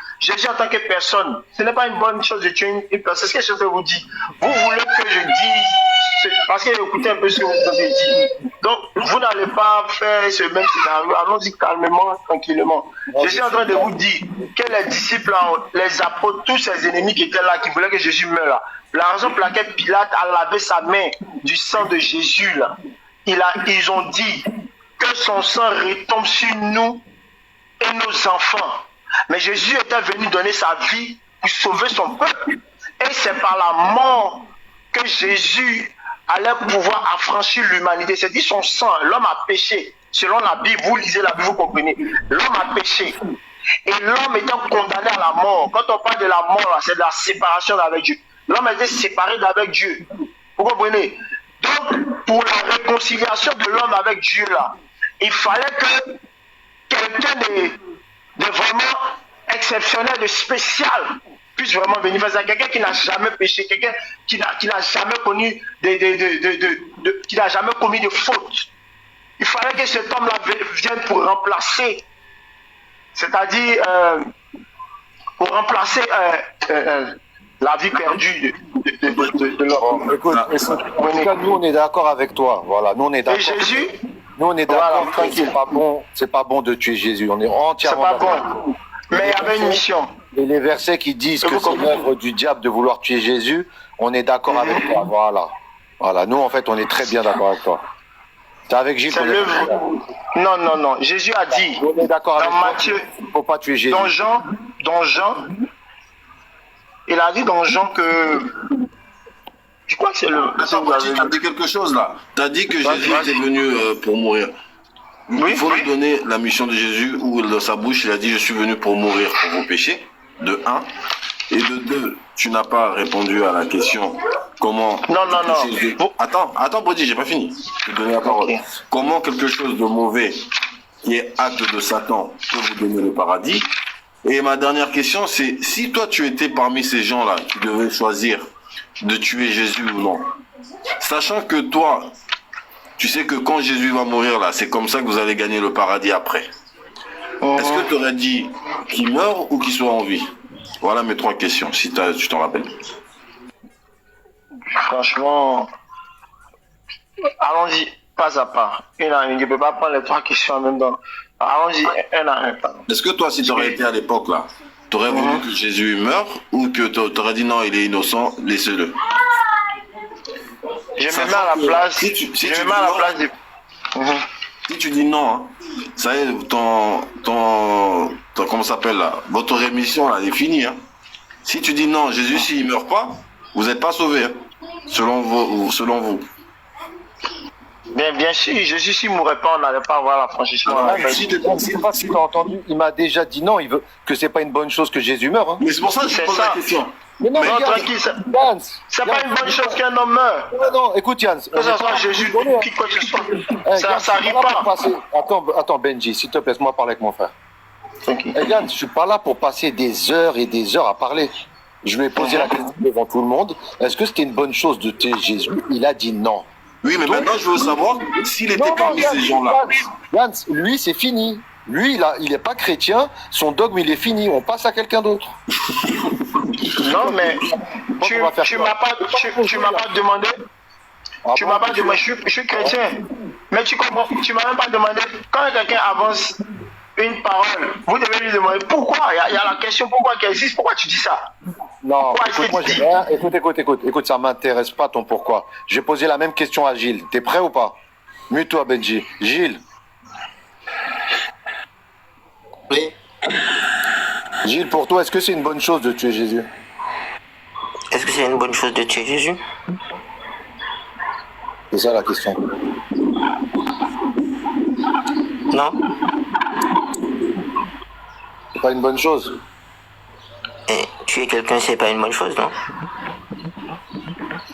en tant que personne, ce n'est pas une bonne chose de tuer une personne. C'est ce que je vous dis. Vous voulez que je dise, parce que écoutez un peu ce que vous avez dit. Donc, vous n'allez pas faire ce même scénario. Allons-y calmement, tranquillement. Je suis en train de vous dire que les disciples, les apôtres, tous ces ennemis qui étaient là, qui voulaient que Jésus meure là, la raison pour laquelle Pilate a lavé sa main du sang de Jésus là, ils ont dit que son sang retombe sur nous et nos enfants. Mais Jésus était venu donner sa vie pour sauver son peuple. Et c'est par la mort que Jésus allait pouvoir affranchir l'humanité. C'est dit son sang, l'homme a péché. Selon la Bible, vous lisez la Bible, vous comprenez. L'homme a péché. Et l'homme étant condamné à la mort. Quand on parle de la mort, c'est de la séparation avec Dieu. L'homme était séparé d'avec Dieu. Vous comprenez? Donc, pour la réconciliation de l'homme avec Dieu, là, il fallait que quelqu'un de vraiment exceptionnel, de spécial, puisse vraiment venir faire ça. Quelqu'un qui n'a jamais péché, quelqu'un qui n'a jamais connu qui n'a jamais commis de faute. Il fallait que cet homme-là vienne pour remplacer, c'est-à-dire pour remplacer la vie perdue de l'homme. Écoute, en tout cas, nous on est d'accord avec toi. Voilà, nous on est d'accord. Et Jésus, nous on est d'accord que c'est pas bon de tuer Jésus. On est entièrement d'accord. C'est pas bon. Mais il y avait une mission. Et les versets qui disent que c'est l'œuvre du diable de vouloir tuer Jésus, on est d'accord avec toi. Voilà. Voilà. Nous en fait, on est très bien d'accord avec toi. C'est avec Gilles. C'est l'œuvre. Non. Jésus a dit. On est d'accord avec Matthieu. Il ne faut pas tuer Jésus. Dans Jean, il a dit dans Jean que. Je crois que c'est le. Attends, tu as dit quelque chose là. Tu as dit que Jésus était venu pour mourir. Oui, il faut lui donner la mission de Jésus où dans sa bouche il a dit je suis venu pour mourir pour vos péchés, de 1. Et de 2, tu n'as pas répondu à la question comment... Non. Jésus... Attends Brody, j'ai pas fini. Je vais te donner la parole. Okay. Comment quelque chose de mauvais qui est acte de Satan peut vous donner le paradis? Et ma dernière question c'est, si toi tu étais parmi ces gens-là qui devaient choisir de tuer Jésus ou non, sachant que toi, tu sais que quand Jésus va mourir là, c'est comme ça que vous allez gagner le paradis après. Est-ce que tu aurais dit qu'il meure ou qu'il soit en vie? Voilà mes 3 questions, si tu t'en rappelles. Franchement, allons-y pas à pas. Une à une, je ne peux pas prendre les 3 questions en même temps. Allons-y un à un. Est-ce que toi, si tu aurais été à l'époque là, tu aurais voulu que Jésus meure ou que tu aurais dit non, il est innocent, laissez-le? Je me mets à la place. Si tu dis non, hein, ça y est, comment ça s'appelle là, votre rémission là, elle est finie. Hein. Si tu dis non, Jésus s'il meurt pas, vous n'êtes pas sauvé, hein, selon vous. Bien sûr, Jésus, s'il ne mourrait pas, on n'allait pas avoir l'affranchissement. Ah, je sais pas si tu as entendu, il m'a déjà dit non, il veut que c'est pas une bonne chose que Jésus meure. Hein. Mais c'est pour ça que je C'est pose ça. la question. Mais non, Non, regarde, tranquille, Yann, c'est pas une bonne chose qu'un homme meure. non, écoute Yann. Que ce soit Jésus, qui quoi que ce soit. Ça arrive pas. Attends, Benji, s'il te plaît, laisse-moi parler avec mon frère. Yann, je suis pas là pour passer des heures et des heures à parler. Je lui ai posé la question devant tout le monde. Est-ce que c'était une bonne chose de tuer Jésus? Il a dit non. Oui, mais maintenant, je veux savoir s'il était parmi ces gens-là. Yann, lui, c'est fini. Lui, il n'est pas chrétien. Son dogme, il est fini. On passe à quelqu'un d'autre. Non, mais tu m'as pas demandé. Tu m'as pas demandé, je suis chrétien. Mais tu comprends, tu m'as même pas demandé. Quand quelqu'un avance une parole, vous devez lui demander pourquoi. Il y a la question pourquoi qui existe. Pourquoi tu dis ça? Non, écoute, moi, j'ai rien. Écoute, ça m'intéresse pas ton pourquoi. J'ai posé la même question à Gilles. T'es prêt ou pas? Mute-toi, Benji. Gilles. Oui. Gilles, pour toi, est-ce que c'est une bonne chose de tuer Jésus? Est-ce que c'est une bonne chose de tuer Jésus? C'est ça la question. Non. C'est pas une bonne chose. Et tuer quelqu'un, c'est pas une bonne chose, non?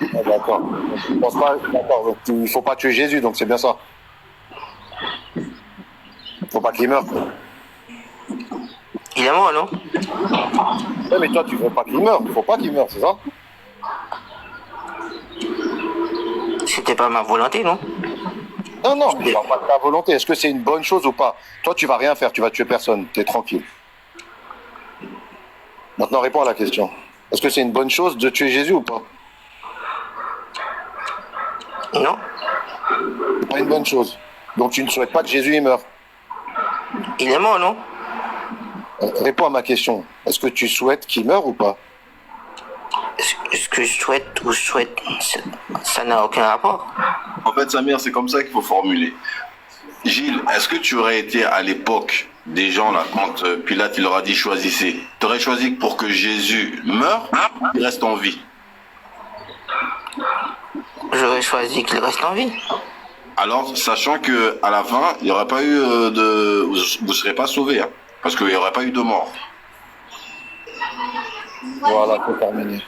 Ah, d'accord. Je pense pas. D'accord. Donc, il faut pas tuer Jésus, donc c'est bien ça. Faut pas qu'il meure. Il est mort, non? Ouais, mais toi, tu veux pas qu'il meure. Faut pas qu'il meure, c'est ça? C'était pas ma volonté, non? Non, c'est pas de ta volonté. Est-ce que c'est une bonne chose ou pas? Toi, tu vas rien faire, tu vas tuer personne. T'es tranquille. Maintenant, réponds à la question. Est-ce que c'est une bonne chose de tuer Jésus ou pas? Non. C'est pas une bonne chose. Donc, tu ne souhaites pas que Jésus y meure. Il est mort, non? Réponds à ma question. Est-ce que tu souhaites qu'il meure ou pas? Est-ce que je souhaite ou je souhaite, ça n'a aucun rapport. En fait, Samir, c'est comme ça qu'il faut formuler. Gilles, est-ce que tu aurais été à l'époque des gens là, quand Pilate il leur a dit choisissez, tu aurais choisi pour que Jésus meure, il reste en vie? J'aurais choisi qu'il reste en vie. Alors, sachant que à la fin, il n'y aurait pas eu vous ne serez pas sauvés, hein, parce qu'il n'y aurait pas eu de mort. Voilà, c'est terminé.